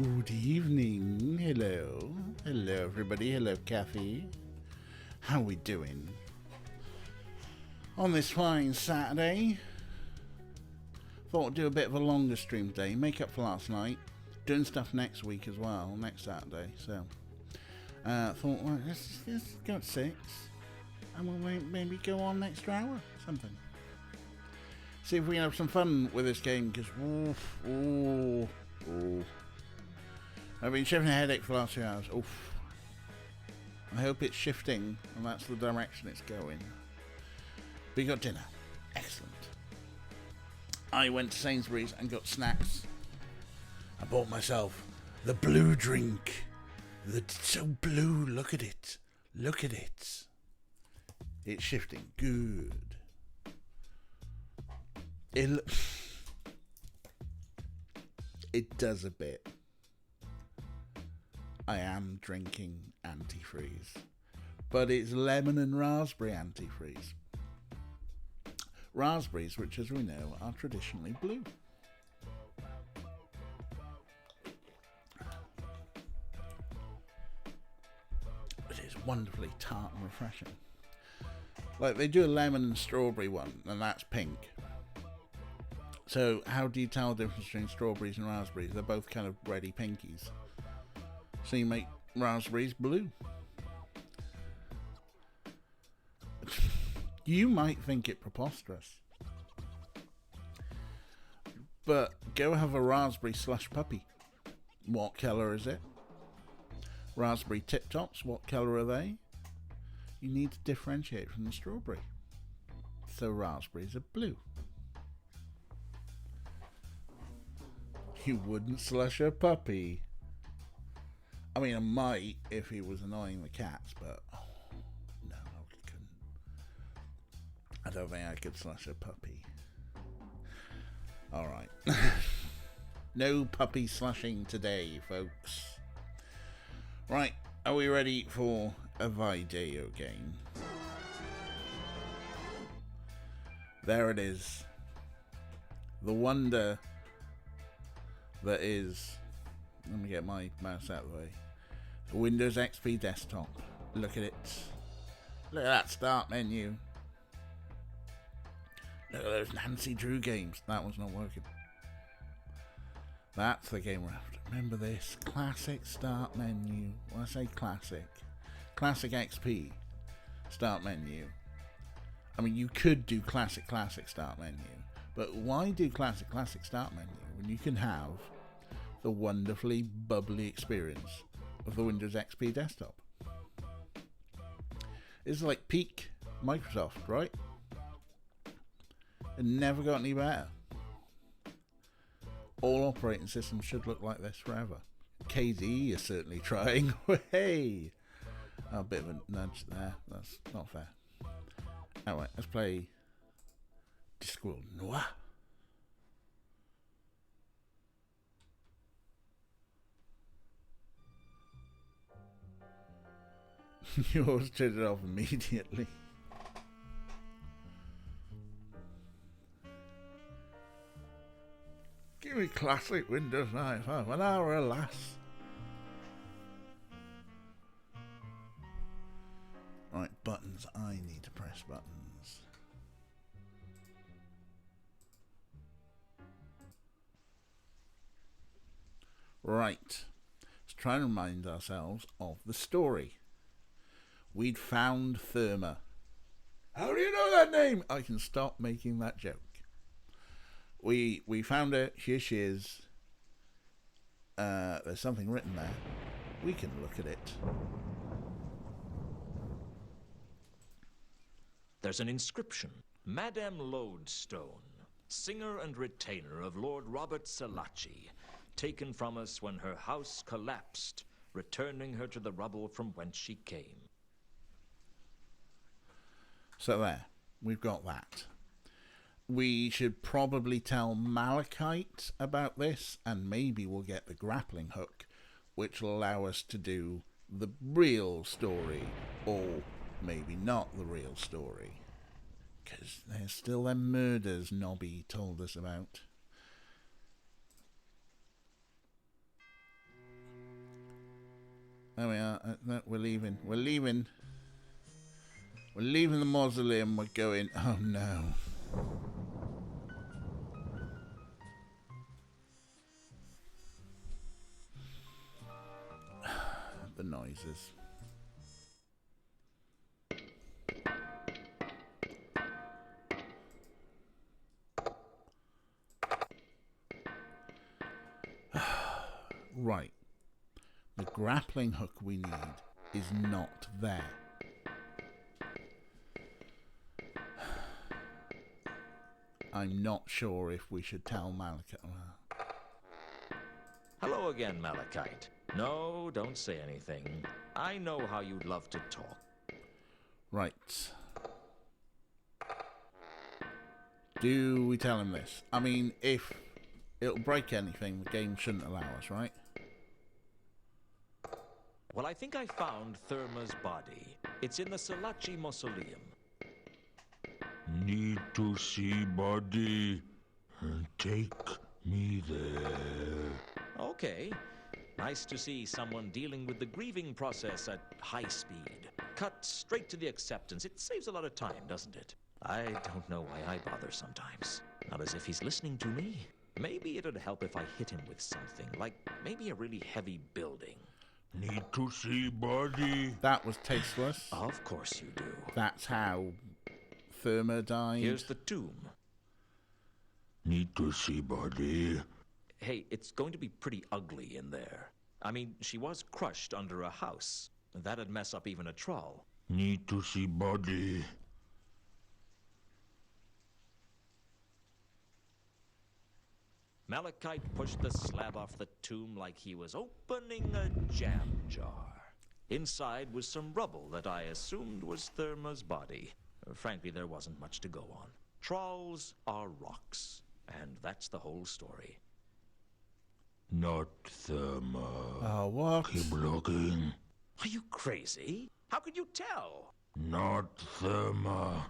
Good evening. Hello. Hello, everybody. Hello, Kathy. How we doing? On this fine Saturday, thought I'd do a bit of a longer stream today, make up for last night. Doing stuff next week as well, next Saturday. So, thought, well, let's go at 6, and we'll maybe go on an extra hour, something. See if we can have some fun with this game, because, I've been shifting a headache for the last 2 hours. Oof. I hope it's shifting, and that's the direction it's going. We got dinner. Excellent. I went to Sainsbury's and got snacks. I bought myself the blue drink. It's so blue. Look at it. Look at it. It's shifting. Good. It does a bit. I am drinking antifreeze, but it's lemon and raspberry antifreeze. Raspberries, which as we know are traditionally blue. It is wonderfully tart and refreshing. Like, they do a lemon and strawberry one, and that's pink. So how do you tell the difference between strawberries and raspberries? They're both kind of reddy pinkies. So you make raspberries blue. You might think it preposterous, but go have a raspberry slush puppy. What colour is it? Raspberry tip tops, what colour are they? You need to differentiate from the strawberry. So raspberries are blue. You wouldn't slush a puppy. I mean, I might if he was annoying the cats, but no, I couldn't. I don't think I could slush a puppy. Alright. No puppy slushing today, folks. Right, are we ready for a video game? There it is. The wonder that is... Let me get my mouse out of the way. The Windows XP desktop. Look at it. Look at that start menu. Look at those Nancy Drew games. That one's not working. That's the game we're after. Remember this. Classic start menu. When I say classic. Classic XP start menu. I mean, you could do classic start menu. But why do classic start menu when you can have the wonderfully bubbly experience of the Windows XP desktop? It's like peak Microsoft, right? It never got any better. All operating systems should look like this forever. KDE is certainly trying. Hey! Oh, a bit of a nudge there. That's not fair. Alright, let's play Discworld Noir. You always turn it off immediately. Give me classic Windows 95, an hour alas. Right, buttons. I need to press buttons. Right. Let's try and remind ourselves of the story. We'd found Therma. How do you know that name? I can stop making that joke. We found her. Here she is. There's something written there. We can look at it. There's an inscription. Madame Lodestone, singer and retainer of Lord Robert Salachi, taken from us when her house collapsed, returning her to the rubble from whence she came. So there, we've got that. We should probably tell Malachite about this, and maybe we'll get the grappling hook, which will allow us to do the real story, or maybe not the real story. Because there's still them murders Nobby told us about. There we are. No, we're leaving. We're leaving. We're leaving the mausoleum. We're going. Oh no. The noises. Right. The grappling hook we need is not there. I'm not sure if we should tell Malachite. Hello again, Malachite. No, don't say anything. I know how you'd love to talk. Right. Do we tell him this? I mean, if it'll break anything, the game shouldn't allow us, right? Well, I think I found Therma's body. It's in the Salachi Mausoleum. Need to see body. Take me there. Okay. Nice to see someone dealing with the grieving process at high speed. Cut straight to the acceptance. It saves a lot of time, doesn't it? I don't know why I bother sometimes. Not as if he's listening to me. Maybe it'd help if I hit him with something, like maybe a really heavy building. Need to see body. That was tasteless. Of course you do. That's how Therma died. Here's the tomb. Need to see body. Hey, it's going to be pretty ugly in there. I mean, she was crushed under a house. That'd mess up even a troll. Need to see body. Malachite pushed the slab off the tomb like he was opening a jam jar. Inside was some rubble that I assumed was Therma's body. Frankly, there wasn't much to go on. Trolls are rocks, and that's the whole story. Not Therma. Oh, what? Keep looking. Are you crazy? How could you tell? Not Therma.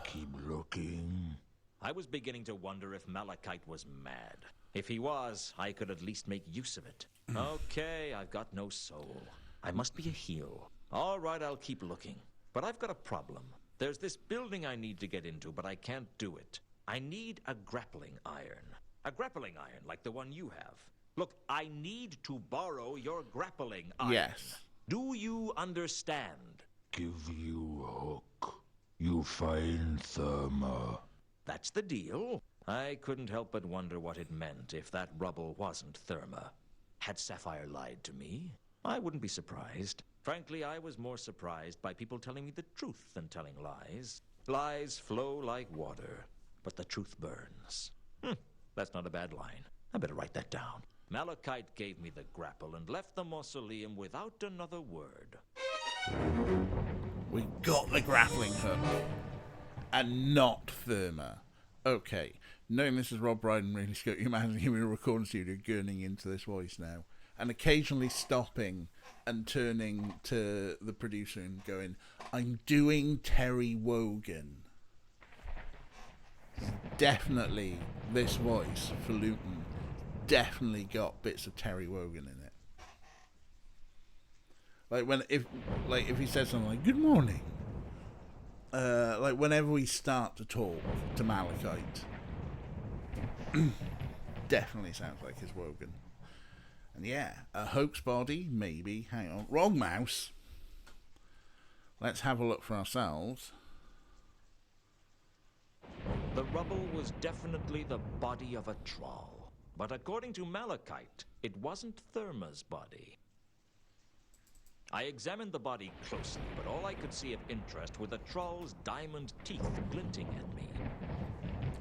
Keep looking. I was beginning to wonder if Malachite was mad. If he was, I could at least make use of it. Okay, I've got no soul. I must be a heel. All right, I'll keep looking. But I've got a problem. There's this building I need to get into, but I can't do it. I need a grappling iron. A grappling iron like the one you have. Look, I need to borrow your grappling iron. Yes. Do you understand? Give you hook. You find Therma. That's the deal. I couldn't help but wonder what it meant if that rubble wasn't Therma. Had Sapphire lied to me? I wouldn't be surprised. Frankly, I was more surprised by people telling me the truth than telling lies. Lies flow like water, but the truth burns. That's not a bad line. I better write that down. Malachite gave me the grapple and left the mausoleum without another word. We got the grappling hook. And not Therma. Okay. Knowing this is Rob Brydon really scared you, imagine him in a recording studio gurning into this voice now. And occasionally stopping and turning to the producer and going, I'm doing Terry Wogan. Definitely this voice for Luton definitely got bits of Terry Wogan in it. If he says something like, good morning. Like whenever we start to talk to Malachite, definitely sounds like his Wogan. And yeah, a Hope's body, maybe. Hang on, wrong mouse. Let's have a look for ourselves. The rubble was definitely the body of a troll. But according to Malachite, it wasn't Therma's body. I examined the body closely, but all I could see of interest were the troll's diamond teeth glinting at me.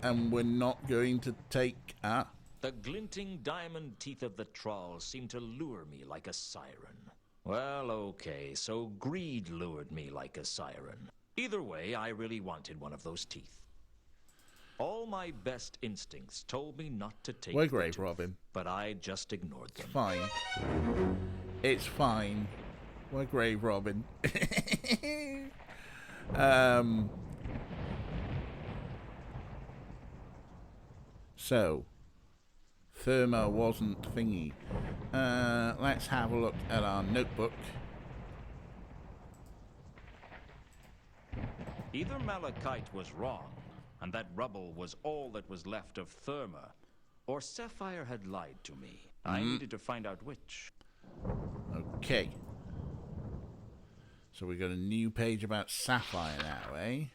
And we're not going to take... The glinting diamond teeth of the troll seemed to lure me like a siren. Well, okay, so greed lured me like a siren. Either way, I really wanted one of those teeth. All my best instincts told me not to take We're the grave tooth, robbing. but I just ignored them. Fine. It's fine. We're grave robbing. So, Therma wasn't thingy. Let's have a look at our notebook. Either Malachite was wrong, and that rubble was all that was left of Therma, or Sapphire had lied to me. I needed to find out which. Okay. So we got a new page about Sapphire now, eh?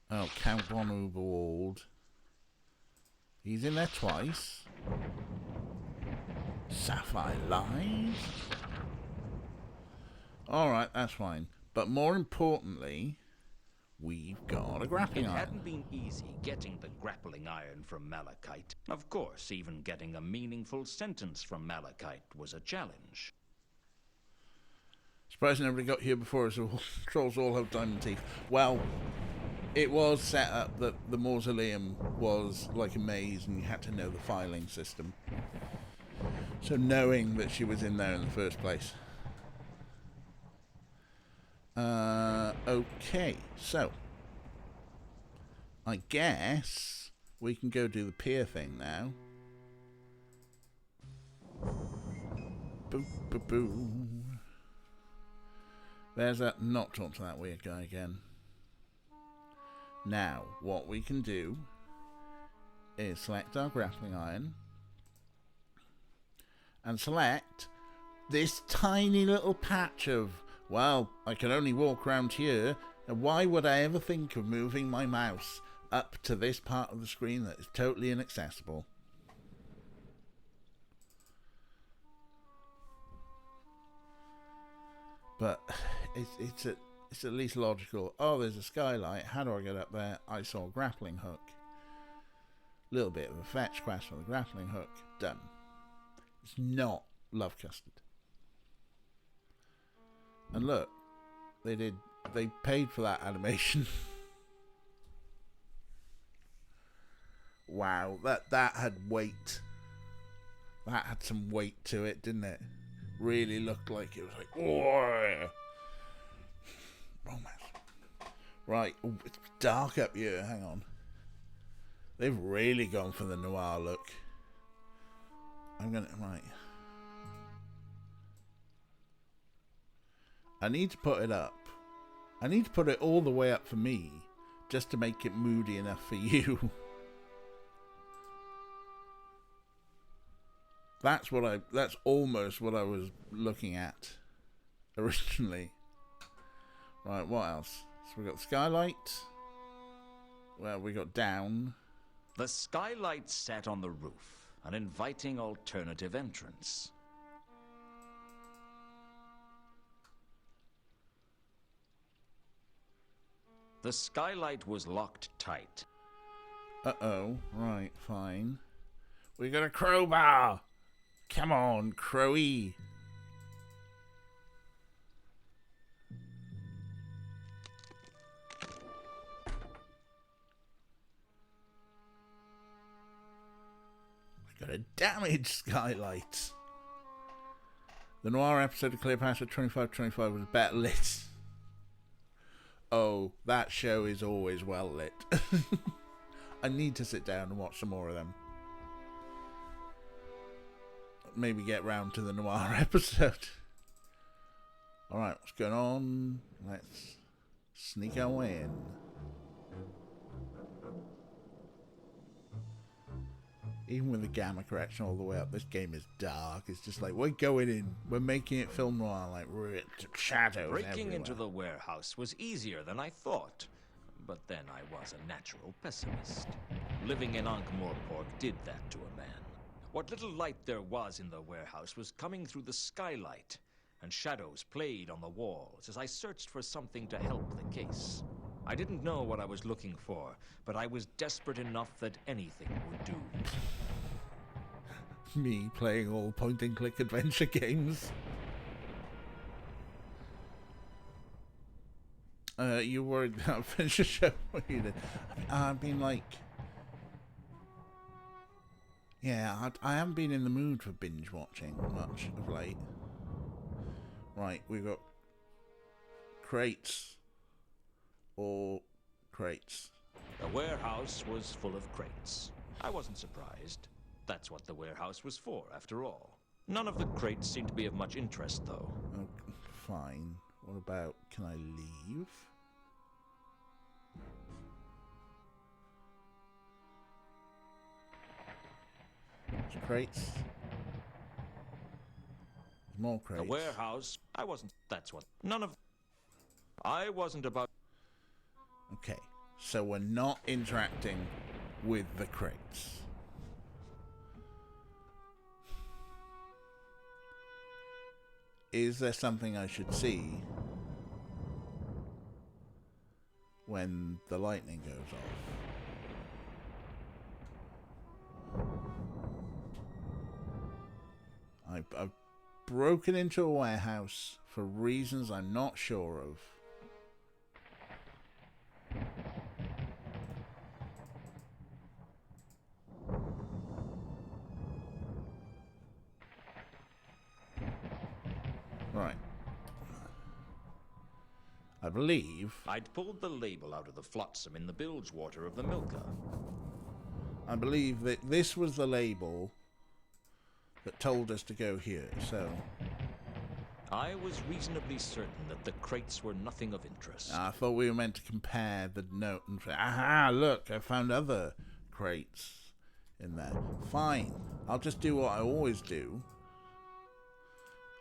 Oh, Count von Uberwald. He's in there twice. Sapphire lies? Alright, that's fine. But more importantly, we've got a grappling iron. It hadn't been easy getting the grappling iron from Malachite. Of course, even getting a meaningful sentence from Malachite was a challenge. Surprised nobody got here before us. Trolls all have diamond teeth. Well, it was set up that the mausoleum was like a maze and you had to know the filing system. So knowing that she was in there in the first place. Okay, so I guess we can go do the pier thing now. Boo, boo, boo. There's that. Not talk to that weird guy again. Now, what we can do is select our grappling iron and select this tiny little patch of, well, I can only walk around here, and why would I ever think of moving my mouse up to this part of the screen that is totally inaccessible? But it's at least logical. Oh, there's a skylight. How do I get up there? I saw a grappling hook. Little bit of a fetch quest from the grappling hook. Done. It's not love custard. And look, they paid for that animation. Wow, that had weight. That had some weight to it, didn't it? Really looked like it was like, whoa. Romance. Right, oh, it's dark up here, hang on. They've really gone for the noir look. Right. I need to put it up. I need to put it all the way up for me, just to make it moody enough for you. That's almost what I was looking at originally. Right, what else? So we got skylight. Well, we got down. The skylight sat on the roof, an inviting alternative entrance. The skylight was locked tight. Uh-oh. Right, fine. We got a crowbar! Come on, Crowy! We got a damaged skylight. The Noir episode of Cleopatra 2525 was better lit. Oh, that show is always well lit. I need to sit down and watch some more of them. Maybe get round to the Noir episode. Alright, what's going on? Let's sneak our way in. Even with the gamma correction all the way up, this game is dark. It's just like, we're going in. We're making it film noir, like shadows Breaking everywhere. into the warehouse was easier than I thought. But then I was a natural pessimist. Living in Ankh-Morpork did that to a man. What little light there was in the warehouse was coming through the skylight, and shadows played on the walls as I searched for something to help the case. I didn't know what I was looking for, but I was desperate enough that anything would do. Me playing all point-and-click adventure games. You worried about finish a show? What you did? I've been like... Yeah, I haven't been in the mood for binge watching much of late. Right, we've got crates or crates. The warehouse was full of crates. I wasn't surprised. That's what the warehouse was for, after all. None of the crates seemed to be of much interest, though. Oh, fine. What about, can I leave? There's crates. More crates. A warehouse. I wasn't. That's what. None of. I wasn't about. Okay, so we're not interacting with the crates. Is there something I should see when the lightning goes off? I've broken into a warehouse for reasons I'm not sure of. Right. I believe... I'd pulled the label out of the flotsam in the bilge water of the Milka. I believe that this was the label that told us to go here, so... I was reasonably certain that the crates were nothing of interest. I thought we were meant to compare the note and say, aha, look, I found other crates in there. Fine, I'll just do what I always do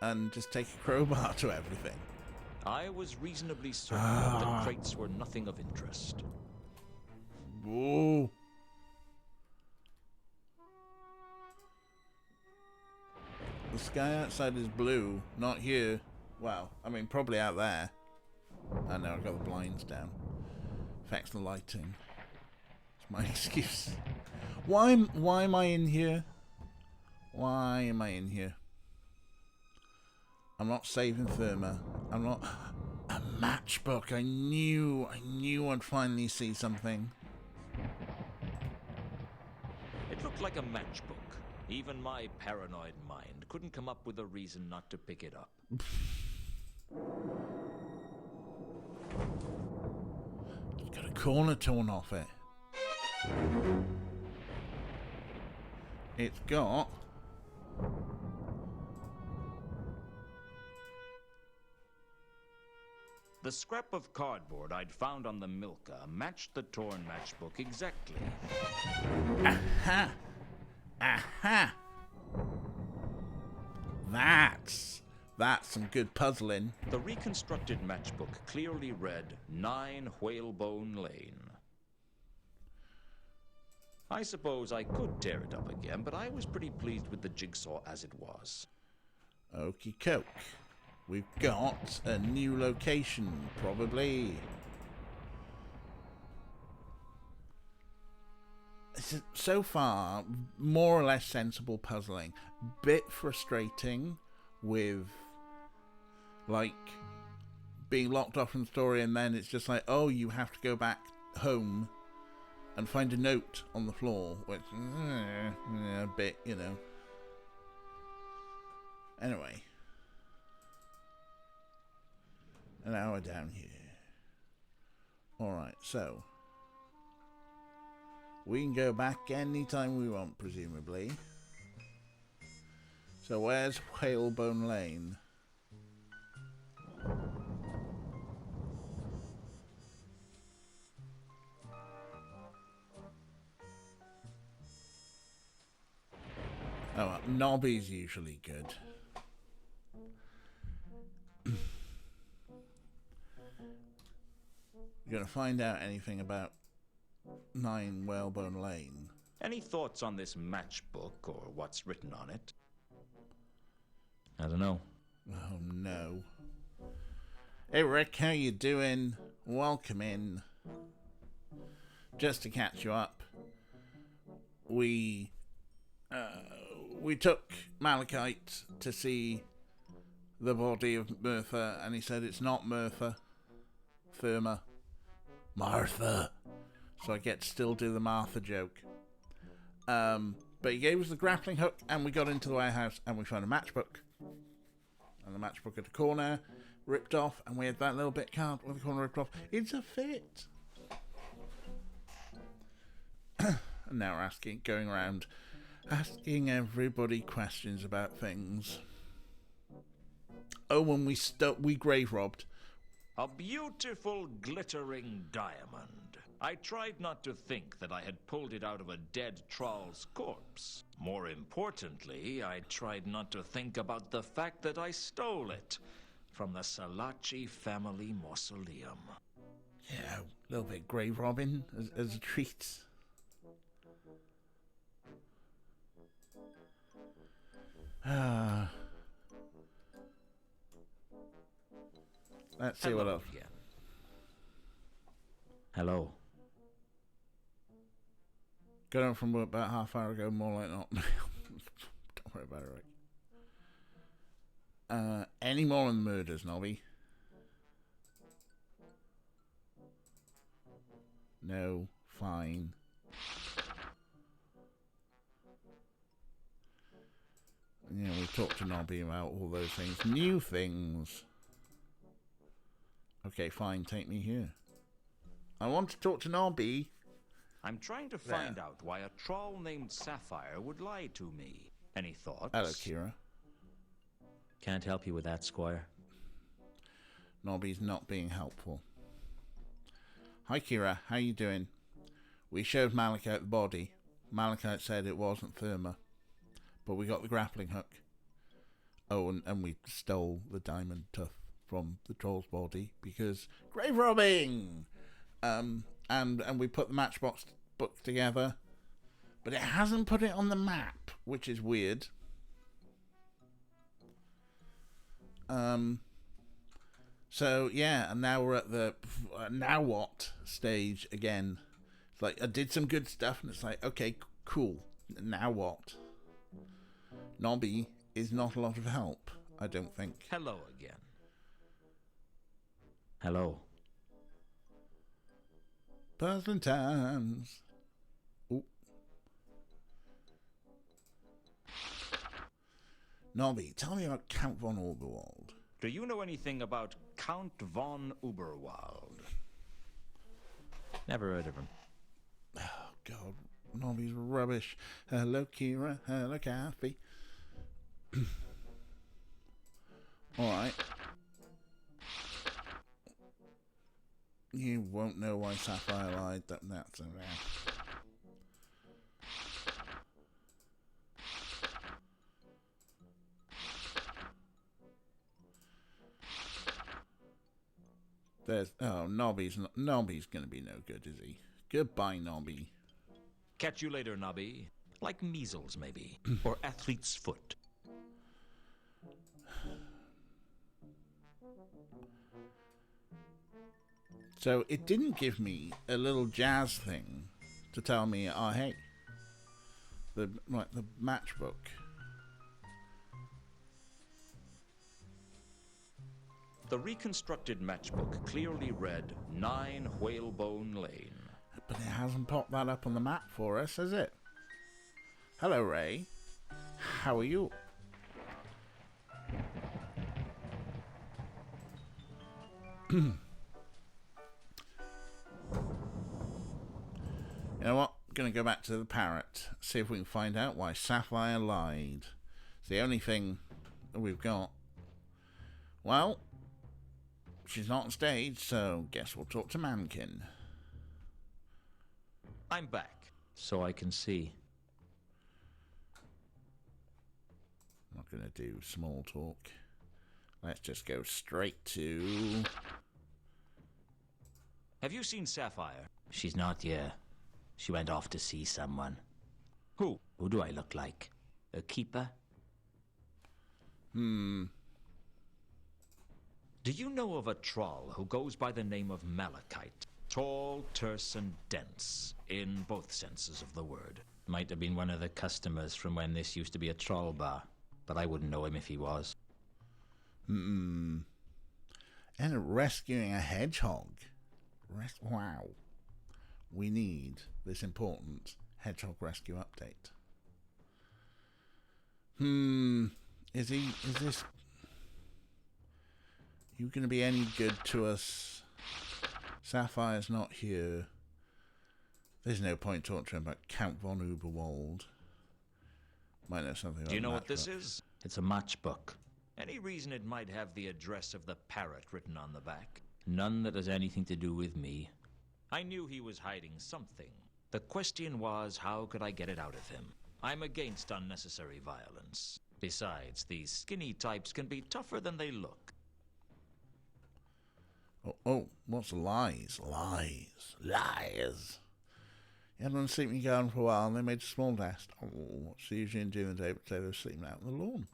and just take a crowbar to everything. I was reasonably certain that the crates were nothing of interest. Whoa. The sky outside is blue, not here. Well, I mean, probably out there. I know, I've got the blinds down. Affects the lighting. It's my excuse. Why am I in here? Why am I in here? I'm not saving Therma. I'm not... A matchbook. I knew I'd finally see something. It looked like a matchbook. Even my paranoid mind couldn't come up with a reason not to pick it up. It's got a corner torn off it. It's got... The scrap of cardboard I'd found on the Milka matched the torn matchbook exactly. Aha! Aha! That's some good puzzling. The reconstructed matchbook clearly read 9 Whalebone Lane. I suppose I could tear it up again, but I was pretty pleased with the jigsaw as it was. Okie coke. We've got a new location, probably. So far, more or less sensible puzzling. Bit frustrating with, like, being locked off from the story and then it's just like, oh, you have to go back home and find a note on the floor, which, a bit, you know. Anyway. An hour down here. Alright, so... we can go back anytime we want, presumably. So where's Whalebone Lane? Oh, Nobby's usually good. You're gonna find out anything about 9 Whalebone Lane? Any thoughts on this matchbook or what's written on it? I don't know. Oh no. Hey Rick, how you doing? Welcome in. Just to catch you up, we took Malachite to see the body of Mertha, and he said it's not Mertha. Therma. Martha. So I get to still do the Martha joke. But he gave us the grappling hook, and we got into the warehouse, and we found a matchbook. And the matchbook at the corner, ripped off, and we had that little bit card with the corner ripped off. It's a fit. And now we're going around, asking everybody questions about things. Oh, when we grave robbed A beautiful, glittering diamond. I tried not to think that I had pulled it out of a dead troll's corpse. More importantly, I tried not to think about the fact that I stole it from the Salaci family mausoleum. Yeah, a little bit grave robbing as a treat. Let's see what else. Again. Hello. Got on from about half hour ago, more like not. Don't worry about it, right? Any more on the murders, Nobby? No, fine. Yeah, we talked to Nobby about all those things. New things. Okay, fine, take me here. I want to talk to Nobby. I'm trying to find out why a troll named Sapphire would lie to me. Any thoughts? Hello, Kira. Can't help you with that, Squire. Nobby's not being helpful. Hi, Kira. How you doing? We showed Malachite the body. Malachite said it wasn't Therma. But we got the grappling hook. Oh, and we stole the diamond tuff from the troll's body because grave robbing! And we put the matchbox book together. But it hasn't put it on the map, which is weird. So, yeah, and now we're at the now what stage again. It's like, I did some good stuff, and it's like, okay, cool. Now what? Nobby is not a lot of help, I don't think. Hello again. Hello. Puzzling times. Ooh. Nobby, tell me about Count von Oberwald. Do you know anything about Count von Uberwald? Never heard of him. Oh, God. Nobby's rubbish. Hello, Kira. Hello, Kathy. Alright. You won't know why Sapphire lied. That's There's Nobby's gonna be no good, is he? Goodbye, Nobby. Catch you later, Nobby. Like measles, maybe. Or athlete's foot. So it didn't give me a little jazz thing to tell me, oh hey, the matchbook. The reconstructed matchbook clearly read 9 Whalebone Lane. But it hasn't popped that up on the map for us, has it? Hello, Ray. How are you? You know what? I'm going to go back to the parrot, see if we can find out why Sapphire lied. It's the only thing that we've got. Well, she's not on stage, so guess we'll talk to Mankin. I'm back, so I can see. I'm not going to do small talk. Let's just go straight to... Have you seen Sapphire? She's not here. She went off to see someone. Who? Who do I look like? A keeper? Do you know of a troll who goes by the name of Malachite? Tall, terse, and dense, in both senses of the word. Might have been one of the customers from when this used to be a troll bar, but I wouldn't know him if he was. And rescuing a hedgehog. Wow. We need this important hedgehog rescue update. Is this... You going to be any good to us? Sapphire's not here. There's no point talking to him about Count von Uberwald. Might know something about Do you know what that, this but... is? It's a matchbook. Any reason it might have the address of the parrot written on the back? None that has anything to do with me. I knew he was hiding something. The question was, how could I get it out of him? I'm against unnecessary violence. Besides, these skinny types can be tougher than they look. Oh, what's lies? Lies. You had one sleeping garden for a while and they made a small nest. Oh, what's the usually doing the day but they were sleeping out on the lawn?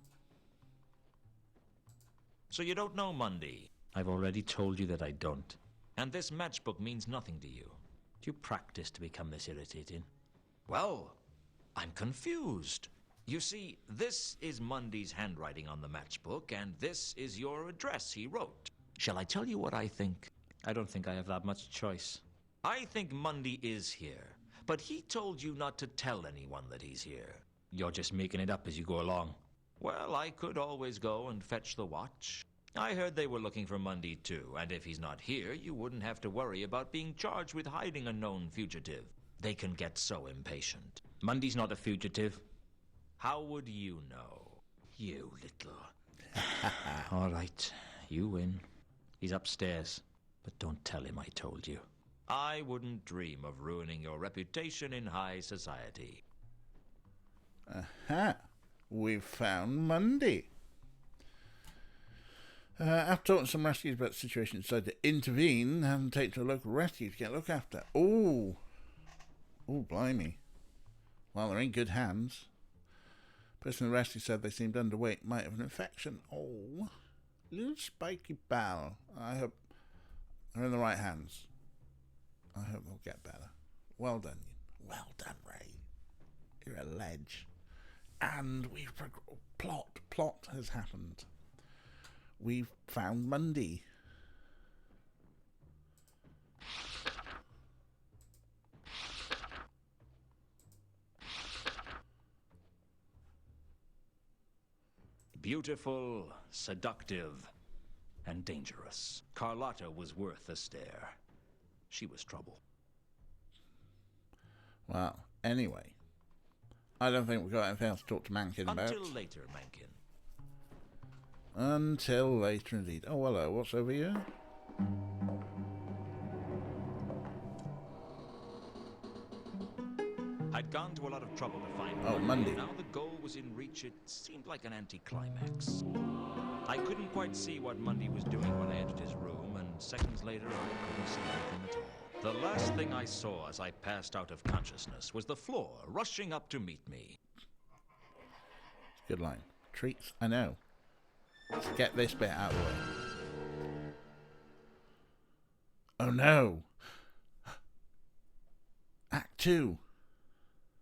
So you don't know Mundy? I've already told you that I don't. And this matchbook means nothing to you? Do you practice to become this irritating? Well, I'm confused. You see, this is Mundy's handwriting on the matchbook, and this is your address he wrote. Shall I tell you what I think? I don't think I have that much choice. I think Mundy is here, but he told you not to tell anyone that he's here. You're just making it up as you go along. Well, I could always go and fetch the watch. I heard they were looking for Mundy too, and if he's not here, you wouldn't have to worry about being charged with hiding a known fugitive. They can get so impatient. Mundy's not a fugitive. How would you know? You little... All right, you win. He's upstairs, but don't tell him I told you. I wouldn't dream of ruining your reputation in high society. Aha! We've found Mundy. After talking to some rescuers about the situation, decided to intervene and take to a local rescue to get looked after. Oh, blimey. Well, they're in good hands. The person in the rescue said they seemed underweight, might have an infection. Oh, little spiky bowel. I hope they're in the right hands. I hope they'll get better. Well done. Well done, Ray. You're a ledge. And we've... Plot has happened. We've found Mundy. Beautiful, seductive, and dangerous. Carlotta was worth a stare. She was trouble. Well, anyway, I don't think we've got anything else to talk to Mankin about. Until later, Mankin. Until later, indeed. Oh, hello. What's over here? I'd gone to a lot of trouble to find Mundy. Now the goal was in reach. It seemed like an anticlimax. I couldn't quite see what Mundy was doing when I entered his room, and seconds later I couldn't see anything at all. The last thing I saw as I passed out of consciousness was the floor rushing up to meet me. Good line. Treats, I know. Let's get this bit out of the way. Oh no! Act 2.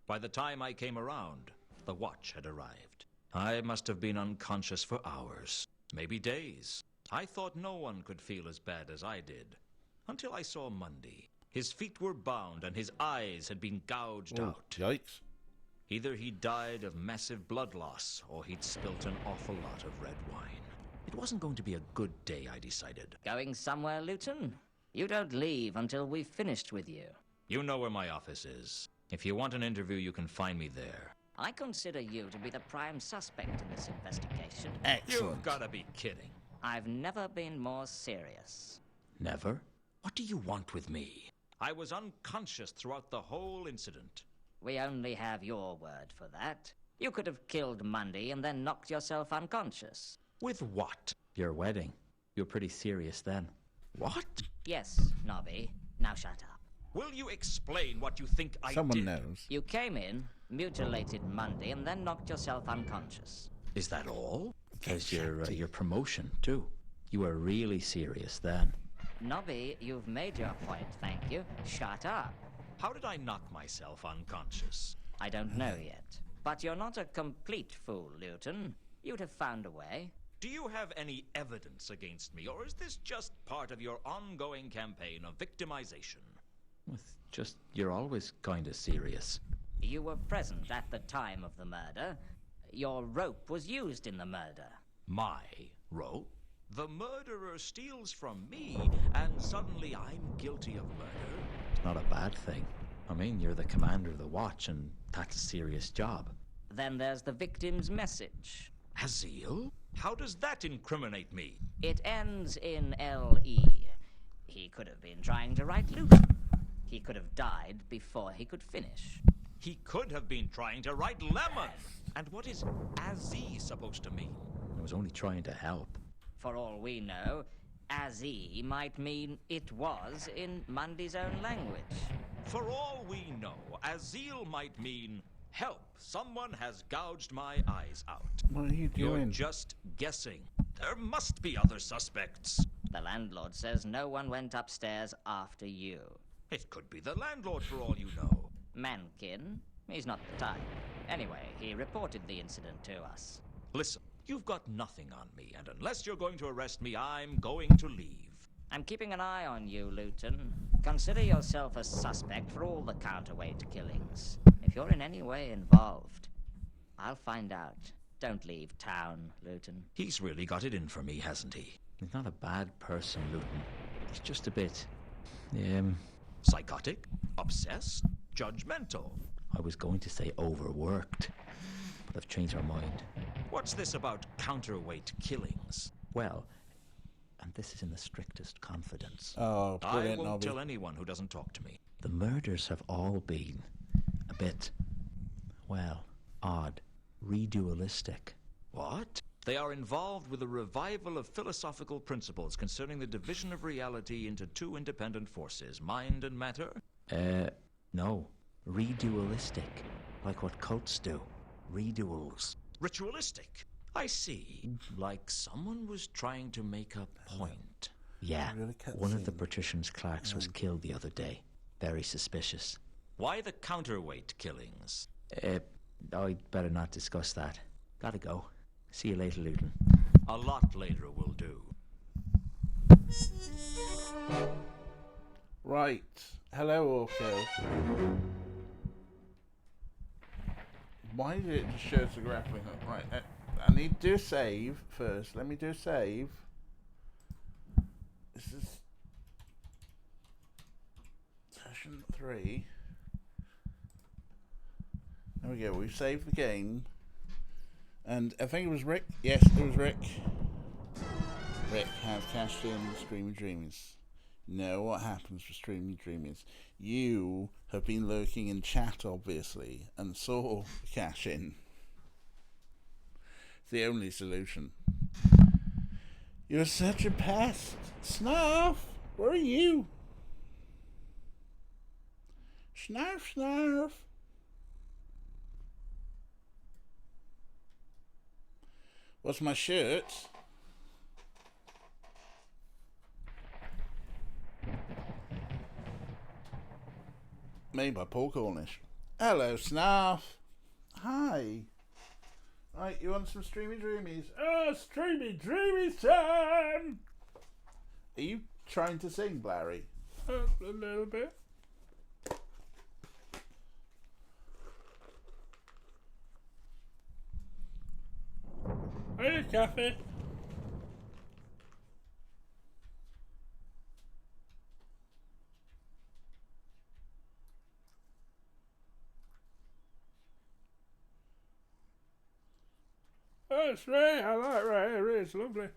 By the time I came around, the watch had arrived. I must have been unconscious for hours, maybe days. I thought no one could feel as bad as I did, until I saw Mundy. His feet were bound and his eyes had been gouged out. Yikes. Either he died of massive blood loss, or he'd spilt an awful lot of red wine. It wasn't going to be a good day, I decided. Going somewhere, Luton? You don't leave until we've finished with you. You know where my office is. If you want an interview, you can find me there. I consider you to be the prime suspect in this investigation. Excellent. You've gotta be kidding. I've never been more serious. Never? What do you want with me? I was unconscious throughout the whole incident. We only have your word for that. You could have killed Mundy and then knocked yourself unconscious. With what? Your wedding. You were pretty serious then. What? Yes, Nobby. Now shut up. Will you explain what you think I did? Someone knows. You came in, mutilated Mundy, and then knocked yourself unconscious. Is that all? There's your promotion, too. You were really serious then. Nobby, you've made your point, thank you. Shut up. How did I knock myself unconscious? I don't know yet. But you're not a complete fool, Luton. You'd have found a way. Do you have any evidence against me, or is this just part of your ongoing campaign of victimization? You're always kind of serious. You were present at the time of the murder. Your rope was used in the murder. My rope? The murderer steals from me, and suddenly I'm guilty of murder? It's not a bad thing. I mean, you're the commander of the watch, and that's a serious job. Then there's the victim's message. Azil? How does that incriminate me? It ends in L.E. He could have been trying to write Luton. He could have died before he could finish. He could have been trying to write lemon. And what is Aziz supposed to mean? I was only trying to help. For all we know, Azi might mean it was in Mundy's own language. For all we know, Azil might mean help. Someone has gouged my eyes out. What are you You're doing? just guessing. There must be other suspects. The landlord says no one went upstairs after you. It could be the landlord for all you know. Mankin? He's not the type. Anyway, he reported the incident to us. Listen, you've got nothing on me, and unless you're going to arrest me, I'm going to leave. I'm keeping an eye on you, Luton. Consider yourself a suspect for all the counterweight killings. If you're in any way involved, I'll find out. Don't leave town, Luton. He's really got it in for me, hasn't he? He's not a bad person, Luton. He's just a bit... Psychotic? Obsessed? Judgmental? I was going to say overworked, but I've changed my mind. What's this about counterweight killings? Well, and this is in the strictest confidence. Oh, I brilliant, won't Nobby. tell anyone who doesn't talk to me. The murders have all been a bit, well, odd, redualistic. What? They are involved with a revival of philosophical principles concerning the division of reality into two independent forces, mind and matter? No. Redualistic. Like what cults do. Reduals. Ritualistic. I see. Like someone was trying to make a point. Yeah. Really cut One of the scene. patrician's clerks was killed the other day. Very suspicious. Why the counterweight killings? I'd better not discuss that. Gotta go. See you later, Luton. A lot later will do. Right. Hello, Orko. Why did it just show us the grappling hook? Right, I need to do a save first. Let me do a save. This is session 3. There we go. We've saved the game. And I think it was Rick. Yes, it was Rick. Rick has cashed in Screamy Dreamies. Know what happens for Screamy Dreamies. You have been lurking in chat, obviously, and saw the cash in. It's the only solution. You're such a pest. Snarf, where are you? Snarf, snarf. What's my shirt? Made by Paul Cornish. Hello, Snarf. Hi. Right, you want some Streamy Dreamies? Oh, Streamy Dreamies time! Are you trying to sing, Larry? A little bit. Hey, Kathy. Oh, it's Ray. I like Ray. Ray is lovely.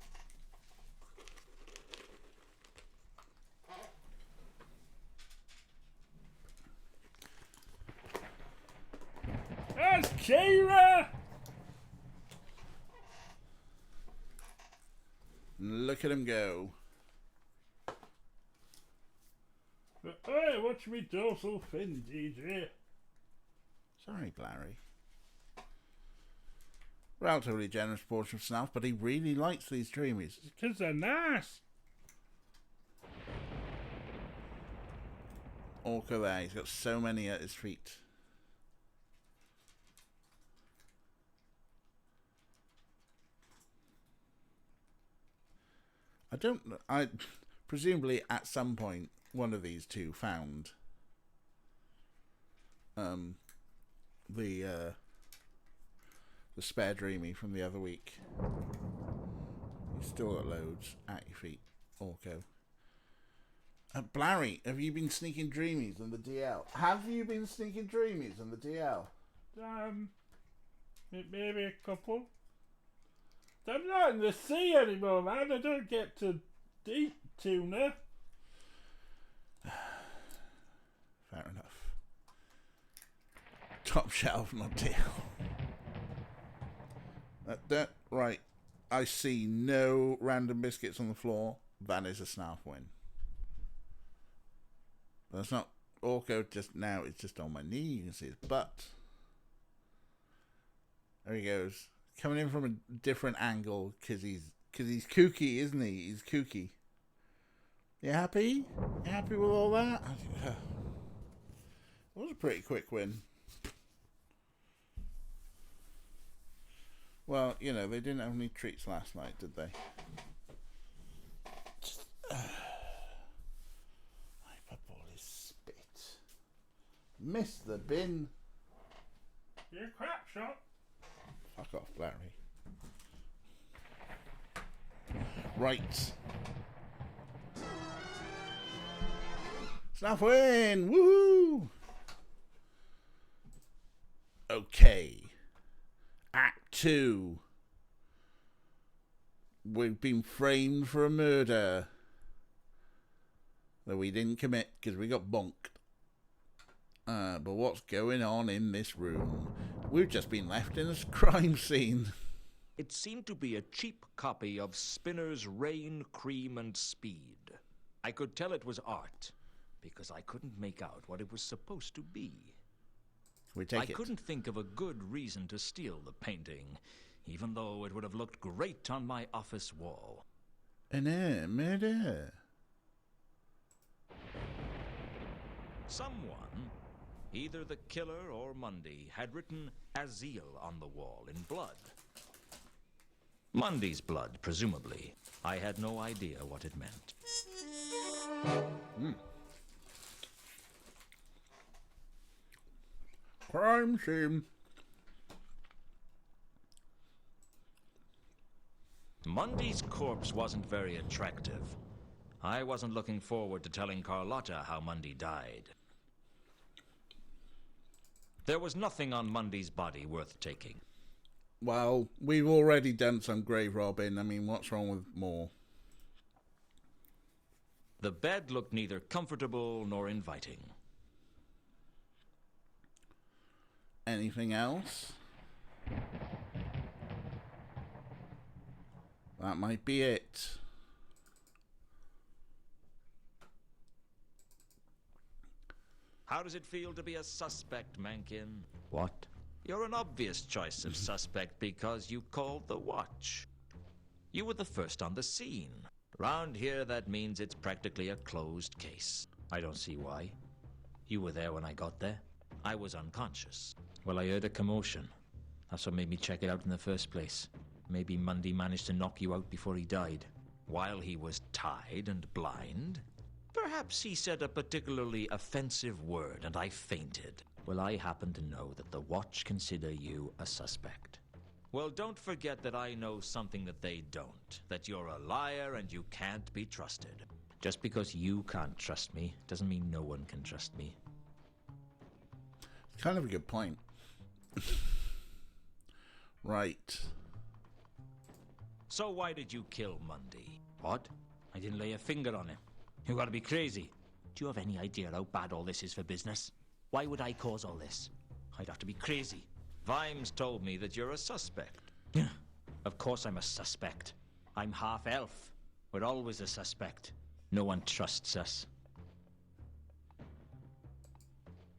That's Kira! Look at him go. Hey, watch me dorsal fin, DJ. Sorry, Larry. Relatively generous portion of snuff, but he really likes these dreamies. Because they're nice. Orca there, he's got so many at his feet. I presumably at some point one of these two found the spare dreamy from the other week. You've still got loads at your feet, Orko. Blarry, have you been sneaking dreamies in the DL? Have you been sneaking dreamies in the DL? Maybe a couple. I'm not in the sea anymore, man. I don't get to deep tuna. Fair enough. Top shelf, not deal. Right. I see no random biscuits on the floor. That is a snarf win. But it's not Orko just now, it's just on my knee. You can see his butt. There he goes. Coming in from a different angle because he's kooky, isn't he? He's kooky. You happy? You happy with all that? It was a pretty quick win. Well, you know, they didn't have any treats last night, did they? My ball is spit. Missed the bin. You crap shot. Fuck off, Larry. Right. Snap win! Woohoo! Okay. Act 2. We've been framed for a murder that we didn't commit because we got bonked. But what's going on in this room? We've just been left in a crime scene. It seemed to be a cheap copy of Spinner's Rain, Cream and Speed. I could tell it was art, because I couldn't make out what it was supposed to be. We take I it. couldn't think of a good reason to steal the painting, even though it would have looked great on my office wall. Murder. Someone, either the killer or Mundy, had written Azil on the wall in blood. Mundy's blood, presumably. I had no idea what it meant. Crime scene. Mundy's corpse wasn't very attractive. I wasn't looking forward to telling Carlotta how Mundy died. There was nothing on Mundy's body worth taking. Well, we've already done some grave robbing. I mean, what's wrong with more? The bed looked neither comfortable nor inviting. Anything else? That might be it. How does it feel to be a suspect, Mankin? What? You're an obvious choice of suspect because you called the watch. You were the first on the scene. Round here, that means it's practically a closed case. I don't see why. You were there when I got there. I was unconscious. Well, I heard a commotion. That's what made me check it out in the first place. Maybe Mundy managed to knock you out before he died. While he was tied and blind? Perhaps he said a particularly offensive word and I fainted. Well, I happen to know that the Watch consider you a suspect. Well, don't forget that I know something that they don't. That you're a liar and you can't be trusted. Just because you can't trust me doesn't mean no one can trust me. Kind of a good point. Right. So why did you kill Mundy? What? I didn't lay a finger on him. You gotta be crazy. Do you have any idea how bad all this is for business? Why would I cause all this? I'd have to be crazy. Vimes told me that you're a suspect. Of course I'm a suspect. I'm half elf. We're always a suspect. No one trusts us.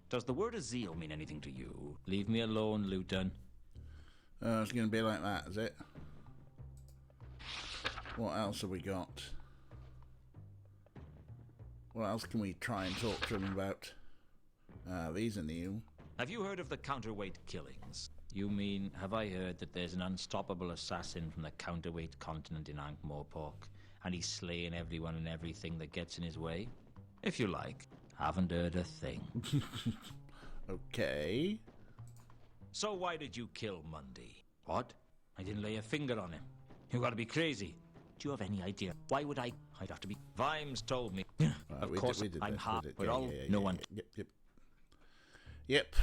Does the word Azil mean anything to you? Leave me alone, Luton. It's going to be like that, is it? What else have we got? What else can we try and talk to him about? These are new. Have you heard of the counterweight killings? You mean, have I heard that there's an unstoppable assassin from the counterweight continent in Ankh-Morpork, and he's slaying everyone and everything that gets in his way? If you like. Haven't heard a thing. Okay. So why did you kill Mundy? What? I didn't lay a finger on him. You gotta be crazy. Do you have any idea? Why would I? I'd have to be. Vimes told me. Of course, I'm half. We're all. No one. Yep.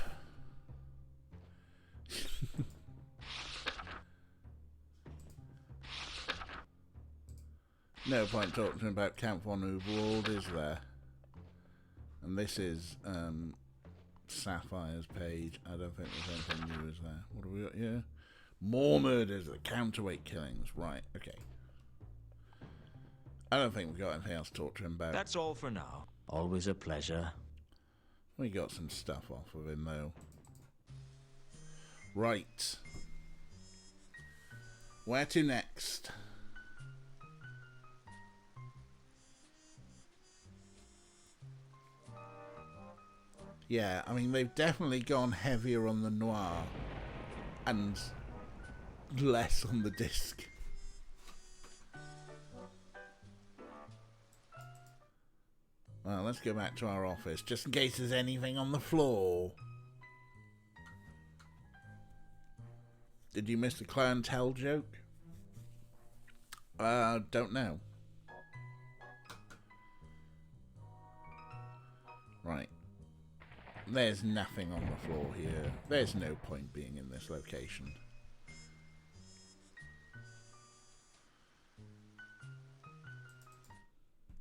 No point talking to him about Camp von Uberwald, is there? And this is Sapphire's page. I don't think there's anything new is there. What have we got here? More murders, the counterweight killings. Right, okay. I don't think we've got anything else to talk to him about. That's all for now. Always a pleasure. We got some stuff off of him, though. Right. Where to next? Yeah, I mean, they've definitely gone heavier on the noir and less on the disc. Well, let's go back to our office, just in case there's anything on the floor. Did you miss the clientele joke? Don't know. Right. There's nothing on the floor here. There's no point being in this location.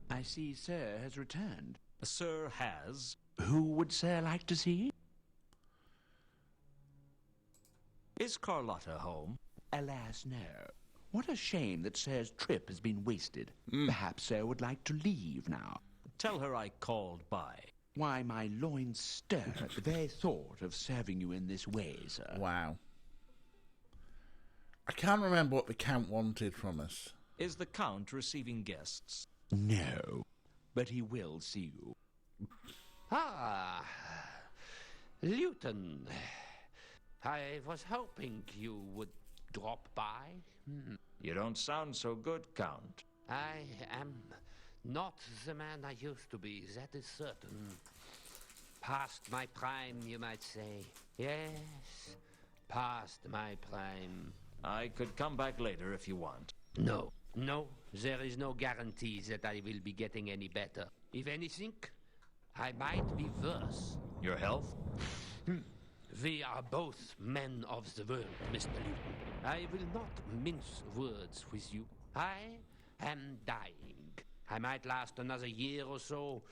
I see Sir has returned. Sir has. Who would Sir like to see? Is Carlotta home? Alas, no. What a shame that Sir's trip has been wasted. Perhaps Sir would like to leave now. Tell her I called by. Why, my loins stir at the very thought of serving you in this way, sir. Wow. I can't remember what the Count wanted from us. Is the Count receiving guests? No, but he will see you. Ah, Luton. I was hoping you would drop by. You don't sound so good, Count. I am not the man I used to be, that is certain. Past my prime, you might say. Yes, past my prime. I could come back later if you want. No, there is no guarantee that I will be getting any better. If anything, I might be worse. Your health? We are both men of the world, Mr. Luton. I will not mince words with you. I am dying. I might last another year or so,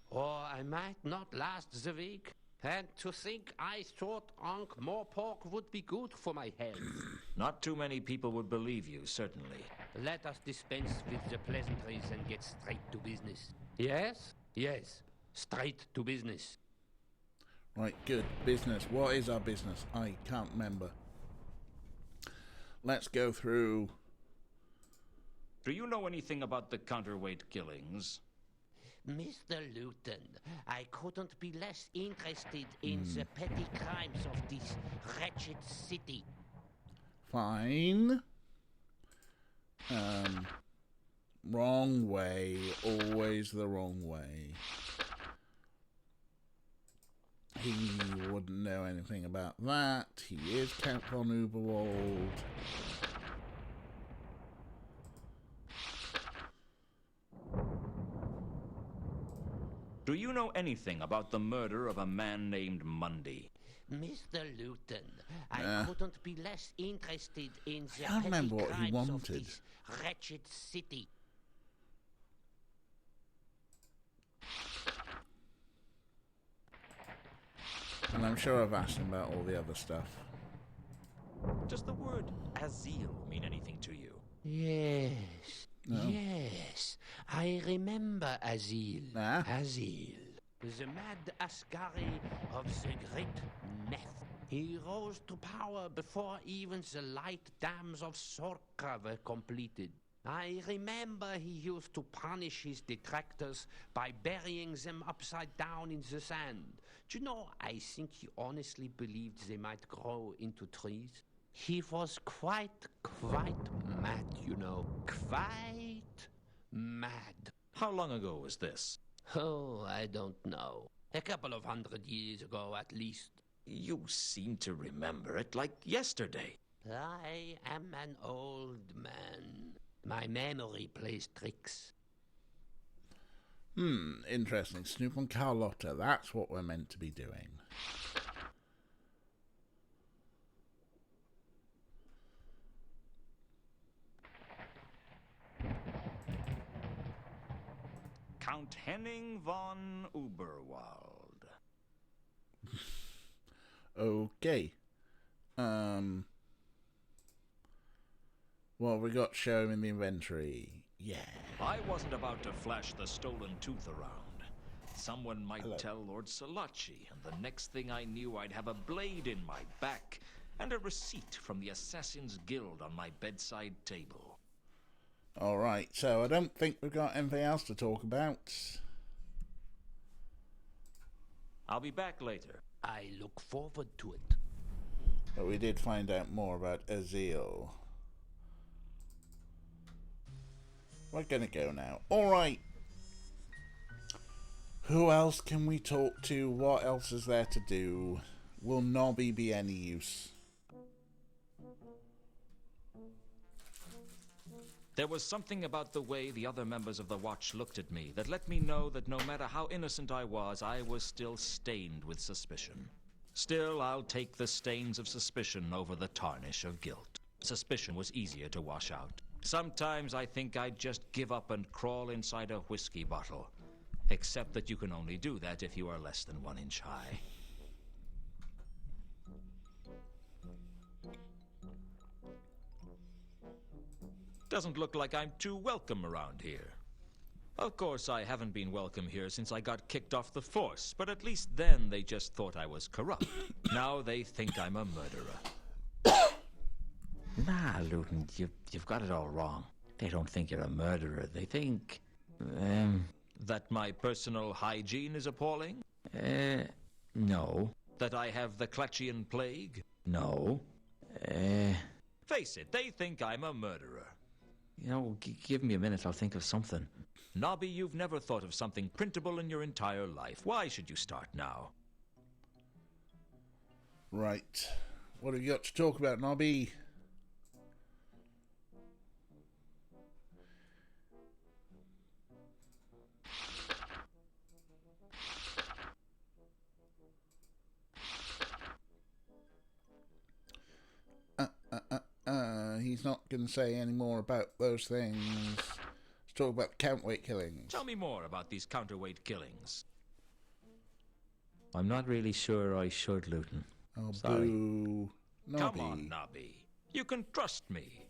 or I might not last the week. And to think I thought more pork would be good for my health. Not too many people would believe you, certainly. Let us dispense with the pleasantries and get straight to business. Yes? Yes. Straight to business. Right, good. Business. What is our business? I can't remember. Let's go through. Do you know anything about the counterweight killings? Mr. Luton, I couldn't be less interested in the petty crimes of this wretched city. Fine. Wrong way. Always the wrong way. He wouldn't know anything about that. He is Count von Uberwald. Do you know anything about the murder of a man named Mundy? Mr. Luton, I couldn't be less interested in the can't petty remember what he crimes of wanted. this wretched city. And I'm sure I've asked him about all the other stuff. Does the word Azil mean anything to you? Yes. No. Yes. I remember Azil. Ah. Azil. The mad Ascari of the great Nef. He rose to power before even the light dams of Sorka were completed. I remember he used to punish his detractors by burying them upside down in the sand. Do you know, I think he honestly believed they might grow into trees. He was quite mad, you know. Quite mad. How long ago was this? Oh, I don't know. A couple of 100 years ago, at least. You seem to remember it like yesterday. I am an old man. My memory plays tricks. Interesting. Snoop on Carlotta. That's what we're meant to be doing. Count Henning von Uberwald. Okay. What have we got shown in the inventory? Yeah. I wasn't about to flash the stolen tooth around. Someone might tell Lord Salachi, and the next thing I knew, I'd have a blade in my back and a receipt from the Assassin's Guild on my bedside table. Alright, so I don't think we've got anything else to talk about. I'll be back later. I look forward to it. But we did find out more about Azil. We're gonna go now. Alright. Who else can we talk to? What else is there to do? Will Nobby be any use? There was something about the way the other members of the Watch looked at me that let me know that no matter how innocent I was still stained with suspicion. Still, I'll take the stains of suspicion over the tarnish of guilt. Suspicion was easier to wash out. Sometimes I think I'd just give up and crawl inside a whiskey bottle. Except that you can only do that if you are less than 1 inch high. Doesn't look like I'm too welcome around here. Of course, I haven't been welcome here since I got kicked off the force, but at least then they just thought I was corrupt. Now they think I'm a murderer. Nah, Luton, you've got it all wrong. They don't think you're a murderer. They think, That my personal hygiene is appalling? no, That I have the Clatchian plague? no. Face it, they think I'm a murderer. You know, give me a minute, I'll think of something. Nobby, you've never thought of something printable in your entire life. Why should you start now? Right. What have you got to talk about, Nobby? He's not going to say any more about those things. Let's talk about counterweight killings. Tell me more about these counterweight killings. I'm not really sure I should, Luton. Oh, Sorry. boo. Nobby. Come on, Nobby. You can trust me.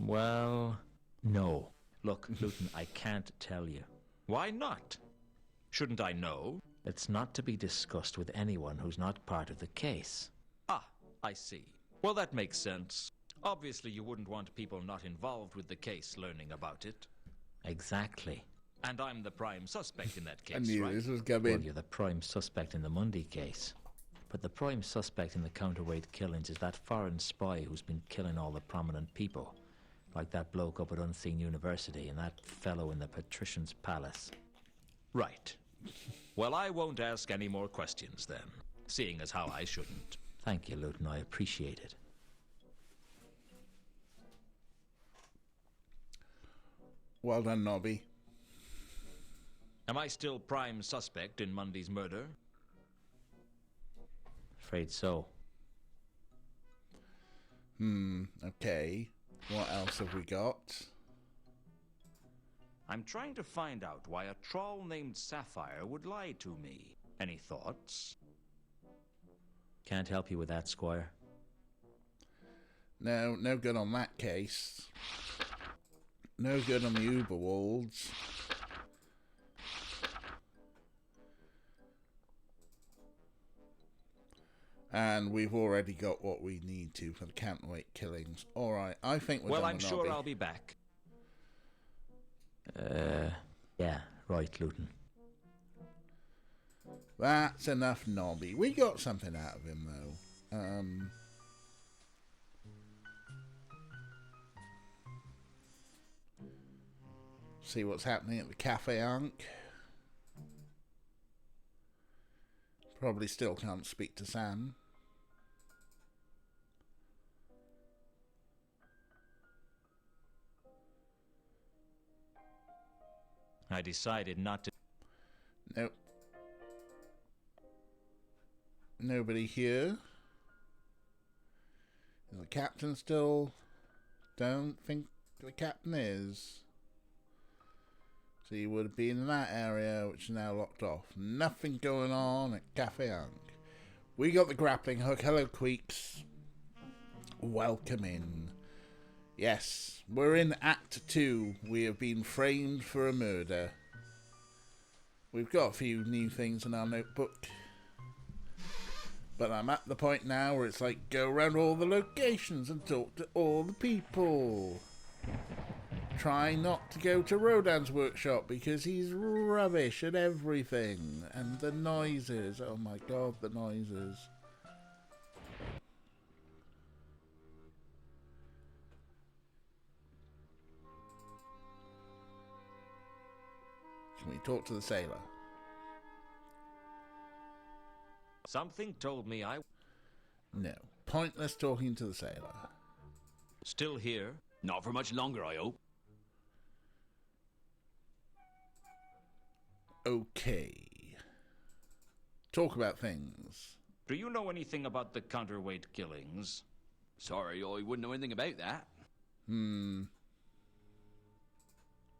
Well, no. Look, Luton, I can't tell you. Why not? Shouldn't I know? It's not to be discussed with anyone who's not part of the case. Ah, I see. Well, that makes sense. Obviously, you wouldn't want people not involved with the case learning about it. Exactly. And I'm the prime suspect in that case, I knew right? this was Well, coming. you're the prime suspect in the Mundy case. But the prime suspect in the counterweight killings is that foreign spy who's been killing all the prominent people. Like that bloke up at Unseen University and that fellow in the Patrician's Palace. Right. Well, I won't ask any more questions then, seeing as how I shouldn't. Thank you, Luton. I appreciate it. Well done, Nobby. Am I still prime suspect in Mundy's murder? Afraid so. Okay. What else have we got? I'm trying to find out why a troll named Sapphire would lie to me. Any thoughts? Can't help you with that, Squire. No, no good on that case. No good on the Uberwalds. And we've already got what we need to for the counterweight killings. Alright, I think we're Well, done I'm with sure Nobby. I'll be back. Yeah, right, Luton. That's enough, Nobby. We got something out of him, though. See what's happening at the Cafe Ankh. Probably still can't speak to Sam. I decided not to. Nope. Nobody here. Is the captain still? Don't think the captain is. So you would have been in that area, which is now locked off. Nothing going on at Cafe Unk. We got the grappling hook. Hello, Queeks. Welcome in. Yes, we're in Act 2. We have been framed for a murder. We've got a few new things in our notebook. But I'm at the point now where it's like, go around all the locations and talk to all the people. Try not to go to Rodan's workshop because he's rubbish at everything. And the noises. Oh my god, the noises. Can we talk to the sailor? Something told me I... No. Pointless talking to the sailor. Still here? Not for much longer, I hope. Okay. Talk about things. Do you know anything about the counterweight killings? Sorry, I wouldn't know anything about that. Can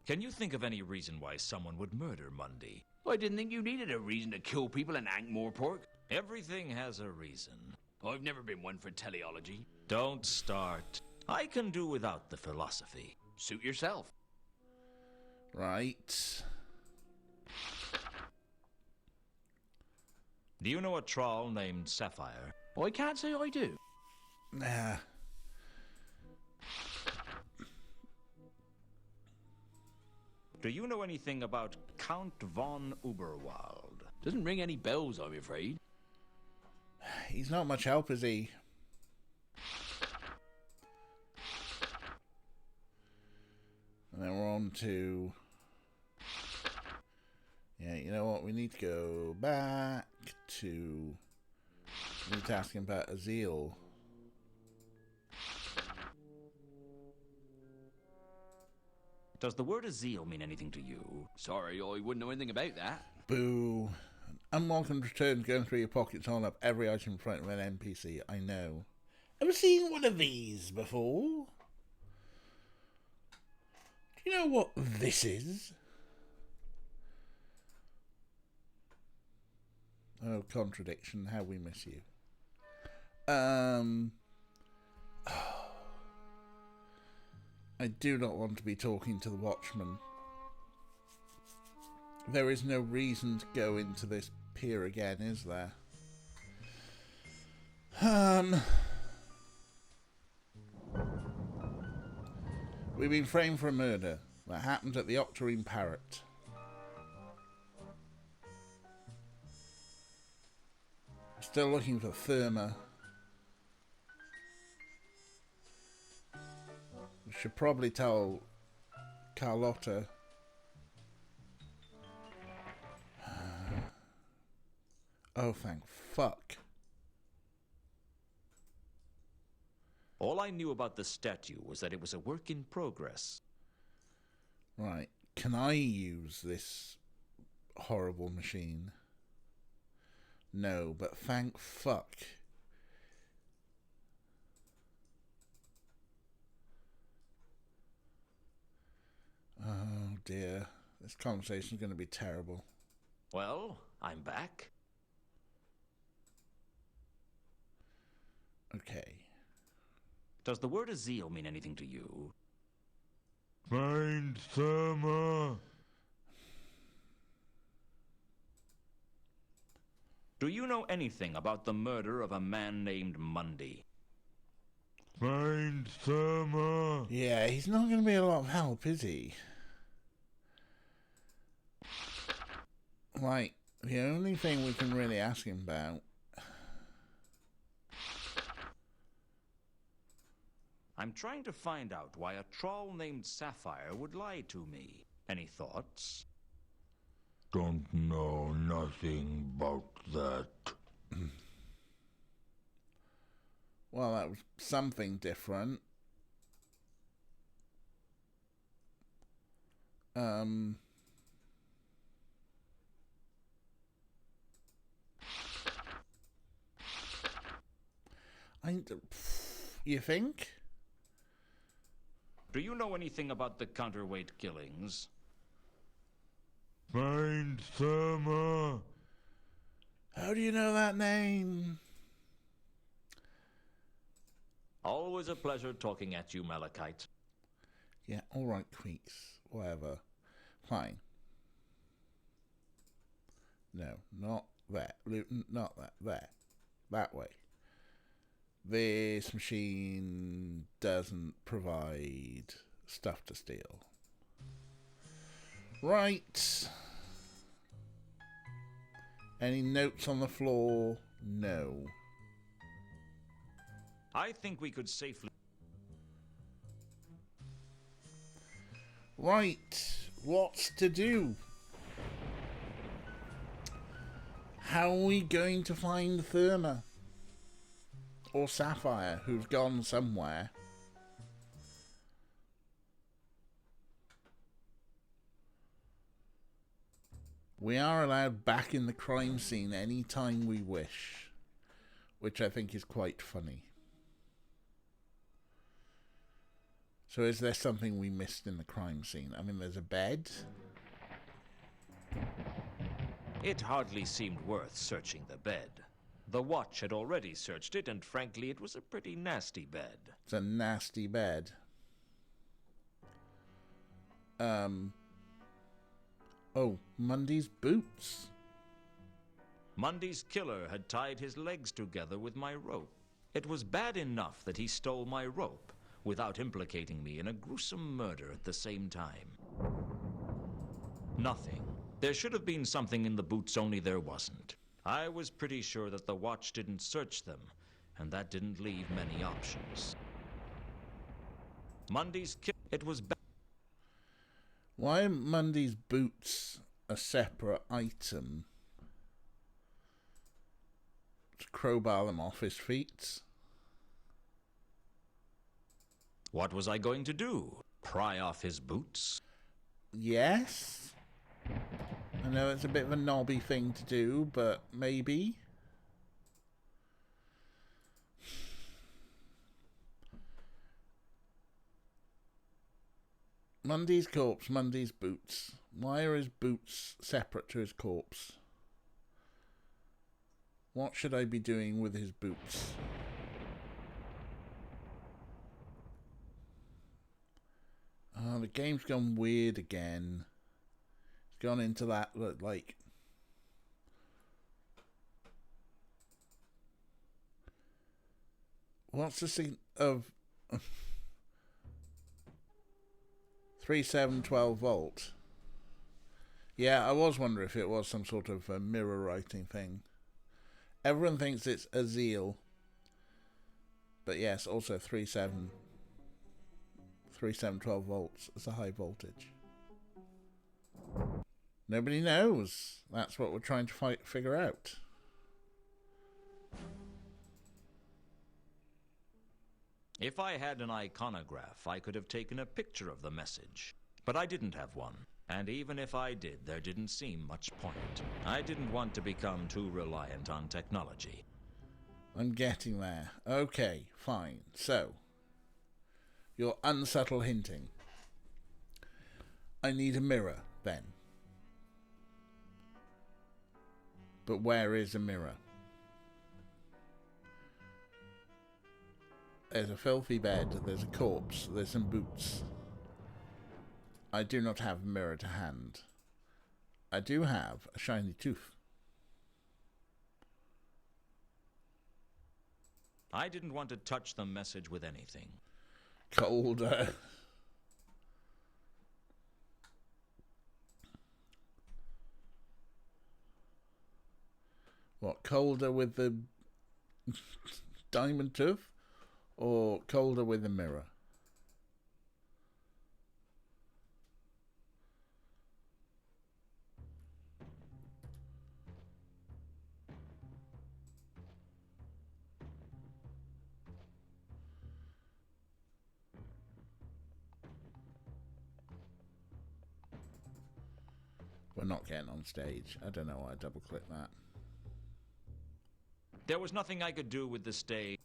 you think of any reason why someone would murder Mundy? I didn't think you needed a reason to kill people and Ankh-Morpork. Everything has a reason. I've never been one for teleology. Don't start. I can do without the philosophy. Suit yourself. Right. Do you know a troll named Sapphire? I can't say I do. Nah. Do you know anything about Count von Uberwald? Doesn't ring any bells, I'm afraid. He's not much help, is he? And then we're on to... Yeah, you know what? We need to go back to... We need to ask him about Azil. Does the word Azil mean anything to you? Sorry, I wouldn't know anything about that. Boo. Unwelcome returns going through your pockets, holding up every item in front of an NPC. I know. Ever seen one of these before? Do you know what this is? Oh, contradiction. How we miss you. I do not want to be talking to the Watchman. There is no reason to go into this pier again, is there? We've been framed for a murder that happened at the Octarine Parrot. Still looking for Therma. We should probably tell Carlotta. Oh, thank fuck. All I knew about the statue was that it was a work in progress. Right. Can I use this horrible machine? No, but thank fuck. Oh dear. This conversation's going to be terrible. Well, I'm back. Okay. Does the word Azil mean anything to you? Find Therma. Do you know anything about the murder of a man named Mundy? Find Therma. Yeah, he's not going to be a lot of help, is he? Like, the only thing we can really ask him about... I'm trying to find out why a troll named Sapphire would lie to me. Any thoughts? Don't know nothing about that. Well, that was something different. You think? Do you know anything about the counterweight killings? Find Therma. How do you know that name? Always a pleasure talking at you, Malachite. Yeah, alright, Queeks. Whatever. Fine. No, not there. Luton, not that. There. That way. This machine doesn't provide stuff to steal. Right. Any notes on the floor? No. I think we could safely... Right. What's to do? How are we going to find Therma? Or Sapphire, who's gone somewhere? We are allowed back in the crime scene any time we wish, which I think is quite funny. So is there something we missed in the crime scene? I mean, there's a bed. It hardly seemed worth searching the bed. The watch had already searched it, and frankly, it was a pretty nasty bed. It's a nasty bed. Oh, Mundy's boots. Mundy's killer had tied his legs together with my rope. It was bad enough that he stole my rope, without implicating me in a gruesome murder at the same time. Nothing. There should have been something in the boots, only there wasn't. I was pretty sure that the watch didn't search them, and that didn't leave many options. Mundy's it was bad. Why are Mundy's boots a separate item? To crowbar them off his feet? What was I going to do? Pry off his boots? Yes. I know it's a bit of a knobby thing to do, but maybe. Mundy's corpse, Mundy's boots. Why are his boots separate to his corpse? What should I be doing with his boots? Oh, the game's gone weird again. It's gone into that, like... What's the scene of... 3712 volt. Yeah, I was wondering if it was some sort of mirror writing thing. Everyone thinks it's Azeel. But yes, also 3712 volts. It's a high voltage. Nobody knows. That's what we're trying to figure out. If I had an iconograph, I could have taken a picture of the message. But I didn't have one. And even if I did, there didn't seem much point. I didn't want to become too reliant on technology. I'm getting there. Okay, fine. So, your unsubtle hinting. I need a mirror, then. But where is a mirror? There's a filthy bed, there's a corpse, there's some boots. I do not have a mirror to hand. I do have a shiny tooth. I didn't want to touch the message with anything. Colder. What, colder with the diamond tooth? Or colder with the mirror? We're not getting on stage. I don't know why I double clicked that. There was nothing I could do with the stage.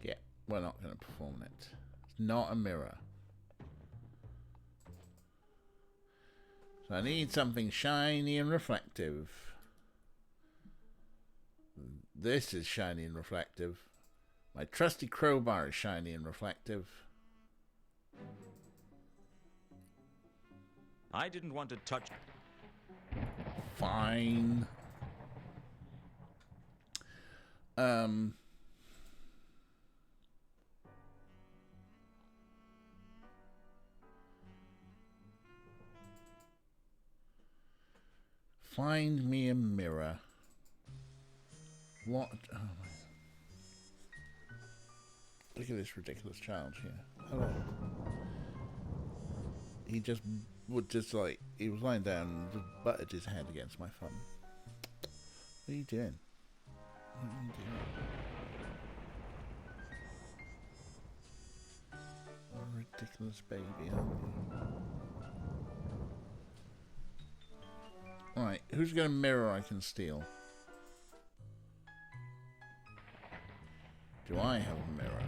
Yeah, we're not going to perform it. It's not a mirror. So I need something shiny and reflective. This is shiny and reflective. My trusty crowbar is shiny and reflective. I didn't want to touch... Fine. Find me a mirror. What? Oh my. Look at this ridiculous child here. Hello. He just would just like, he was lying down and just butted his head against my thumb. What are you doing? What are you doing? What a ridiculous baby, aren't you? Right, who's got a mirror I can steal? Do I have a mirror?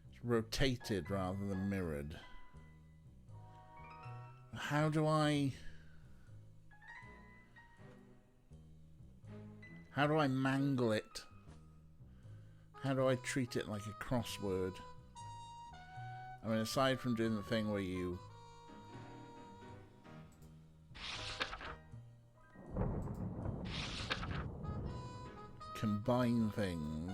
It's rotated rather than mirrored. How do I mangle it? How do I treat it like a crossword? I mean, aside from doing the thing where you combine things.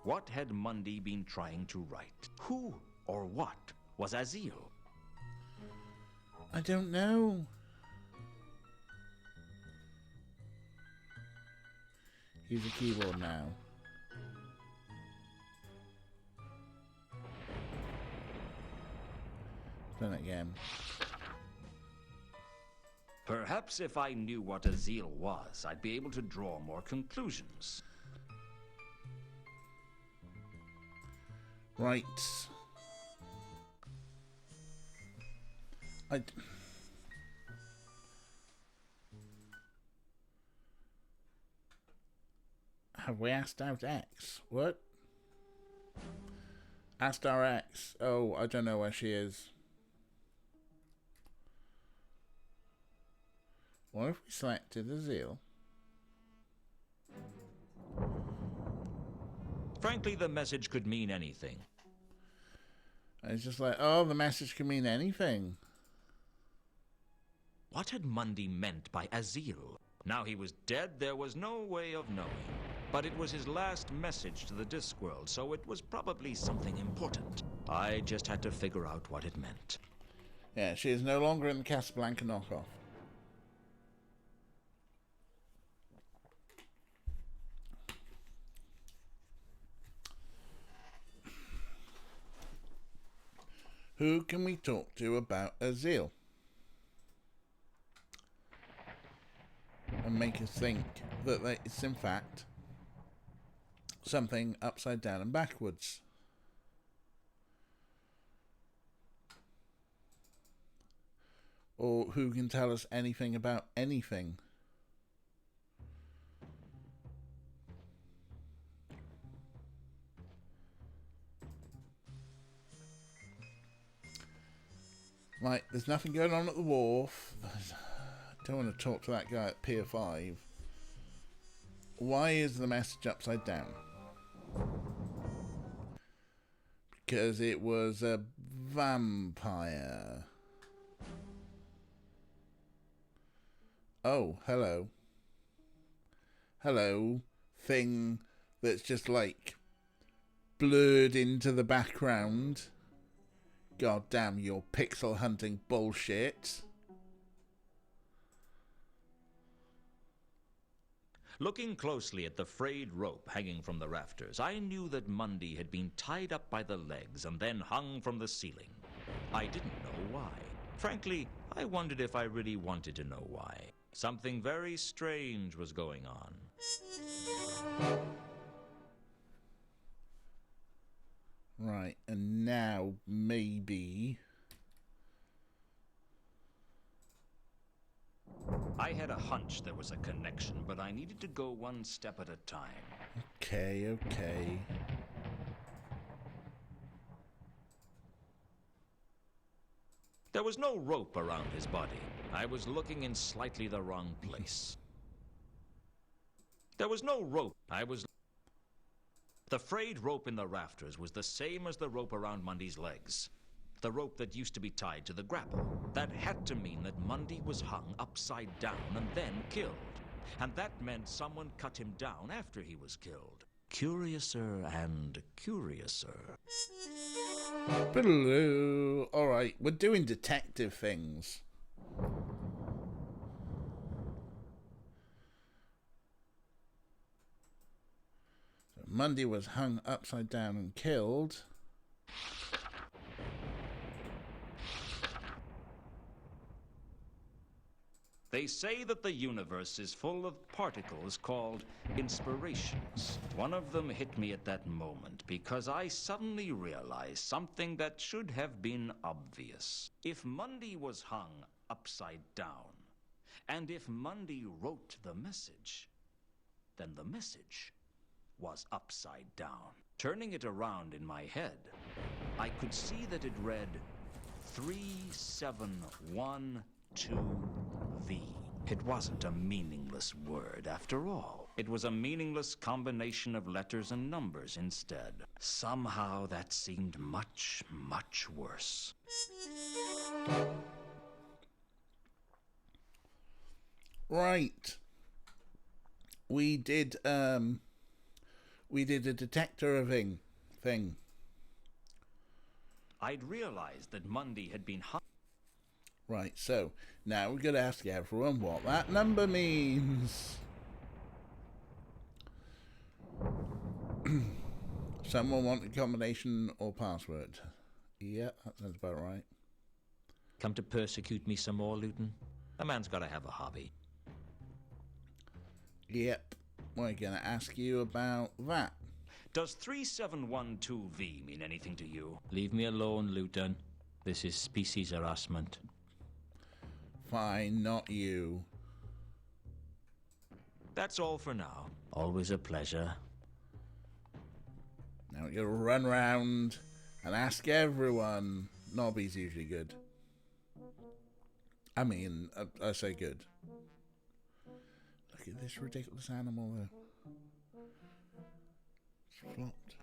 What had Mundy been trying to write? Who or what was Azil? I don't know. Use a keyboard now. Done it again. Perhaps if I knew what Azil was, I'd be able to draw more conclusions. Right. Have we asked out X? What? Asked our X. Oh, I don't know where she is. What if we selected Azil? Frankly, the message could mean anything. And it's just like, oh, the message can mean anything. What had Mundy meant by Azil? Now he was dead, there was no way of knowing. But it was his last message to the Discworld, so it was probably something important. I just had to figure out what it meant. Yeah, she is no longer in the Casablanca knockoff. Who can we talk to about Azil? And make us think that it's in fact something upside down and backwards. Or who can tell us anything about anything? Right, there's nothing going on at the wharf. I don't want to talk to that guy at Pier 5. Why is the message upside down? Because it was a vampire. Oh, hello. Hello. Thing that's just like blurred into the background. God damn your pixel hunting bullshit. Looking closely at the frayed rope hanging from the rafters, I knew that Mundy had been tied up by the legs and then hung from the ceiling. I didn't know why. Frankly, I wondered if I really wanted to know why. Something very strange was going on. Right, and now maybe I had a hunch there was a connection, but I needed to go one step at a time. Okay. There was no rope around his body. I was looking in slightly the wrong place. There was no rope. The frayed rope in the rafters was the same as the rope around Mundy's legs. The rope that used to be tied to the grapple. That had to mean that Mundy was hung upside down and then killed. And that meant someone cut him down after he was killed. Curiouser and curiouser. Alright, we're doing detective things. So Mundy was hung upside down and killed. They say that the universe is full of particles called inspirations. One of them hit me at that moment because I suddenly realized something that should have been obvious. If Mundy was hung upside down, and if Mundy wrote the message, then the message was upside down. Turning it around in my head, I could see that it read 3712V. It wasn't a meaningless word after all. It was a meaningless combination of letters and numbers instead. Somehow that seemed much, much worse. Right. We did a detector thing. I'd realized that Mundy had been hung. Right, so now we're going to ask everyone what that number means. Someone want a combination or password? Yeah, that sounds about right. Come to persecute me some more, Luton? A man's got to have a hobby. Yep, we're going to ask you about that. Does 3712V mean anything to you? Leave me alone, Luton. This is species harassment. Fine, not you. That's all for now. Always a pleasure. Now we're going to run round and ask everyone. Nobby's usually good. I mean, I say good. Look at this ridiculous animal there. It's flopped.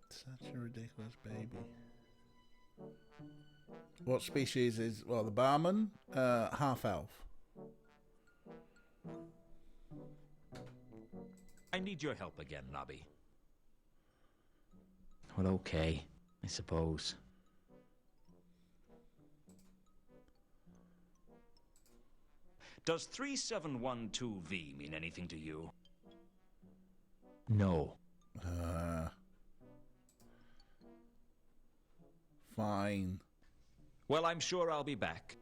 Such a ridiculous baby. What species is... Well, the barman, half-elf. I need your help again, Nobby. Well, okay, I suppose. Does 3712V mean anything to you? No. Fine. Well, I'm sure I'll be back.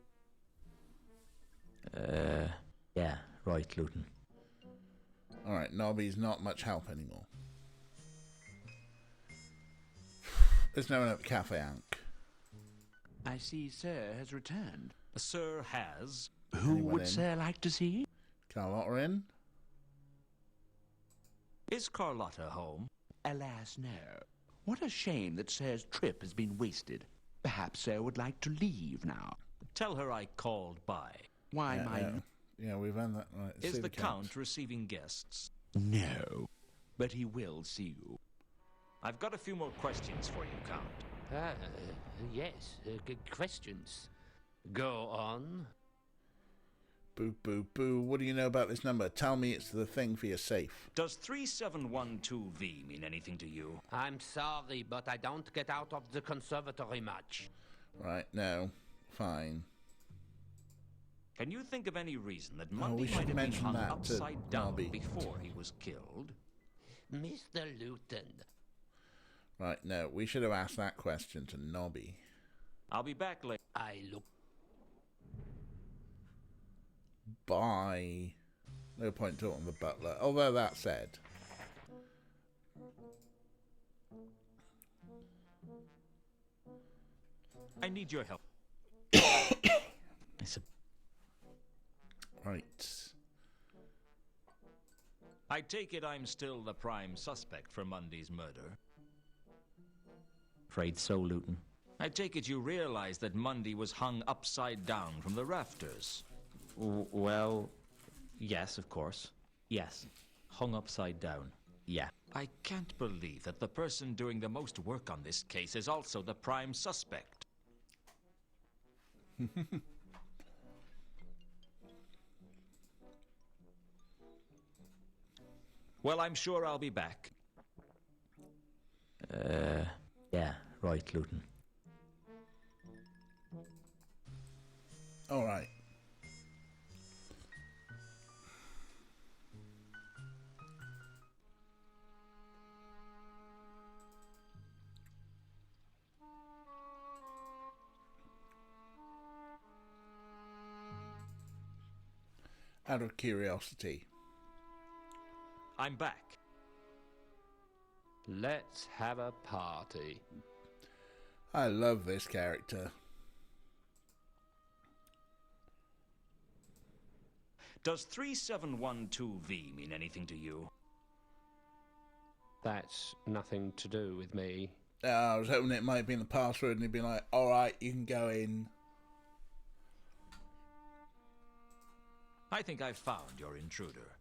Yeah, right, Luton. Alright, Nobby's not much help anymore. There's no one at the Cafe Ank. I see Sir has returned. Sir has. Who Anyone would in? Sir like to see? Carlotta in? Is Carlotta home? Alas, no. What a shame that Sir's trip has been wasted. Perhaps Sir would like to leave now. Tell her I called by. Why, Yeah, we've done that. Right, Is see the counts. Count receiving guests? No, but he will see you. I've got a few more questions for you, Count. Yes, questions. Go on. Boo, boo, boo. What do you know about this number? Tell me it's the thing for your safe. Does 3712V mean anything to you? I'm sorry, but I don't get out of the conservatory much. Right, no. Fine. Can you think of any reason that we Mundy should might have been mention hung that to upside down Nobby. before he was killed? Mr. Luton. Right, no. We should have asked that question to Nobby. I'll be back later. I look. Bye. No point talking to the butler. Although that said... I need your help. Right. I take it I'm still the prime suspect for Mundy's murder. Afraid so, Luton. I take it you realize that Mundy was hung upside down from the rafters. Well, yes, of course. Yes. Hung upside down. Yeah. I can't believe that the person doing the most work on this case is also the prime suspect. Well, I'm sure I'll be back. Yeah, right, Luton. All right. Out of curiosity. I'm back. Let's have a party. I love this character. Does 3712V mean anything to you? That's nothing to do with me. I was hoping it might have been the password and he'd be like, alright, you can go in. I think I've found your intruder.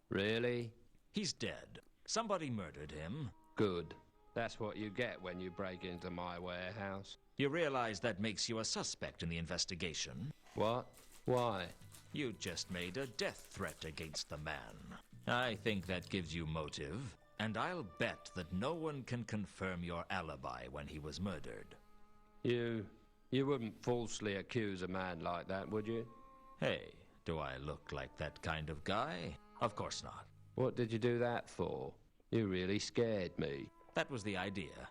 Really? He's dead. Somebody murdered him. Good. That's what you get when you break into my warehouse. You realize that makes you a suspect in the investigation? What? Why? You just made a death threat against the man. I think that gives you motive, and I'll bet that no one can confirm your alibi when he was murdered. You wouldn't falsely accuse a man like that, would you? Hey, do I look like that kind of guy? Of course not. What did you do that for? You really scared me. That was the idea.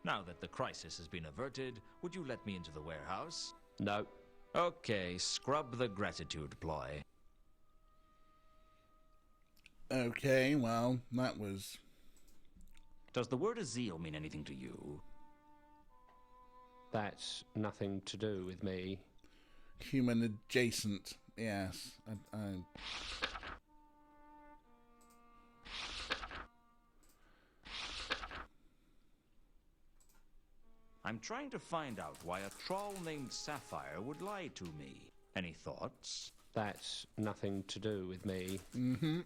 Now that the crisis has been averted, would you let me into the warehouse? No. Okay, scrub the gratitude ploy. Okay, well, that was... Does the word Azil mean anything to you? That's nothing to do with me. Human adjacent, yes. I'm trying to find out why a troll named Sapphire would lie to me. Any thoughts? That's nothing to do with me. Mm-hmm.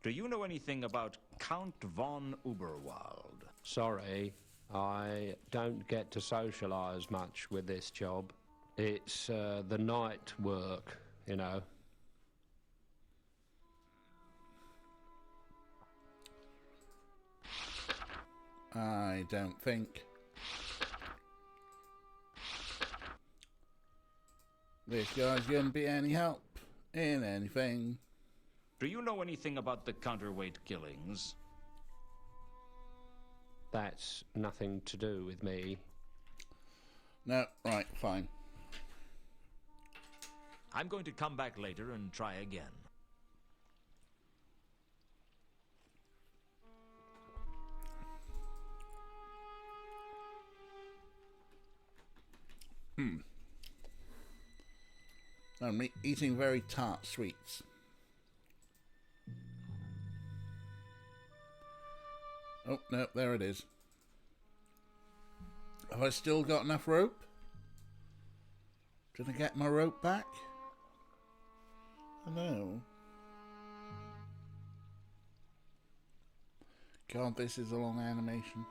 Do you know anything about Count von Uberwald? Sorry, I don't get to socialize much with this job. It's the night work, you know. I don't think this guy's gonna be any help in anything. Do you know anything about the counterweight killings? That's nothing to do with me. No, right, fine. I'm going to come back later and try again. I'm eating very tart sweets. Oh, no, there it is. Have I still got enough rope? Did I get my rope back? I know. God, this is a long animation.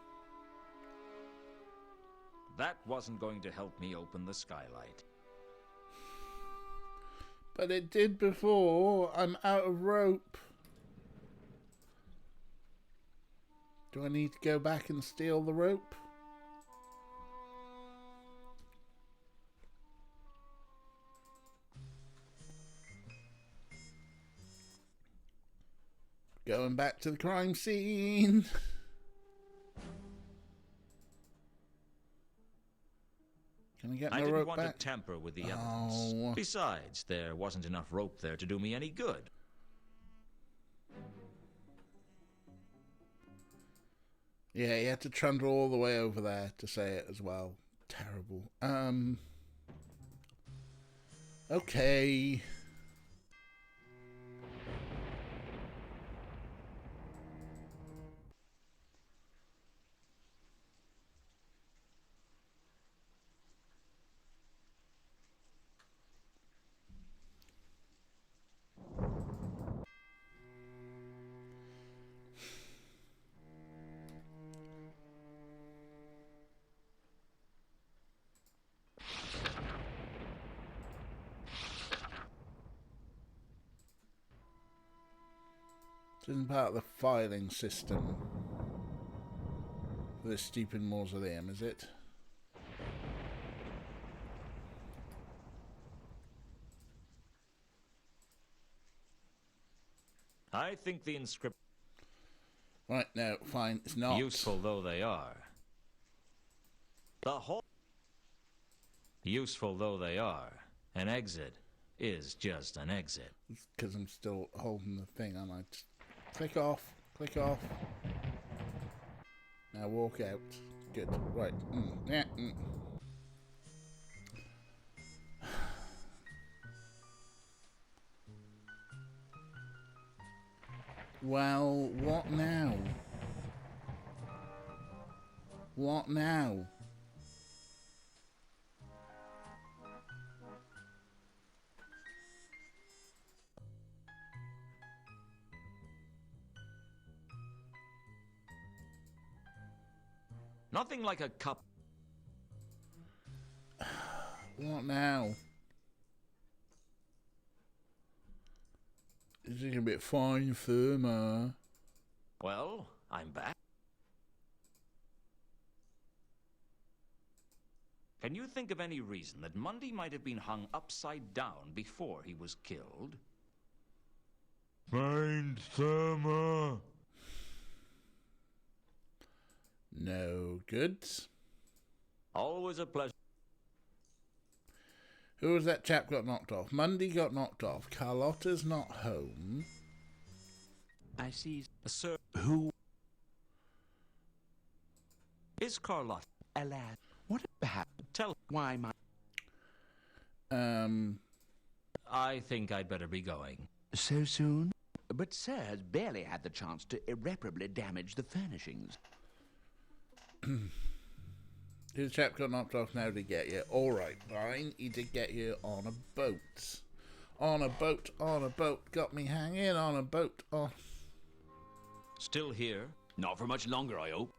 That wasn't going to help me open the skylight. But it did before. I'm out of rope. Do I need to go back and steal the rope? Going back to the crime scene. Can I get my I didn't rope want back? to tamper with the evidence. Oh. Besides, there wasn't enough rope there to do me any good. Yeah, he had to trundle all the way over there to say it as well. Terrible. Okay. This isn't part of the filing system for this stupid mausoleum, is it? I think the inscription, Right, no, fine, it's not. useful though they are, useful though they are, an exit is just an exit. Because I'm still holding the thing, I might just click off, click off. Now walk out. Good, right. Yeah. Well, what now? What now? Nothing like a cup. What now? Is it a bit fine firmer? Well, I'm back. Can you think of any reason that Mundy might have been hung upside down before he was killed? Find Therma. No good. Always a pleasure. Who was that chap got knocked off? Mundy got knocked off. Carlotta's not home. I see. Sir, Who? is Carlotta? Alas, what happened? Tell. Why, my... I think I'd better be going. So soon? But Sir has barely had the chance to irreparably damage the furnishings. Whose chap got knocked off now to get you? Alright, fine. He did get you on a boat. On a boat, on a boat. Got me hanging on a boat. Oh. Still here? Not for much longer, I hope.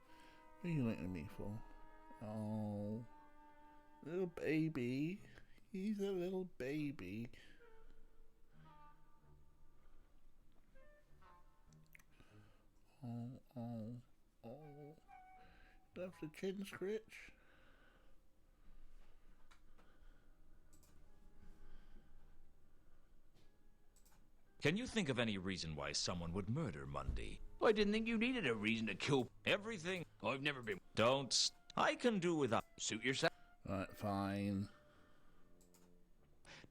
What are you looking at me for? Oh. Little baby. He's a little baby. Oh. That's the chin scratch. Can you think of any reason why someone would murder Mundy? I didn't think you needed a reason to kill. Everything. I've never been... Don't. I can do without. Suit yourself. Right, fine.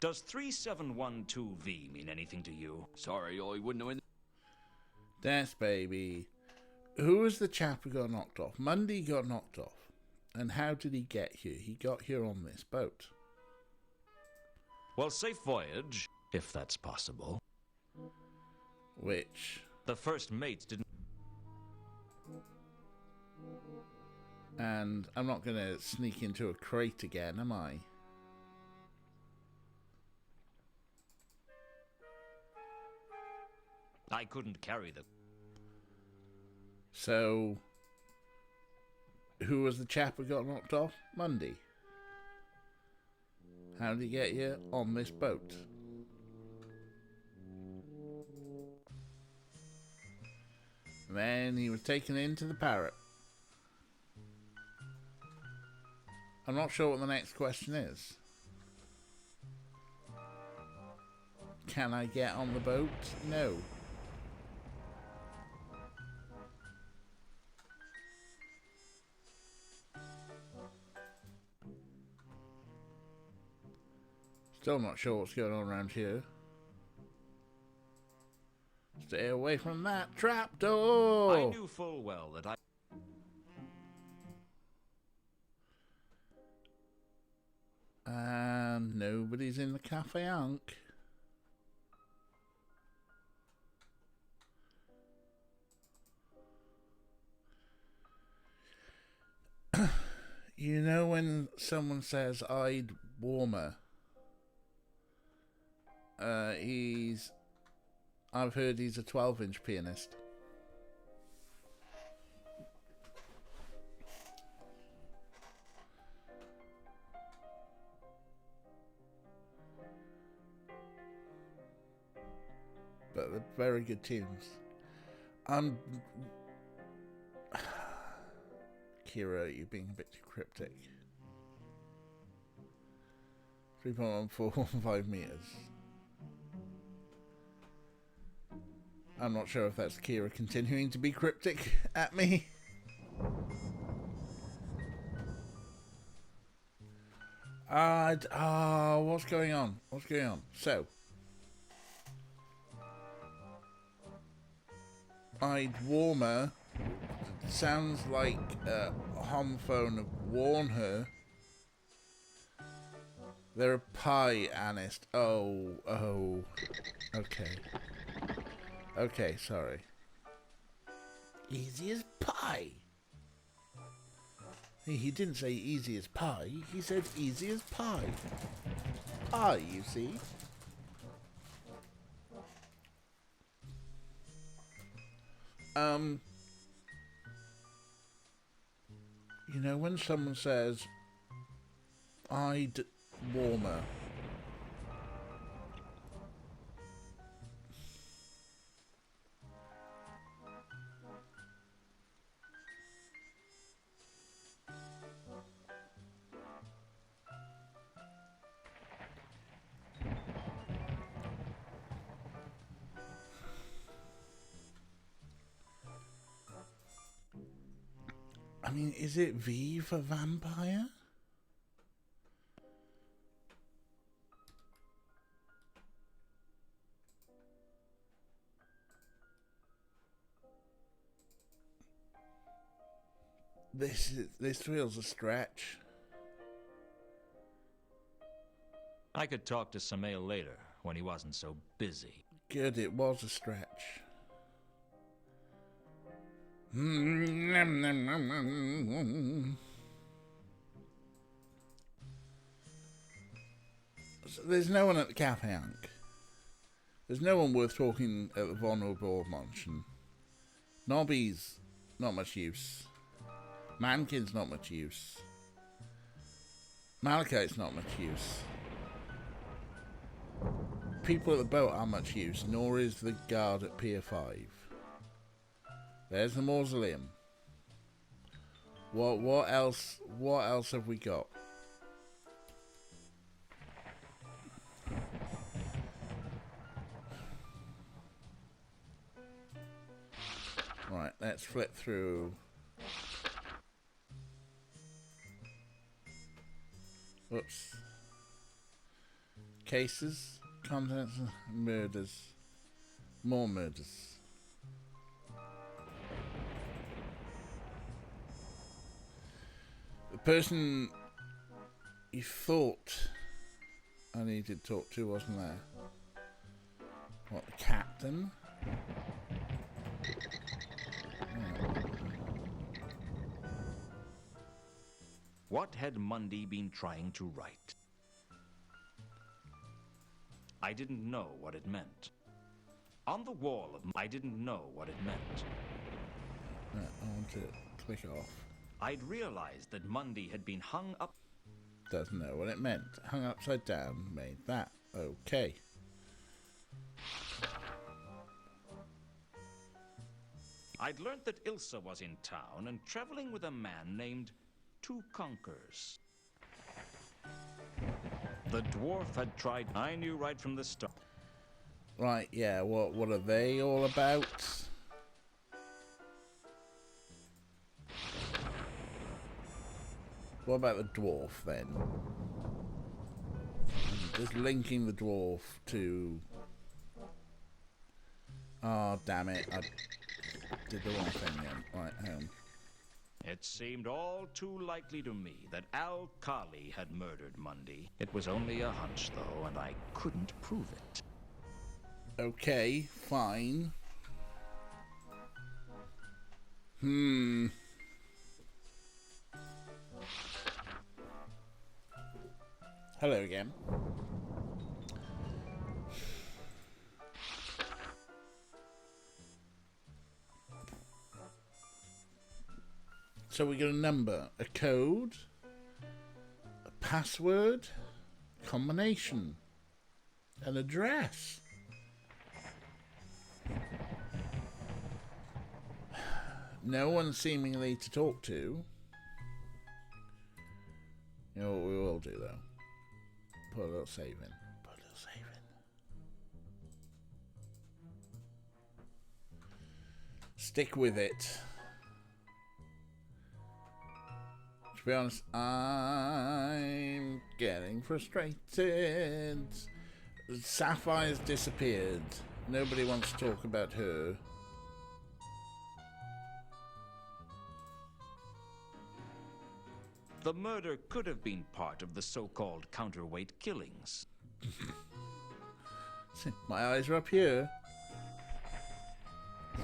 Does 3712V mean anything to you? Sorry, I wouldn't know anything. That's baby. Who was the chap who got knocked off? Mundy got knocked off. And how did he get here? He got here on this boat. Well, safe voyage, if that's possible. Which? The first mates didn't. And I'm not going to sneak into a crate again, am I? I couldn't carry them. So, who was the chap who got knocked off? Mundy. How did he get here on this boat? Then he was taken into the Parrot. I'm not sure what the next question is. Can I get on the boat? No. Still not sure what's going on around here. Stay away from that trapdoor! I knew full well that Nobody's in the cafe, Unk. You know when someone says I'd warmer, I've heard he's a 12-inch pianist. But they're very good tunes. Kira, you're being a bit too cryptic. 3.1415 meters. I'm not sure if that's Kira continuing to be cryptic at me. What's going on? What's going on? So, I'd warmer sounds like a homophone of warn her. They're a pie anist. Oh. Okay. Okay, sorry. Easy as pie. He didn't say easy as pie. He said easy as pie. Pie, you see. You know when someone says, I'd warmer. I mean, is it V for vampire? This feels a stretch. I could talk to Samael later, when he wasn't so busy. Good, it was a stretch. So there's no one at the cafe, Unk. There's no one worth talking at the Vulnerable Mansion. Nobby's not much use. Mankin's not much use. Malachite's not much use. People at the boat aren't much use, nor is the guard at Pier 5. There's the mausoleum. What else have we got? Right, let's flip through. Whoops. Cases, contents, murders. More murders. The person you thought I needed to talk to wasn't there. What, the captain? What had Mundy been trying to write? I didn't know what it meant. On the wall of I didn't know what it meant. I want to click off. I'd realized that Mundy had been hung up. Doesn't know what it meant. Hung upside down, made that. Okay. I'd learned that Ilsa was in town and traveling with a man named Two Conkers. The dwarf had tried. I knew right from the start. Right, yeah, what are they all about? What about the dwarf then? Just linking the dwarf to... Oh, damn it. I did the wrong thing then. Right, home. It seemed all too likely to me that Al Kali had murdered Mundy. It was only a hunch, though, and I couldn't prove it. Okay, fine. Hello again. So we got a number, a code, a password, combination, an address. No one seemingly to talk to. You know what we will do though? Put a little save in. Put a little save in. Stick with it. To be honest, I'm getting frustrated. Sapphire's disappeared. Nobody wants to talk about her. The murder could have been part of the so-called counterweight killings. My eyes are up here.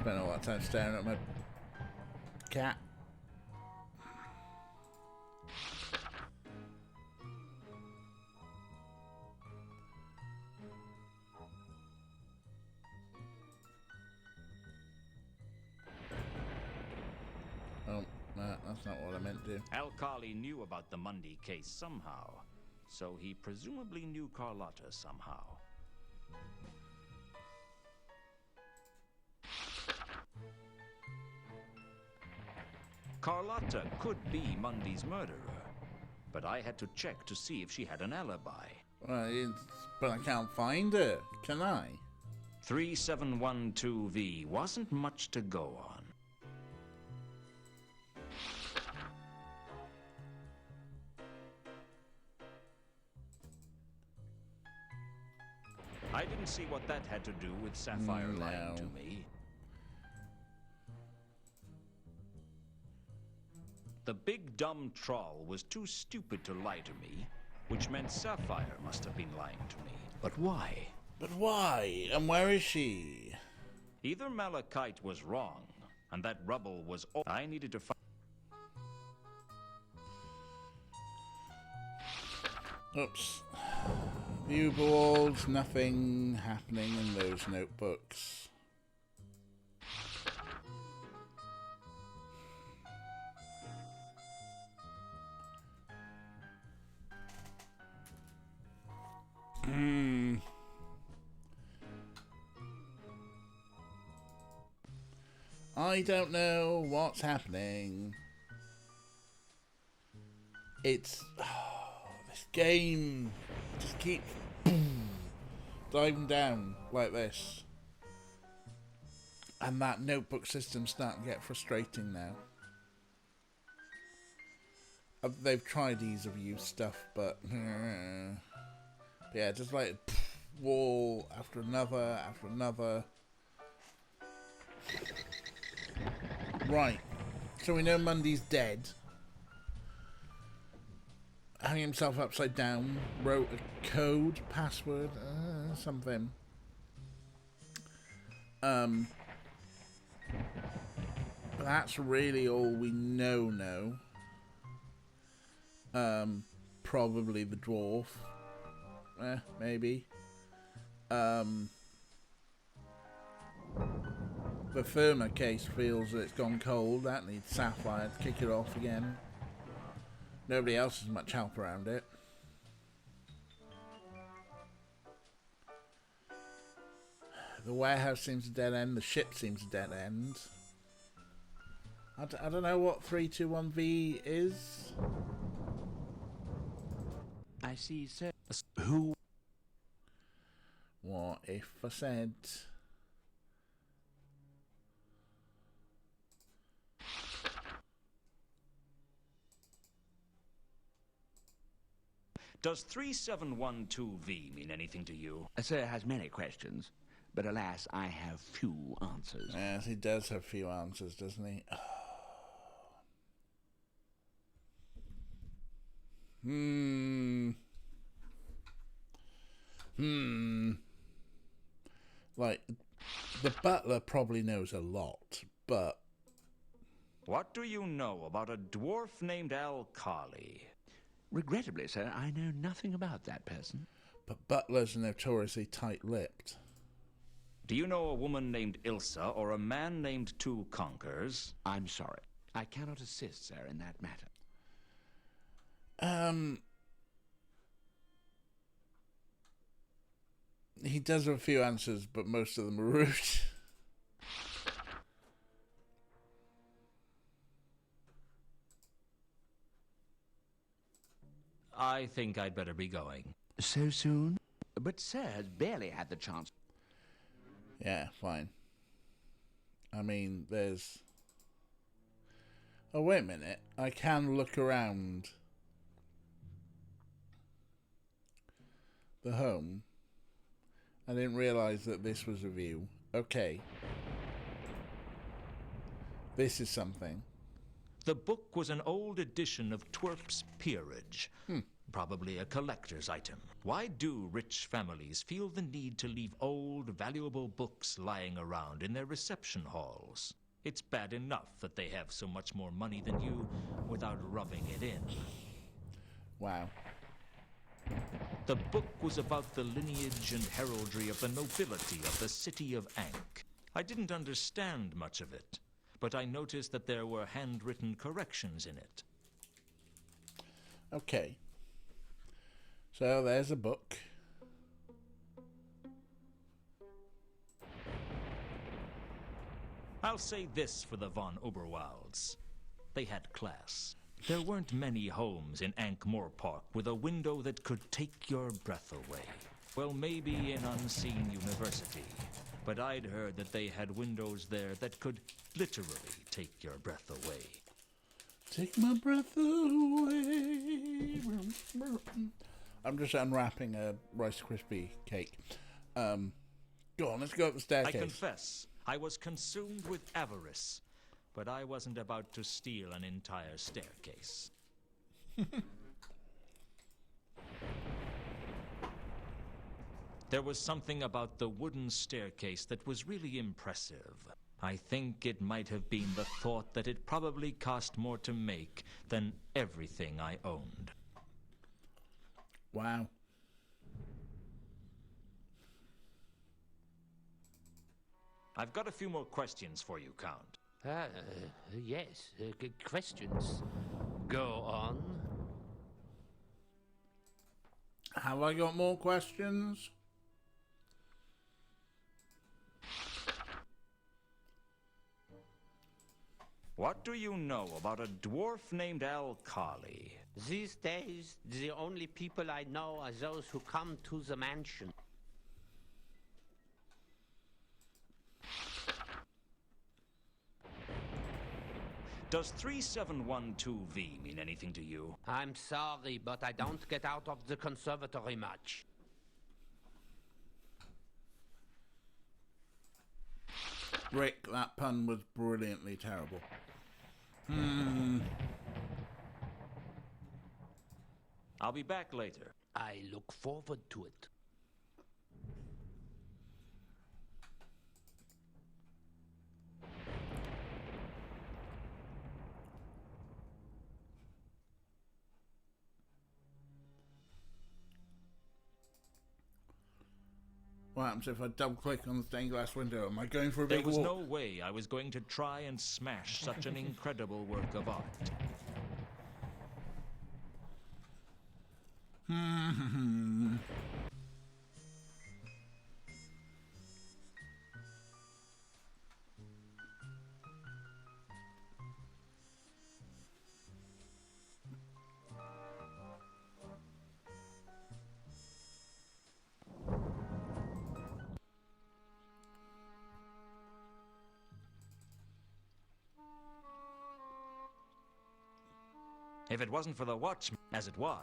Spent a lot of time staring at my cat. Oh, no, that's not what I meant to. Al Kali knew about the Mundy case somehow, so he presumably knew Carlotta somehow. Carlotta could be Mundy's murderer, but I had to check to see if she had an alibi. Well, but I can't find her, can I? 3712V wasn't much to go on. I didn't see what that had to do with Sapphire lying to me. The big dumb troll was too stupid to lie to me, which meant Sapphire must have been lying to me. But why? But why? And where is she? Either Malachite was wrong, and that rubble was all I needed to find. Oops. View boards, nothing happening in those notebooks. I don't know what's happening. It's this game just keeps diving down like this, and that notebook system's starting to get frustrating now. They've tried ease of use stuff, but yeah, just like wall after another after another. Right, so we know Mundy's dead. Hung himself upside down, wrote a code, password, something. But that's really all we know. Probably the dwarf. Maybe. The Firma case feels that it's gone cold. That needs Sapphire to kick it off again. Nobody else has much help around it. The warehouse seems a dead end. The ship seems a dead end. I don't know what 321V is. I see, sir. Who? What if I said... Does 3712V mean anything to you? Sir has many questions, but alas, I have few answers. Yes, he does have few answers, doesn't he? Like, the butler probably knows a lot, but... What do you know about a dwarf named Al-Kali? Regrettably, sir, I know nothing about that person. But butlers are notoriously tight-lipped. Do you know a woman named Ilsa or a man named Two Conkers? I'm sorry. I cannot assist, sir, in that matter. He does have a few answers, but most of them are rude. I think I'd better be going. So soon? But sir has barely had the chance. Yeah, fine. I mean, there's... Oh, wait a minute. I can look around the home. I didn't realise that this was a view. Okay. This is something. The book was an old edition of Twerp's Peerage. Probably a collector's item. Why do rich families feel the need to leave old, valuable books lying around in their reception halls? It's bad enough that they have so much more money than you without rubbing it in. Wow. The book was about the lineage and heraldry of the nobility of the city of Ankh. I didn't understand much of it, but I noticed that there were handwritten corrections in it. Okay. So there's a book. I'll say this for the von Oberwalds. They had class. There weren't many homes in Ankh-Morpork with a window that could take your breath away. Well, maybe in Unseen University. But I'd heard that they had windows there that could literally take your breath away. Take my breath away. I'm just unwrapping a Rice Krispie cake. Go on, let's go up the staircase. I confess, I was consumed with avarice, but I wasn't about to steal an entire staircase. There was something about the wooden staircase that was really impressive. I think it might have been the thought that it probably cost more to make than everything I owned. Wow. I've got a few more questions for you, Count. Yes, questions. Go on. Have I got more questions? What do you know about a dwarf named Al-Kali? These days, the only people I know are those who come to the mansion. Does 3712V mean anything to you? I'm sorry, but I don't get out of the conservatory much. Rick, that pun was brilliantly terrible. I'll be back later. I look forward to it. What happens if I double click on the stained glass window? Am I going for a There big was walk? no way I was going to try and smash such an incredible work of art. If it wasn't for the watch, as it was.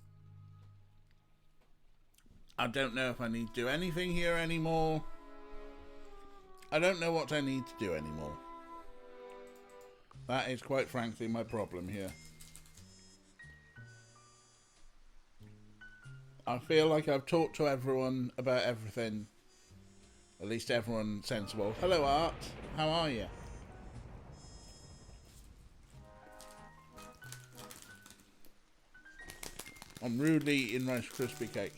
I don't know if I need to do anything here anymore. I don't know what I need to do anymore. That is quite frankly my problem here. I feel like I've talked to everyone about everything. At least everyone sensible. Hello, Art. How are you? I'm rudely eating Rice Krispie cake.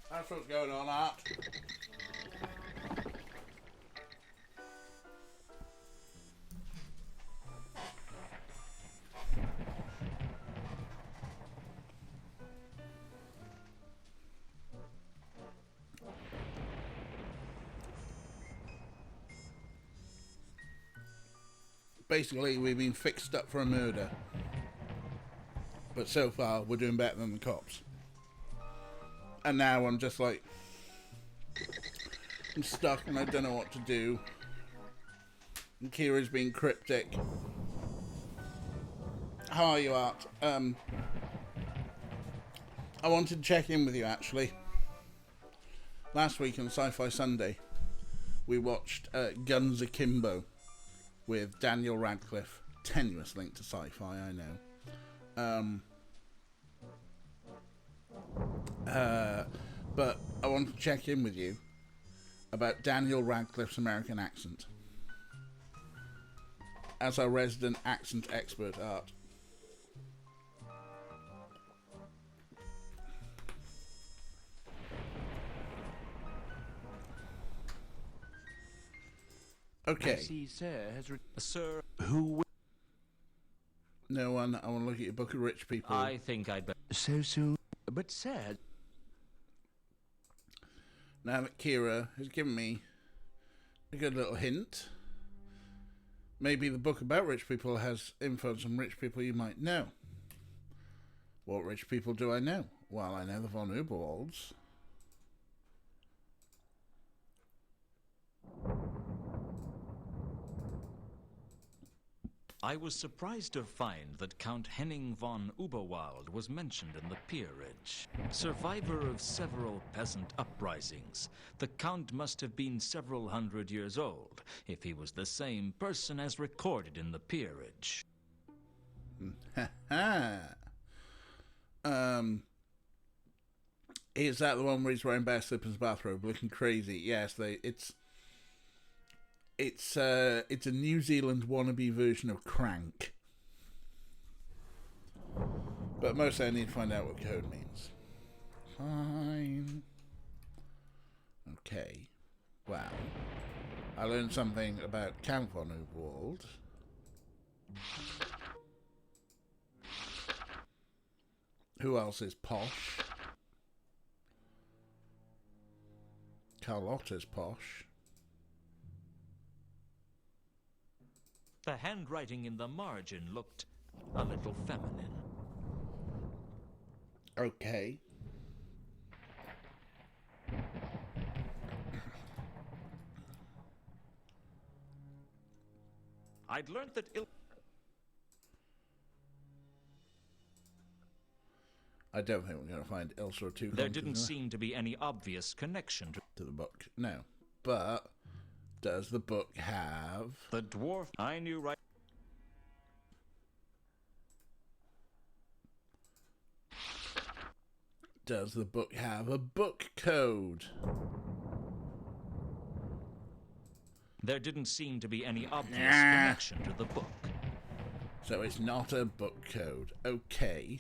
That's what's going on, Art. Basically, we've been fixed up for a murder. But so far, we're doing better than the cops. And now I'm just like... I'm stuck and I don't know what to do. And Kira's being cryptic. How are you, Art? I wanted to check in with you, actually. Last week on Sci-Fi Sunday, we watched Guns Akimbo with Daniel Radcliffe. Tenuous link to sci-fi, I know. But I wanted to check in with you about Daniel Radcliffe's American accent. As our resident accent expert, Art. Okay. I see, sir, Sir, who... No one. I want to look at your book of rich people. I think I'd better... So soon? But, sir... Now that Kira has given me a good little hint, maybe the book about rich people has info on some rich people you might know. What rich people do I know? Well, I know the von Uberwalds. I was surprised to find that Count Henning von Uberwald was mentioned in the peerage. Survivor of several peasant uprisings, the Count must have been several hundred years old, if he was the same person as recorded in the peerage. Is that the one where he's wearing bare slippers and bathrobe, looking crazy? Yes, It's a New Zealand wannabe version of Crank. But mostly I need to find out what code means. Fine. Okay. Wow. I learned something about Count von Uberwald. Who else is posh? Carlotta's posh. The handwriting in the margin looked a little feminine. Okay. I'd learned that I don't think we're going to find Ilsa or two. there didn't seem to be any obvious connection to the book. No. But does the book have... the dwarf I knew right... Does the book have a book code? There didn't seem to be any obvious connection to the book. So it's not a book code. Okay.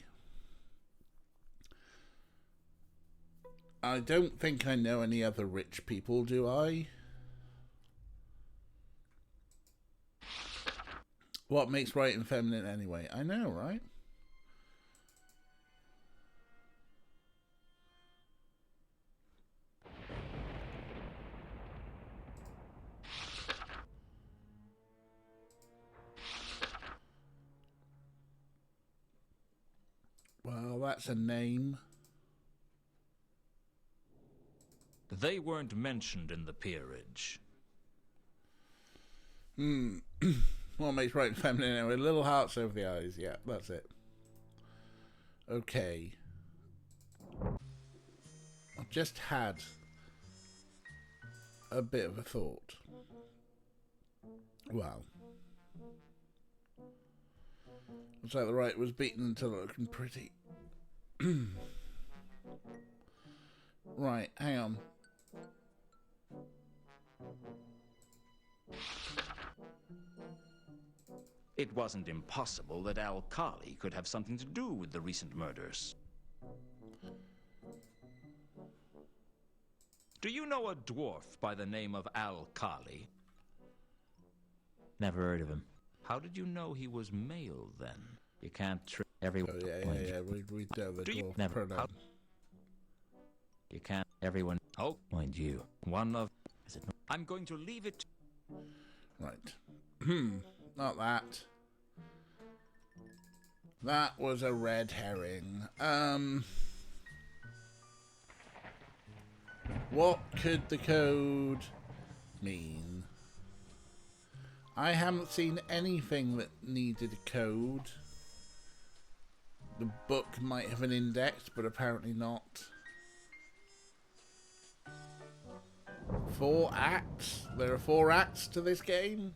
I don't think I know any other rich people, do I? What makes writing feminine anyway? I know, right? Well, that's a name. They weren't mentioned in the peerage. What makes writing feminine anyway? Little hearts over the eyes. Yeah, that's it. Okay. I've just had a bit of a thought. Well, looks like the right was beaten until it looking pretty. Right, hang on. It wasn't impossible that Al-Kali could have something to do with the recent murders. Do you know a dwarf by the name of Al-Kali? Never heard of him. How did you know he was male, then? You can't trick everyone. Oh, yeah. We know the Do you dwarf never- pronoun. You can't. Everyone. Oh, Mind you. one of... Is it I'm going to leave it... Right. Not that. That was a red herring. What could the code mean? I haven't seen anything that needed a code. The book might have an index, but apparently not. 4 acts? There are 4 acts to this game?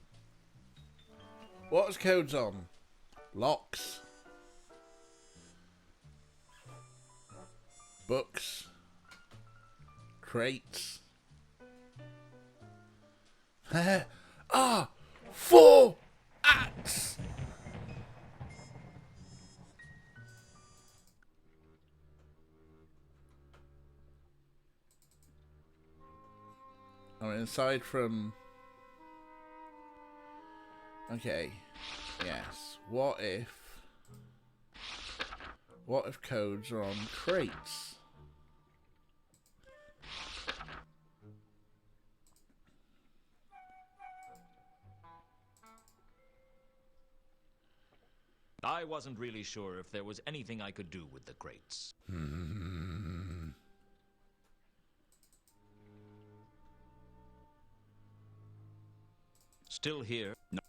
What's codes on? Locks. Books. Crates. 4 acts! I mean, aside from... Okay. Yes. What if codes are on crates? I wasn't really sure if there was anything I could do with the crates. Still here? No.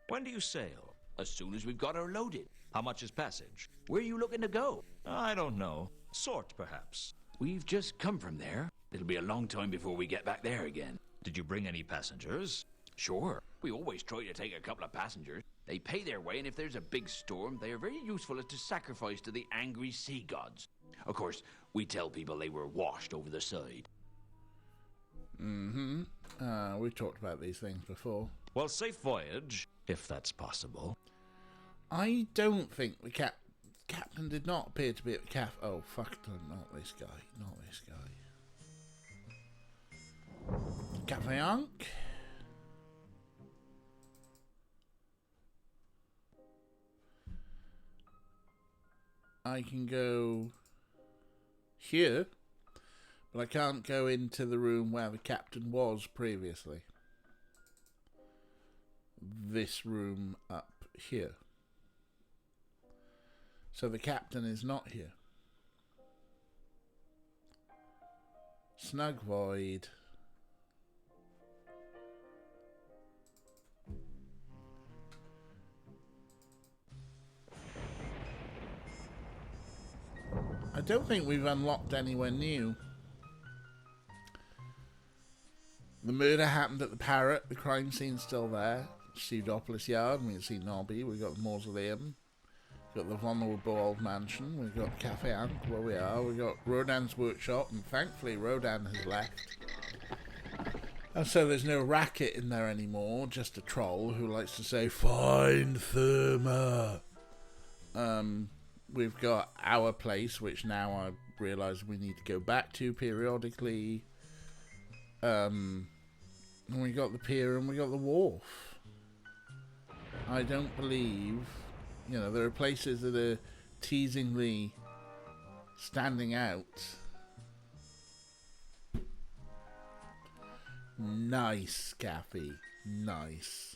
When do you sail? As soon as we've got her loaded. How much is passage? Where are you looking to go? I don't know. Sort, perhaps. We've just come from there. It'll be a long time before we get back there again. Did you bring any passengers? Sure. We always try to take a couple of passengers. They pay their way, and if there's a big storm, they are very useful as to sacrifice to the angry sea gods. Of course, we tell people they were washed over the side. We've talked about these things before. Well, safe voyage, if that's possible. I don't think the captain did not appear to be at the Oh, fuck, not this guy. Not this guy. Cafe Ankh? I can go here, but I can't go into the room where the captain was previously. This room up here. So the captain is not here. Snug void. I don't think we've unlocked anywhere new. The murder happened at the Parrot. The crime scene's still there. Pseudopolis Yard. We can see Nobby. We've got the Mausoleum. We've got the Vulnerable Old Mansion. We've got Cafe Ankh, where we are. We've got Rodan's workshop. And thankfully, Rodan has left. And so there's no racket in there anymore. Just a troll who likes to say, "Find Therma." We've got our place, which now I realise we need to go back to periodically. And we got the pier and we got the wharf. I don't believe, there are places that are teasingly standing out. Nice, Caffey. Nice.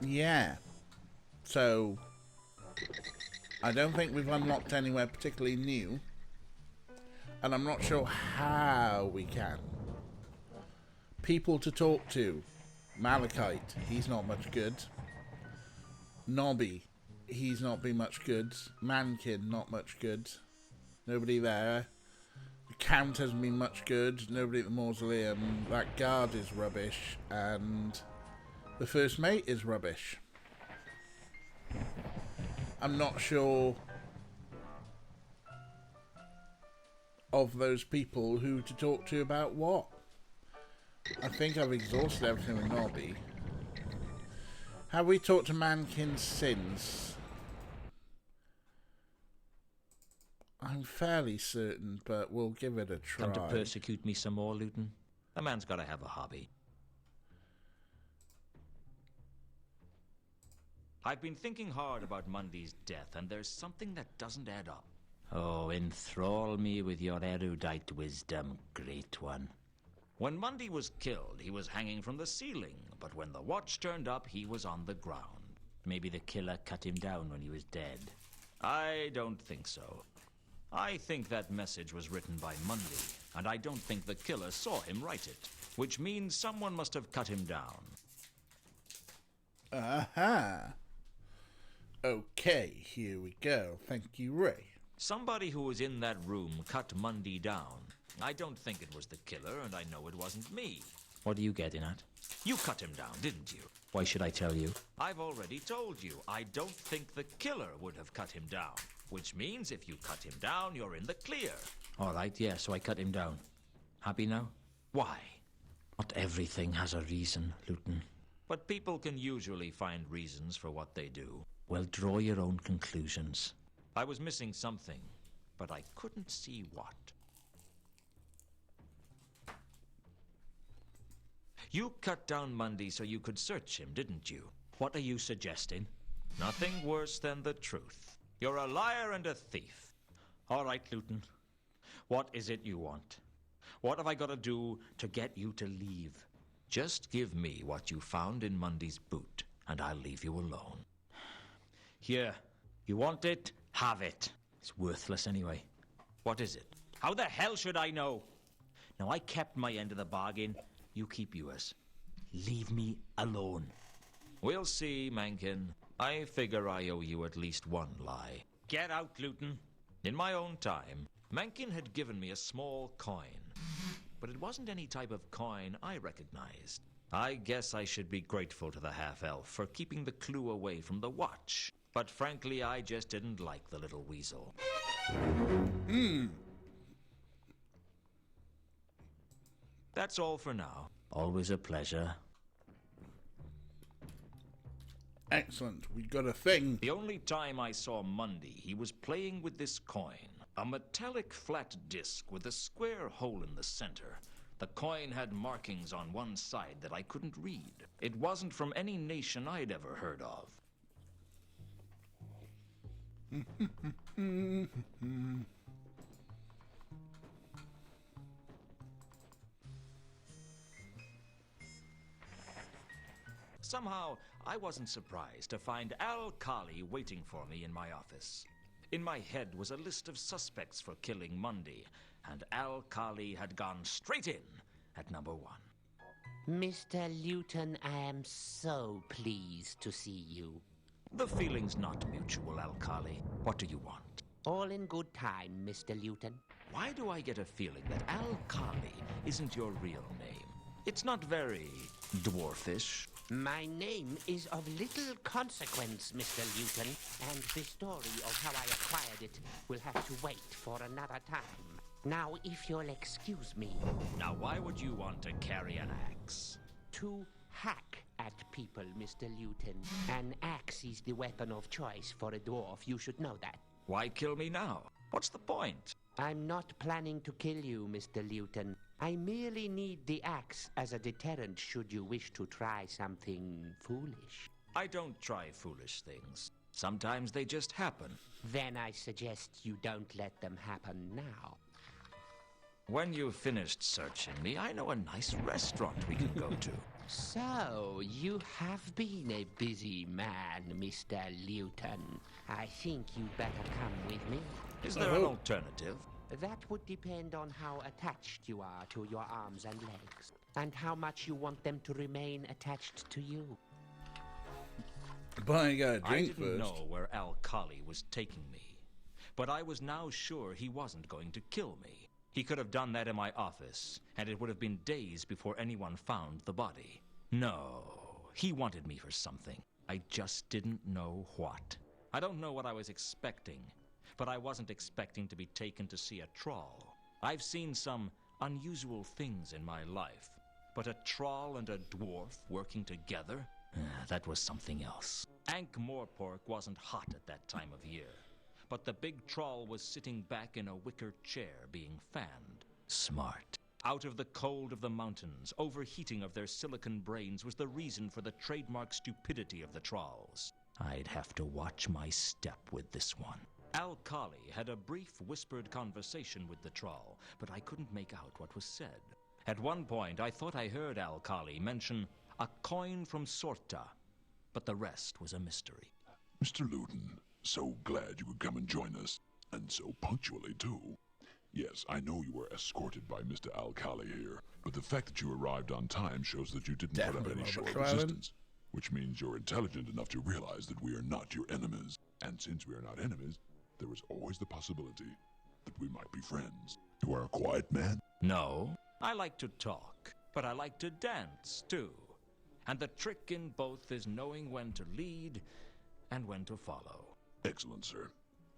Yeah. So, I don't think we've unlocked anywhere particularly new. And I'm not sure how we can. People to talk to. Malachite, he's not much good. Nobby, he's not been much good. Mankin, not much good. Nobody there. The count hasn't been much good. Nobody at the mausoleum. That guard is rubbish, and the first mate is rubbish. I'm not sure of those people who to talk to about what. I think I've exhausted everything with Nobby. Have we talked to Mankin since? I'm fairly certain, but we'll give it a try. Come to persecute me some more, Luton? A man's got to have a hobby. I've been thinking hard about Mundy's death, and there's something that doesn't add up. Oh, enthrall me with your erudite wisdom, great one. When Mundy was killed, he was hanging from the ceiling, but when the watch turned up, he was on the ground. Maybe the killer cut him down when he was dead. I don't think so. I think that message was written by Mundy, and I don't think the killer saw him write it, which means someone must have cut him down. Aha! Okay, here we go. Thank you, Ray. Somebody who was in that room cut Mundy down. I don't think it was the killer, and I know it wasn't me. What are you getting at? You cut him down, didn't you? Why should I tell you? I've already told you. I don't think the killer would have cut him down. Which means if you cut him down, you're in the clear. All right, yeah, so I cut him down. Happy now? Why? Not everything has a reason, Luton. But people can usually find reasons for what they do. Well, draw your own conclusions. I was missing something, but I couldn't see what. You cut down Mundy so you could search him, didn't you? What are you suggesting? Nothing worse than the truth. You're a liar and a thief. All right, Luton. What is it you want? What have I got to do to get you to leave? Just give me what you found in Mundy's boot, and I'll leave you alone. Here. You want it? Have it. It's worthless anyway. What is it? How the hell should I know? Now, I kept my end of the bargain. You keep yours. Leave me alone. We'll see, Mankin. I figure I owe you at least one lie. Get out, Luton. In my own time, Mankin had given me a small coin. But it wasn't any type of coin I recognized. I guess I should be grateful to the half-elf for keeping the clue away from the watch. But frankly, I just didn't like the little weasel. That's all for now. Always a pleasure. Excellent. We got a thing. The only time I saw Mundy, he was playing with this coin. A metallic flat disc with a square hole in the center. The coin had markings on one side that I couldn't read. It wasn't from any nation I'd ever heard of. Somehow, I wasn't surprised to find Al Kali waiting for me in my office. In my head was a list of suspects for killing Mundy, and Al Kali had gone straight in at number 1. Mr. Luton, I am so pleased to see you. The feeling's not mutual, Al Kali. What do you want? All in good time, Mr. Luton. Why do I get a feeling that Al Kali isn't your real name? It's not very dwarfish. My name is of little consequence, Mr. Luton, and the story of how I acquired it will have to wait for another time. Now, if you'll excuse me. Now, why would you want to carry an axe? To hack at people, Mr. Luton. An axe is the weapon of choice for a dwarf. You should know that. Why kill me now? What's the point? I'm not planning to kill you, Mr. Luton. I merely need the axe as a deterrent should you wish to try something foolish. I don't try foolish things. Sometimes they just happen. Then I suggest you don't let them happen now. When you've finished searching me, I know a nice restaurant we can go to. So, you have been a busy man, Mr. Luton. I think you'd better come with me. Is there an alternative? That would depend on how attached you are to your arms and legs, and how much you want them to remain attached to you. Buying a drink I didn't first. know where Al Kali was taking me, but I was now sure he wasn't going to kill me. He could have done that in my office, and it would have been days before anyone found the body. No, he wanted me for something. I just didn't know what. I don't know what I was expecting, but I wasn't expecting to be taken to see a troll. I've seen some unusual things in my life, but a troll and a dwarf working together? That was something else. Ankh-Morpork wasn't hot at that time of year, but the big troll was sitting back in a wicker chair being fanned. Smart. Out of the cold of the mountains, overheating of their silicon brains was the reason for the trademark stupidity of the trolls. I'd have to watch my step with this one. Al-Kali had a brief whispered conversation with the troll, but I couldn't make out what was said. At one point, I thought I heard Al-Kali mention a coin from Sorta, but the rest was a mystery. Mr. Luton, so glad you could come and join us, and so punctually, too. Yes, I know you were escorted by Mr. Al-Kali here, but the fact that you arrived on time shows that you didn't put up any show of resistance, which means you're intelligent enough to realize that we are not your enemies. And since we are not enemies, there is always the possibility that we might be friends. You are a quiet man? No, I like to talk, but I like to dance, too. And the trick in both is knowing when to lead and when to follow. Excellent, sir.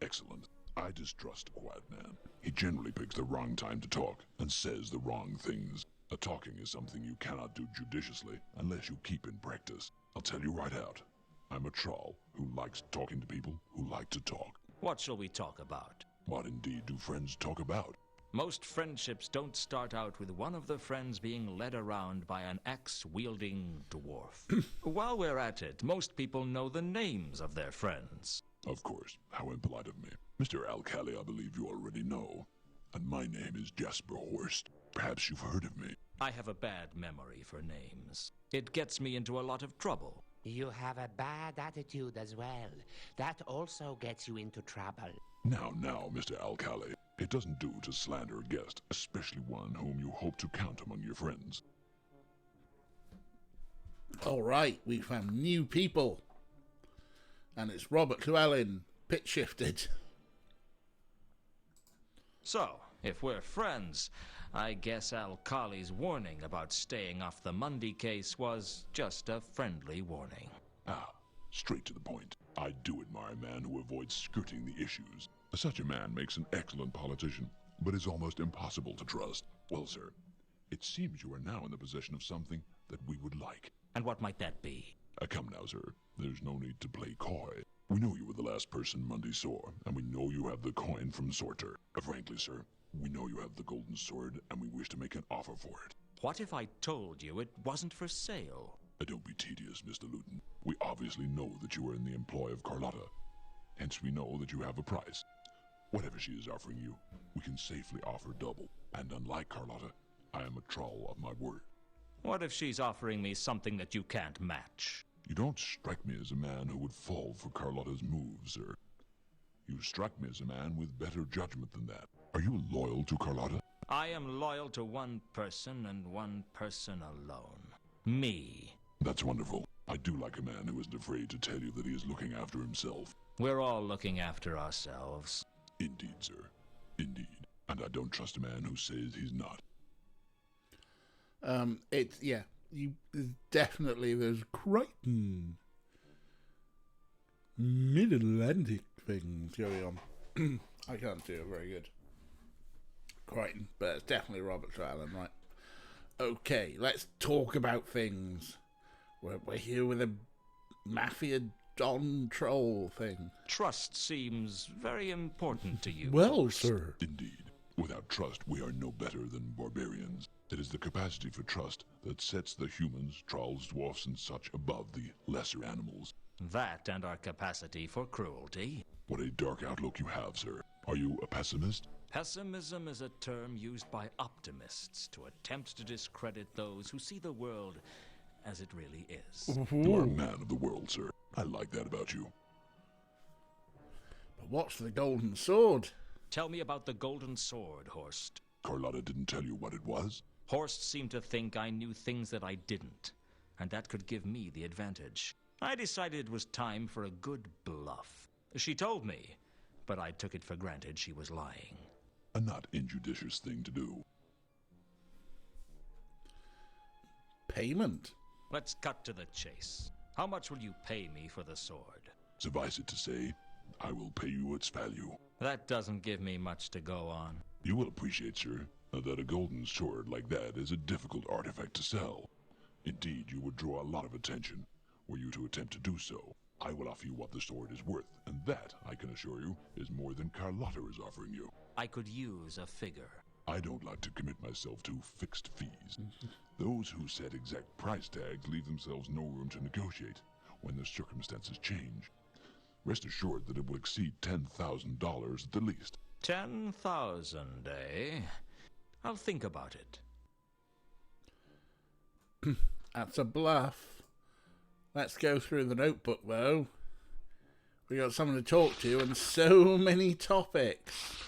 Excellent. I distrust a quiet man. He generally picks the wrong time to talk and says the wrong things. A talking is something you cannot do judiciously unless you keep in practice. I'll tell you right out. I'm a troll who likes talking to people who like to talk. What shall we talk about? What indeed do friends talk about? Most friendships don't start out with one of the friends being led around by an axe-wielding dwarf. While we're at it, most people know the names of their friends. Of course. How impolite of me. Mr. Al-Kali, I believe you already know. And my name is Jasper Horst. Perhaps you've heard of me. I have a bad memory for names. It gets me into a lot of trouble. You have a bad attitude as well. That also gets you into trouble. Now, Mr. Al-Kali. It doesn't do to slander a guest, especially one whom you hope to count among your friends. All right, we found new people. And it's Robert Llewellyn, pitch shifted. So, if we're friends, I guess Al-Kali's warning about staying off the Mundy case was just a friendly warning. Ah, straight to the point. I do admire a man who avoids skirting the issues. Such a man makes an excellent politician, but is almost impossible to trust. Well, sir, it seems you are now in the possession of something that we would like. And what might that be? Come now, sir. There's no need to play coy. We know you were the last person Mundy saw, and we know you have the coin from Sorter. Frankly, sir, we know you have the golden sword, and we wish to make an offer for it. What if I told you it wasn't for sale? Don't be tedious, Mr. Luton. We obviously know that you are in the employ of Carlotta. Hence we know that you have a price. Whatever she is offering you, we can safely offer double. And unlike Carlotta, I am a troll of my word. What if she's offering me something that you can't match? You don't strike me as a man who would fall for Carlotta's moves, sir. You strike me as a man with better judgment than that. Are you loyal to Carlotta? I am loyal to one person and one person alone. Me. That's wonderful. I do like a man who isn't afraid to tell you that he is looking after himself. We're all looking after ourselves. Indeed, sir. Indeed. And I don't trust a man who says he's not. There's Crichton. Mid-Atlantic things going on. I can't do it very good. Crichton, but it's definitely Robert Llewellyn, right? Okay, let's talk about things. We're here with a mafia Don troll thing. Trust seems very important to you. Well, sir. Indeed. Without trust, we are no better than barbarians. It is the capacity for trust that sets the humans, trolls, dwarfs, and such above the lesser animals. That and our capacity for cruelty. What a dark outlook you have, sir. Are you a pessimist? Pessimism is a term used by optimists to attempt to discredit those who see the world as it really is. You are a man of the world, sir. I like that about you. But what's the golden sword? Tell me about the golden sword, Horst. Carlotta didn't tell you what it was? Horst seemed to think I knew things that I didn't, and that could give me the advantage. I decided it was time for a good bluff. She told me, but I took it for granted she was lying. A not injudicious thing to do. Payment? Let's cut to the chase. How much will you pay me for the sword? Suffice it to say, I will pay you its value. That doesn't give me much to go on. You will appreciate, sir, that a golden sword like that is a difficult artifact to sell. Indeed, you would draw a lot of attention were you to attempt to do so. I will offer you what the sword is worth, and that, I can assure you, is more than Carlotta is offering you. I could use a figure. I don't like to commit myself to fixed fees. Those who set exact price tags leave themselves no room to negotiate when the circumstances change. Rest assured that it will exceed $10,000 at the least. 10,000, eh? I'll think about it. That's a bluff. Let's go through the notebook, though. We got someone to talk to and so many topics.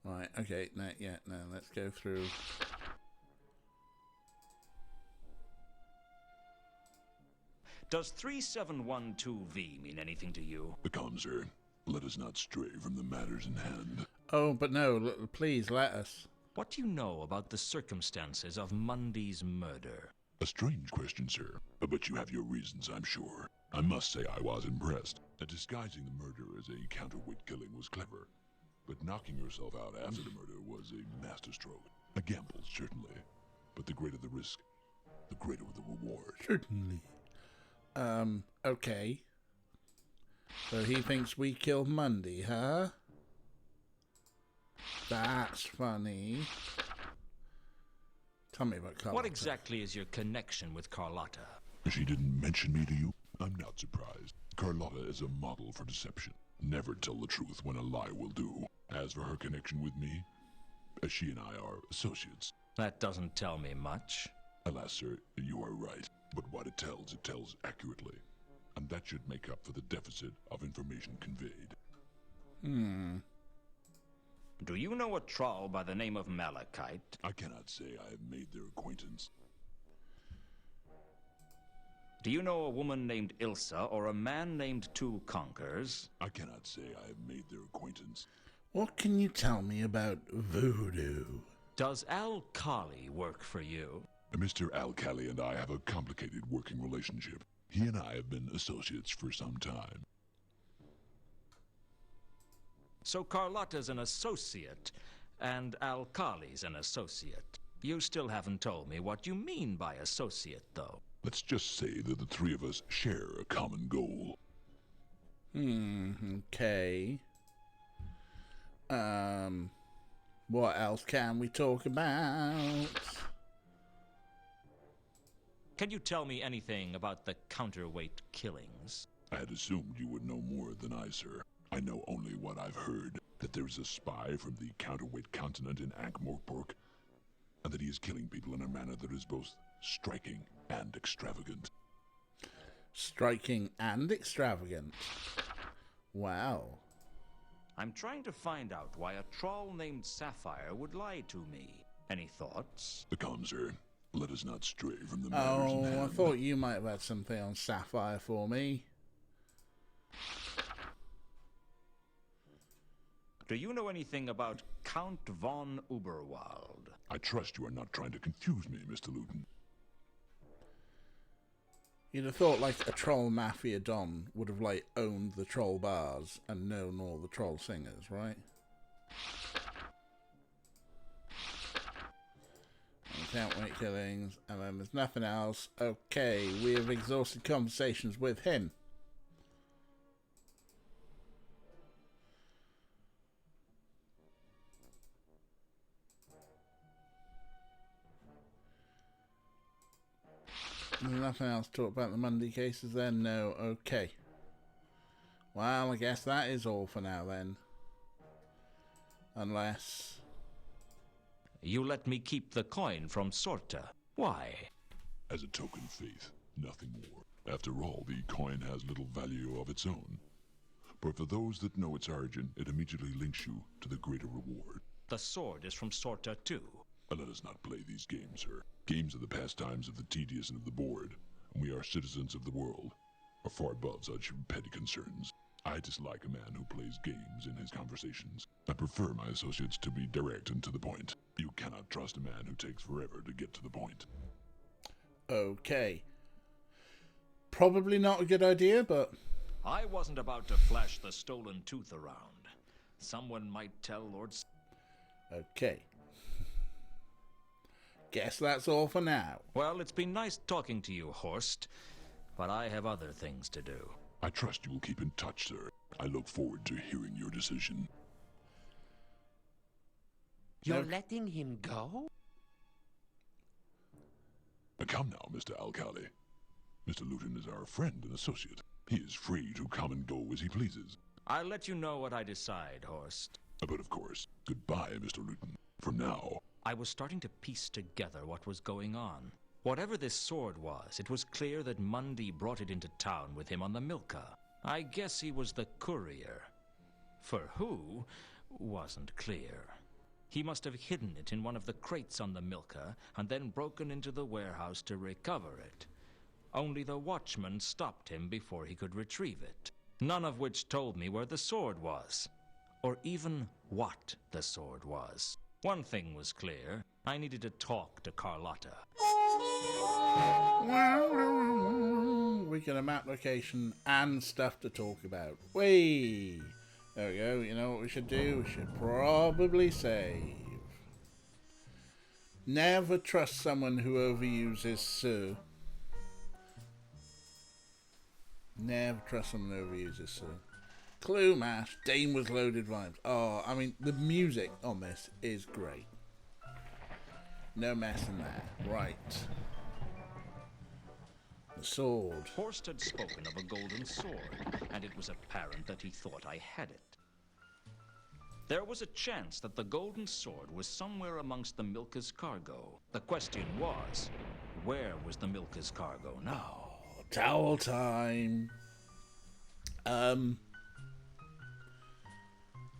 Right, okay, no, let's go through. Does 3712V mean anything to you? Become, sir. Let us not stray from the matters in hand. Oh, but no, please let us. What do you know about the circumstances of Mundy's murder? A strange question, sir, but you have your reasons, I'm sure. I must say I was impressed. Disguising the murder as a counterweight killing was clever, but knocking yourself out after the murder was a masterstroke. A gamble, certainly, but the greater the risk, the greater the reward. Certainly. Okay. So he thinks we killed Mundy, huh? That's funny. Tell me about Carlotta. What exactly is your connection with Carlotta? She didn't mention me to you? I'm not surprised. Carlotta is a model for deception. Never tell the truth when a lie will do. As for her connection with me, she and I are associates. That doesn't tell me much. Alas, sir, you are right. But what it tells accurately. And that should make up for the deficit of information conveyed. Do you know a troll by the name of Malachite? I cannot say I have made their acquaintance. Do you know a woman named Ilsa or a man named Two Conkers? I cannot say I have made their acquaintance. What can you tell me about voodoo? Does Al Kali work for you? Mr. Al-Kali and I have a complicated working relationship. He and I have been associates for some time. So Carlotta's an associate, and Al Kali's an associate. You still haven't told me what you mean by associate, though. Let's just say that the three of us share a common goal. Okay. What else can we talk about? Can you tell me anything about the counterweight killings? I had assumed you would know more than I, sir. I know only what I've heard, that there's a spy from the counterweight continent in Ankh-Morpork, and that he is killing people in a manner that is both striking and extravagant. Striking and extravagant? Wow. I'm trying to find out why a troll named Sapphire would lie to me. Any thoughts? Become, sir. Let us not stray from the matters in hand. I thought you might have had something on Sapphire for me. Do you know anything about Count von Uberwald? I trust you are not trying to confuse me, Mr. Luton. You'd have thought, like, a troll mafia don would have, like, owned the troll bars and known all the troll singers, right? Counterweight killings, and then there's nothing else. Okay, we have exhausted conversations with him. There's nothing else to talk about the Mundy cases then? No, okay. Well, I guess that is all for now then. Unless... You let me keep the coin from Sorta. Why? As a token of faith, nothing more. After all, the coin has little value of its own. But for those that know its origin, it immediately links you to the greater reward. The sword is from Sorta too. Let us not play these games, sir. Games are the pastimes of the tedious and of the bored, and we are citizens of the world, are far above such petty concerns. I dislike a man who plays games in his conversations. I prefer my associates to be direct and to the point. You cannot trust a man who takes forever to get to the point. Okay. Probably not a good idea, but... I wasn't about to flash the stolen tooth around. Someone might tell Lord... Okay. Guess that's all for now. Well, it's been nice talking to you, Horst, but I have other things to do. I trust you will keep in touch, sir. I look forward to hearing your decision. You're letting him go? Come now, Mr. Alcali. Mr. Luton is our friend and associate. He is free to come and go as he pleases. I'll let you know what I decide, Horst. But of course, goodbye, Mr. Luton. For now. I was starting to piece together what was going on. Whatever this sword was, it was clear that Mundy brought it into town with him on the Milka. I guess he was the courier. For who, wasn't clear. He must have hidden it in one of the crates on the Milka and then broken into the warehouse to recover it. Only the watchman stopped him before he could retrieve it. None of which told me where the sword was, or even what the sword was. One thing was clear. I needed to talk to Carlotta. We get a map location and stuff to talk about. Whee! There we go. You know what we should do? We should probably save. Never trust someone who overuses Sir. Never trust someone who overuses Sir. Clue mash, Dame with loaded vibes. Oh, I mean, the music on this is great. No mess in there. Right. The sword. Horst had spoken of a golden sword, and it was apparent that he thought I had it. There was a chance that the golden sword was somewhere amongst the Milka's cargo. The question was, where was the Milka's cargo now? Oh, towel time.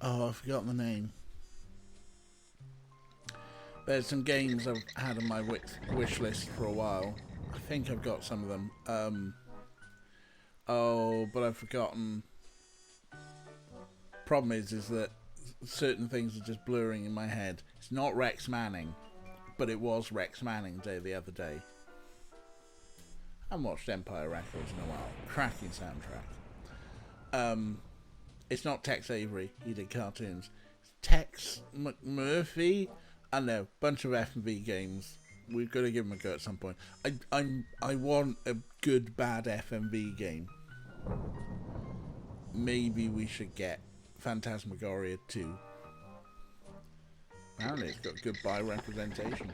Oh, I've forgotten the name. There's some games I've had on my wish list for a while. I think I've got some of them. Oh, but I've forgotten. Problem is that certain things are just blurring in my head. It's not Rex Manning, but it was Rex Manning Day the other day. I haven't watched Empire Records in a while. Cracking soundtrack. It's not Tex Avery. He did cartoons. It's Tex McMurphy. I know, bunch of F&V games. We've got to give them a go at some point. I want a good bad FMV game. Maybe we should get Phantasmagoria 2. Apparently it's got good bi-representation.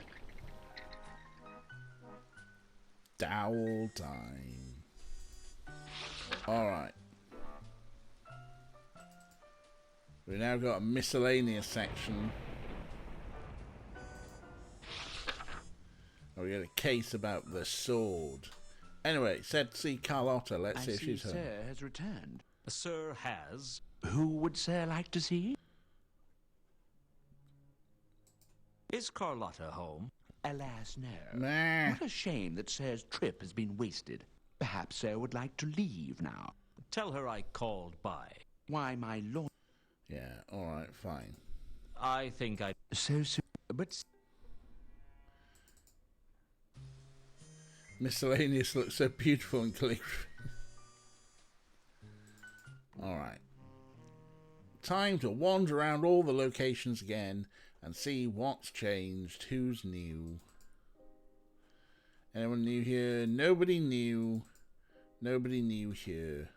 Dowel time. Alright. We've now got a miscellaneous section. Oh, we got a case about the sword. Anyway, said see Carlotta. Let's see if she's home. Sir has returned. Sir has. Who would Sir like to see? Is Carlotta home? Alas, no. Nah. What a shame that Sir's trip has been wasted. Perhaps Sir would like to leave now. Tell her I called by. Why, my lord... Yeah, alright, fine. I think I... So soon, but... Miscellaneous looks so beautiful in calligraphy. Alright. Time to wander around all the locations again and see what's changed, who's new. Anyone new here? Nobody new. Nobody new here.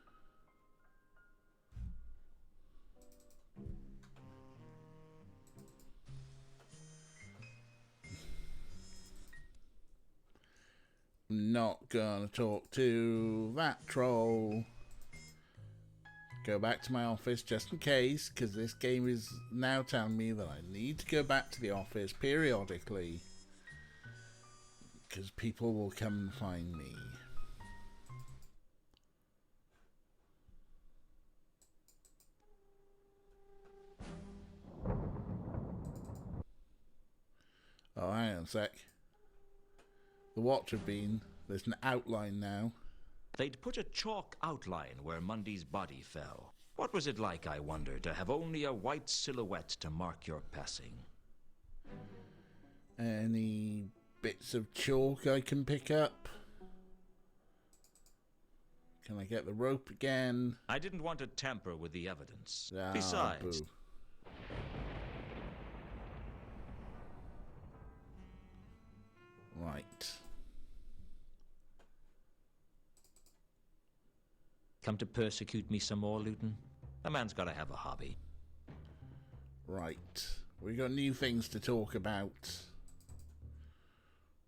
Not gonna talk to that troll. Go back to my office just in case, because this game is now telling me that I need to go back to the office periodically, because people will come and find me. Oh, hang on a sec. The watch have been. There's an outline now. They'd put a chalk outline where Mundy's body fell. What was it like, I wonder, to have only a white silhouette to mark your passing? Any bits of chalk I can pick up? Can I get the rope again? I didn't want to tamper with the evidence. Ah, Besides... boo. Right. Come to persecute me some more, Luton? A man's got to have a hobby. Right. We got new things to talk about.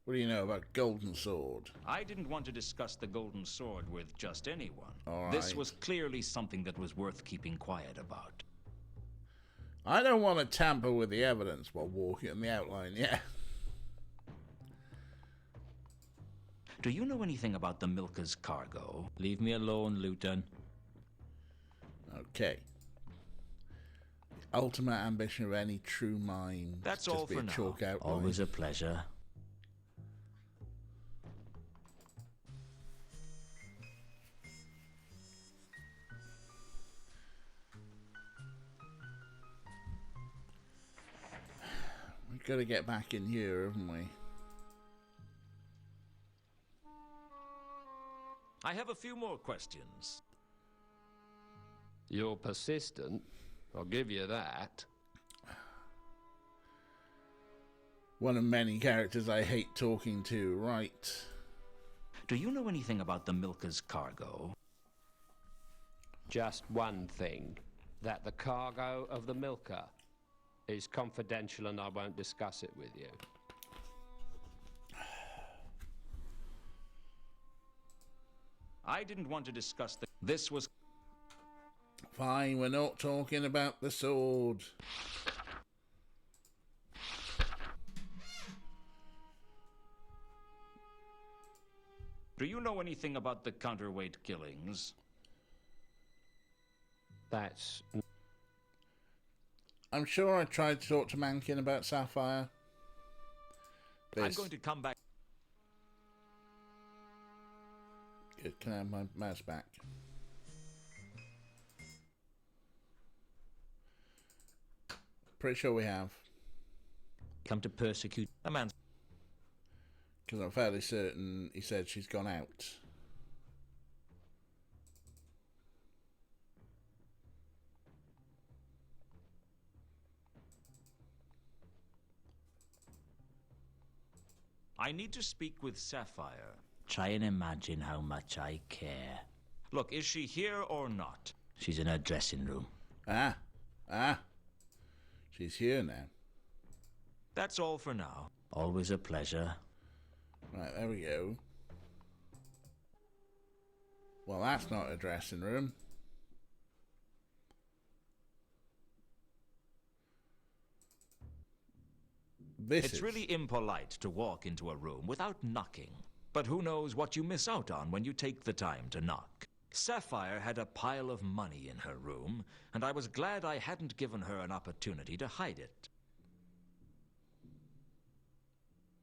What do you know about Golden Sword? I didn't want to discuss the Golden Sword with just anyone. All This right. was clearly something that was worth keeping quiet about. I don't want to tamper with the evidence while walking in the outline, yeah. Do you know anything about the Milker's cargo? Leave me alone, Luton. Okay. The ultimate ambition of any true mind. That's just all be for a now. chalk outline. Always a pleasure. We've got to get back in here, haven't we? I have a few more questions. You're persistent. I'll give you that. One of many characters I hate talking to, right. Do you know anything about the Milker's cargo? Just one thing. That the cargo of the Milker is confidential and I won't discuss it with you. I didn't want to discuss the... This was... Fine, we're not talking about the sword. Do you know anything about the counterweight killings? That's... I'm sure I tried to talk to Mankin about Sapphire. I'm going to come back... Good, can I have my mouse back? Pretty sure we have. Come to persecute a man's... Because I'm fairly certain he said she's gone out. I need to speak with Sapphire. Try and imagine how much I care. Look, is she here or not? She's in her dressing room. Ah. She's here now. That's all for now. Always a pleasure. Right, there we go. Well, that's not a dressing room. It's really impolite to walk into a room without knocking. But who knows what you miss out on when you take the time to knock. Sapphire had a pile of money in her room, and I was glad I hadn't given her an opportunity to hide it.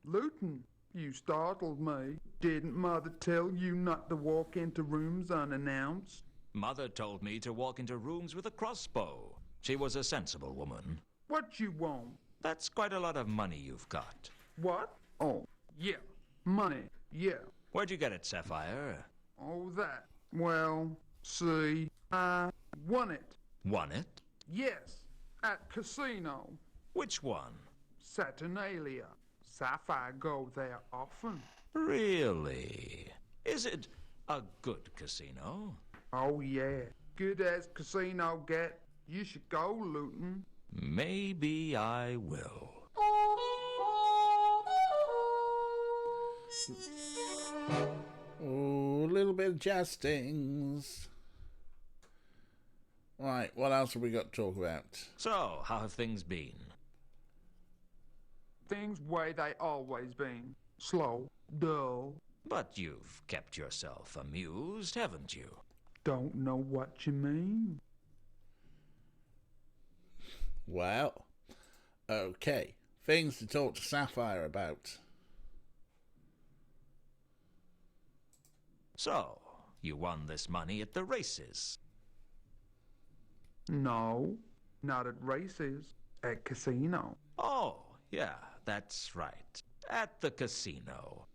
Luton, you startled me. Didn't Mother tell you not to walk into rooms unannounced? Mother told me to walk into rooms with a crossbow. She was a sensible woman. What you want? That's quite a lot of money you've got. What? Oh, yeah. Money, yeah. Where'd you get it, Sapphire? Oh, that. Well, see, I won it. Won it? Yes, at casino. Which one? Saturnalia. Sapphire go there often. Really? Is it a good casino? Oh, yeah. Good as casino get. You should go, Luton. Maybe I will. Oh, a little bit of jestings. Right, what else have we got to talk about? So, how have things been? Things way they always been. Slow, dull. But you've kept yourself amused, haven't you? Don't know what you mean. Well, okay. Things to talk to Sapphire about. So, you won this money at the races. No, not at races. At casino. Oh, yeah, that's right. At the casino.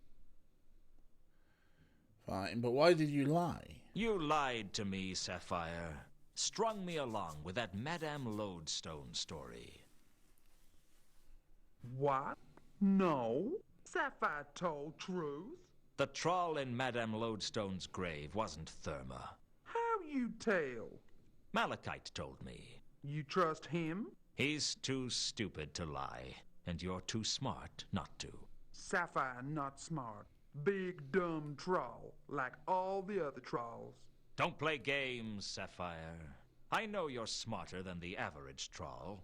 Fine, but why did you lie? You lied to me, Sapphire. Strung me along with that Madame Lodestone story. What? No. Sapphire told truth. The troll in Madame Lodestone's grave wasn't Therma. How you tell? Malachite told me. You trust him? He's too stupid to lie, and you're too smart not to. Sapphire not smart. Big dumb troll, like all the other trolls. Don't play games, Sapphire. I know you're smarter than the average troll,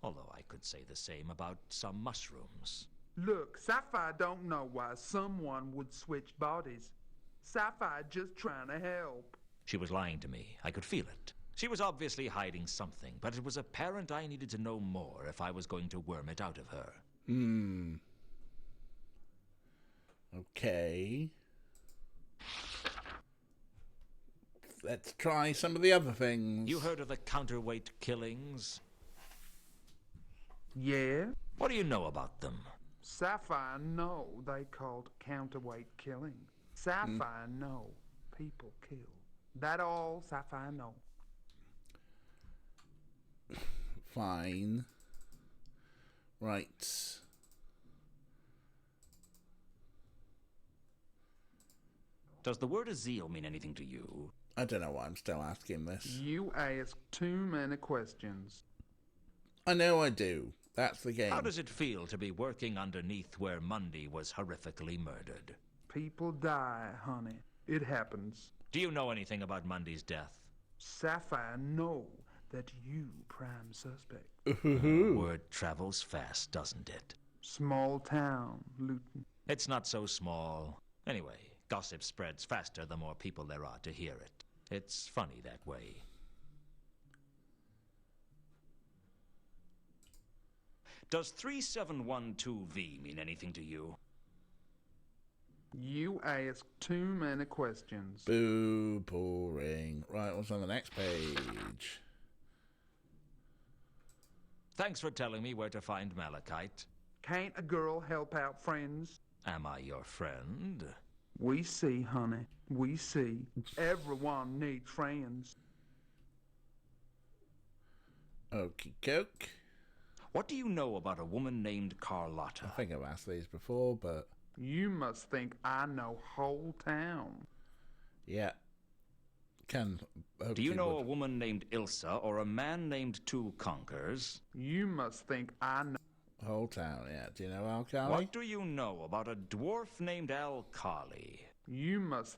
although I could say the same about some mushrooms. Look, Sapphire don't know why someone would switch bodies. Sapphire just trying to help. She was lying to me. I could feel it. She was obviously hiding something, but it was apparent I needed to know more if I was going to worm it out of her. Okay. Let's try some of the other things. You heard of the counterweight killings? Yeah? What do you know about them? Sapphire know they called counterweight killing. Sapphire know people kill. That all Sapphire know. Fine. Right. Does the word Azil mean anything to you? I don't know why I'm still asking this. You ask too many questions. I know I do. That's the game. How does it feel to be working underneath where Mundy was horrifically murdered? People die, honey. It happens. Do you know anything about Mundy's death? Sapphire know that you prime suspect. Word travels fast, doesn't it? Small town, Luton. It's not so small. Anyway, gossip spreads faster the more people there are to hear it. It's funny that way. Does 3712V mean anything to you? You ask too many questions. Boo, boring. Right, what's on the next page? Thanks for telling me where to find Malachite. Can't a girl help out friends? Am I your friend? We see, honey. We see. Everyone needs friends. Okie doke. What do you know about a woman named Carlotta? I think I've asked these before, but... You must think I know whole town. Yeah. Do you know a woman named Ilsa or a man named Two Conkers? You must think I know... Whole town, yeah. Do you know Alkali? What do you know about a dwarf named Alkali? You must...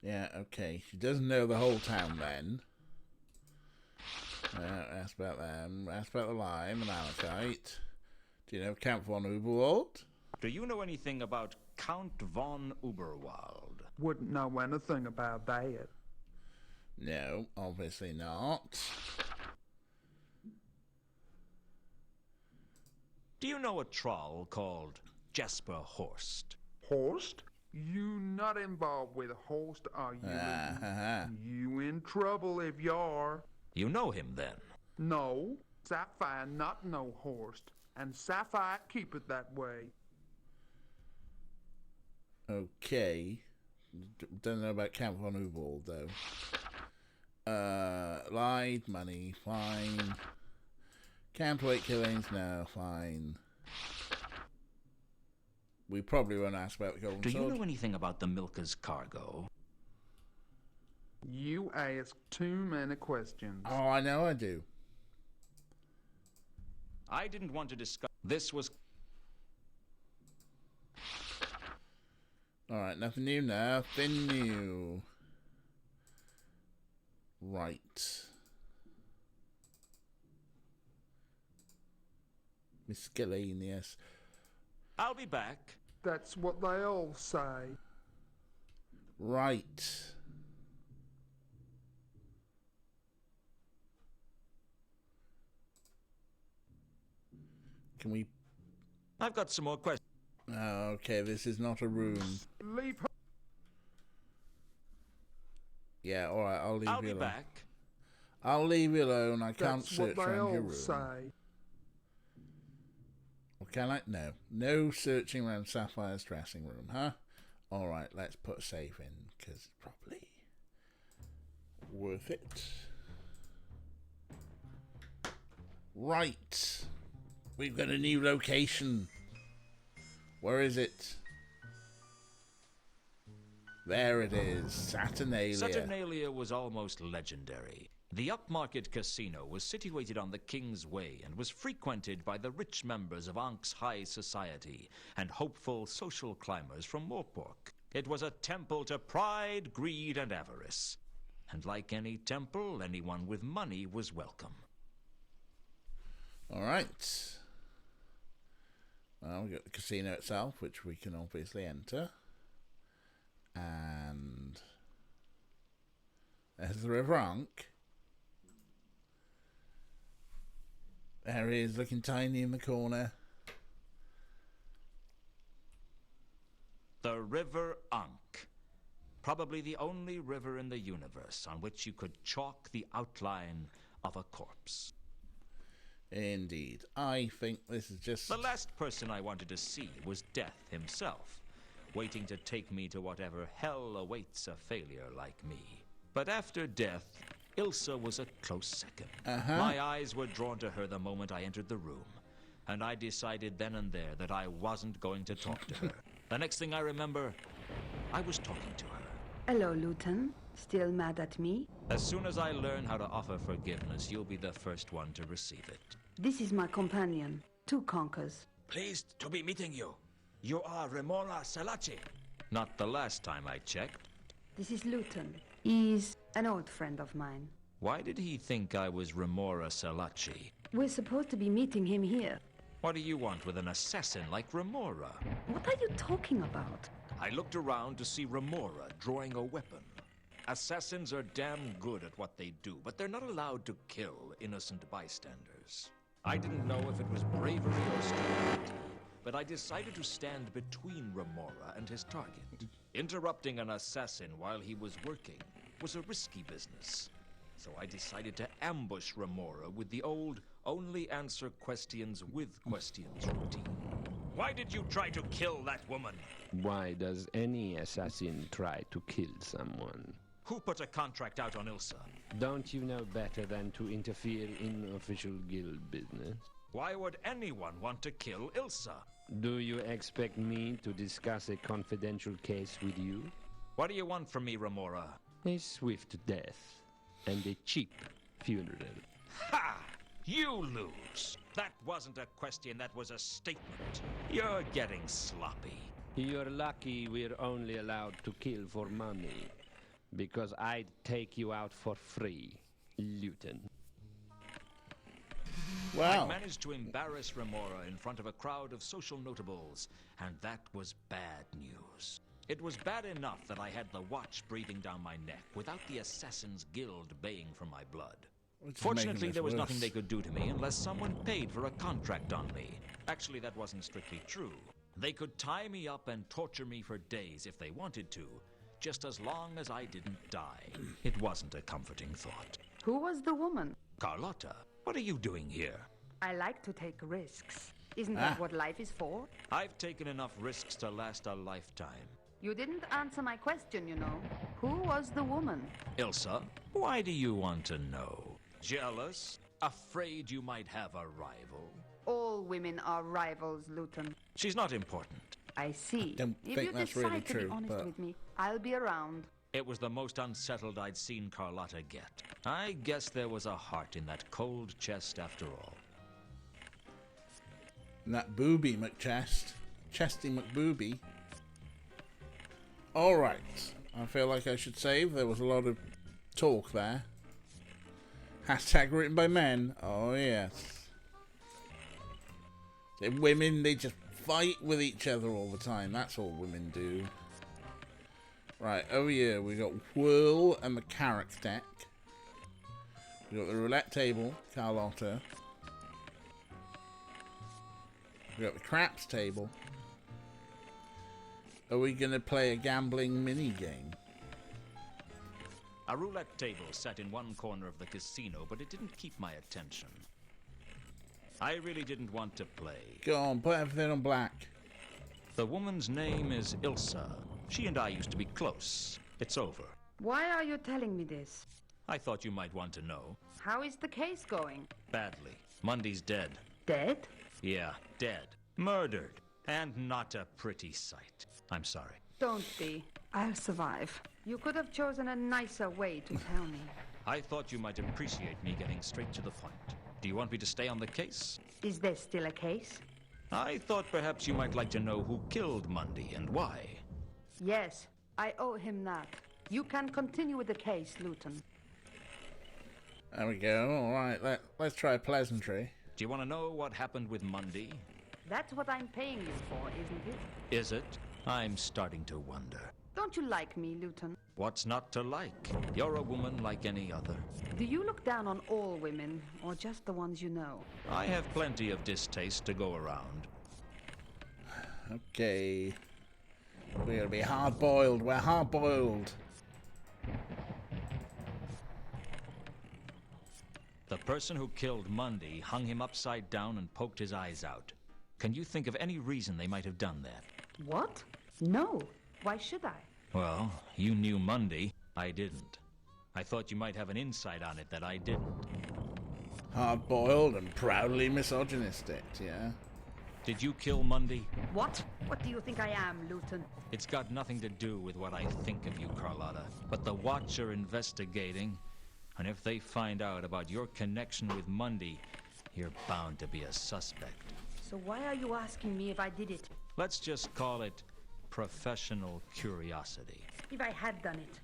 Yeah, okay. She doesn't know the whole town then. Ask about them. Ask about the lime and Malachite. Do you know Count von Uberwald? Do you know anything about Count von Uberwald? Wouldn't know anything about that. No, obviously not. Do you know a troll called Jasper Horst? Horst? You not involved with Horst, are you? You in trouble if you are. You know him then? No, Sapphire not know Horst, and Sapphire keep it that way. Okay. Don't know about Count von Uberwald though. Lied, money, fine. Counterweight killings, no, fine. We probably won't ask about the Golden Sword. Do you know anything about the Milker's cargo? You ask too many questions. Oh, I know I do. I didn't want to discuss. This was... Alright, nothing new, nothing new. Right. Miscellaneous. I'll be back. That's what they all say. Right. Can we... I've got some more questions. Okay, this is not a room. Leave her. Yeah, alright, I'll leave you alone. I'll be back. I'll leave you alone. I can't That's what search they around your all room. say. Or can I? No. No searching around Sapphire's dressing room, huh? Alright, let's put a save in, because probably worth it. Right. We've got a new location. Where is it? There it is. Saturnalia. Saturnalia was almost legendary. The upmarket casino was situated on the King's Way and was frequented by the rich members of Ankh's high society and hopeful social climbers from Morpork. It was a temple to pride, greed, and avarice. And like any temple, anyone with money was welcome. Alright. Well, we've got the casino itself, which we can obviously enter. And there's the River Ankh. There he is, looking tiny in the corner. The River Ankh. Probably the only river in the universe on which you could chalk the outline of a corpse. Indeed. I think this is just... The last person I wanted to see was Death himself, waiting to take me to whatever hell awaits a failure like me. But after Death, Ilsa was a close second. My eyes were drawn to her the moment I entered the room, and I decided then and there that I wasn't going to talk to her. The next thing I remember, I was talking to her. Hello, Luton. Still mad at me? As soon as I learn how to offer forgiveness, you'll be the first one to receive it. This is my companion, Two Conkers. Pleased to be meeting you. You are Remora Salachi. Not the last time I checked. This is Luton. He's an old friend of mine. Why did he think I was Remora Salachi? We're supposed to be meeting him here. What do you want with an assassin like Remora? What are you talking about? I looked around to see Remora drawing a weapon. Assassins are damn good at what they do, but they're not allowed to kill innocent bystanders. I didn't know if it was bravery or stupidity, but I decided to stand between Remora and his target. Interrupting an assassin while he was working was a risky business. So I decided to ambush Remora with the old only answer questions with questions routine. Why did you try to kill that woman? Why does any assassin try to kill someone? Who put a contract out on Ilsa? Don't you know better than to interfere in official guild business? Why would anyone want to kill Ilsa? Do you expect me to discuss a confidential case with you? What do you want from me, Remora? A swift death and a cheap funeral. Ha! You lose. That wasn't a question, that was a statement. You're getting sloppy. You're lucky we're only allowed to kill for money, because I'd take you out for free, Luton. Wow. I managed to embarrass Remora in front of a crowd of social notables, and that was bad news. It was bad enough that I had the watch breathing down my neck without the Assassin's Guild baying for my blood. Fortunately, there was nothing they could do to me unless someone paid for a contract on me. Actually, that wasn't strictly true. They could tie me up and torture me for days if they wanted to, just as long as I didn't die. It wasn't a comforting thought. Who was the woman? Carlotta, what are you doing here? I like to take risks. Isn't that what life is for? I've taken enough risks to last a lifetime. You didn't answer my question, you know. Who was the woman? Ilsa, why do you want to know? Jealous? Afraid you might have a rival? All women are rivals, Luton. She's not important. I see. Don't if think you that's decide really to true, be honest but... with me, I'll be around. It was the most unsettled I'd seen Carlotta get. I guess there was a heart in that cold chest after all. And that booby McChest. Chesty McBooby. Alright. I feel like I should save. There was a lot of talk there. Hashtag written by men. Oh, yes. The women, they just fight with each other all the time. That's all women do. Right, over here we got Whirl and the Carrack deck. We got the roulette table, Carlotta. We got the craps table. Are we gonna play a gambling mini game? A roulette table sat in one corner of the casino, but it didn't keep my attention. I really didn't want to play. Go on, put everything on black. The woman's name is Ilsa. She and I used to be close. It's over. Why are you telling me this? I thought you might want to know. How is the case going? Badly. Mundy's dead. Dead? Yeah, dead. Murdered. And not a pretty sight. I'm sorry. Don't be. I'll survive. You could have chosen a nicer way to tell me. I thought you might appreciate me getting straight to the point. Do you want me to stay on the case? Is there still a case? I thought perhaps you might like to know who killed Mundy and why. Yes, I owe him that. You can continue with the case, Luton. There we go. All right, let's try a pleasantry. Do you want to know what happened with Mundy? That's what I'm paying you for, isn't it? Is it? I'm starting to wonder. Don't you like me, Luton? What's not to like? You're a woman like any other. Do you look down on all women, or just the ones you know? I have plenty of distaste to go around. Okay. We're gonna be hard-boiled. We're hard-boiled. The person who killed Mundy hung him upside down and poked his eyes out. Can you think of any reason they might have done that? What? No. Why should I? Well, you knew Mundy. I didn't. I thought you might have an insight on it that I didn't. Hard-boiled and proudly misogynistic, yeah? Did you kill Mundy? What? What do you think I am, Luton? It's got nothing to do with what I think of you, Carlotta. But the Watch are investigating, and if they find out about your connection with Mundy, you're bound to be a suspect. So why are you asking me if I did it? Let's just call it professional curiosity. If I had done it,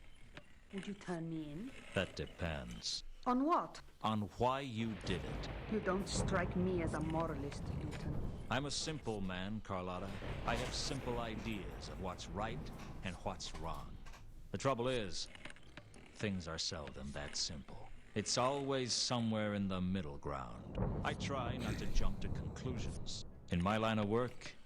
would you turn me in? That depends. On what? On why you did it. You don't strike me as a moralist, Luton. I'm a simple man, Carlotta. I have simple ideas of what's right and what's wrong. The trouble is, things are seldom that simple. It's always somewhere in the middle ground. I try not to jump to conclusions. In my line of work,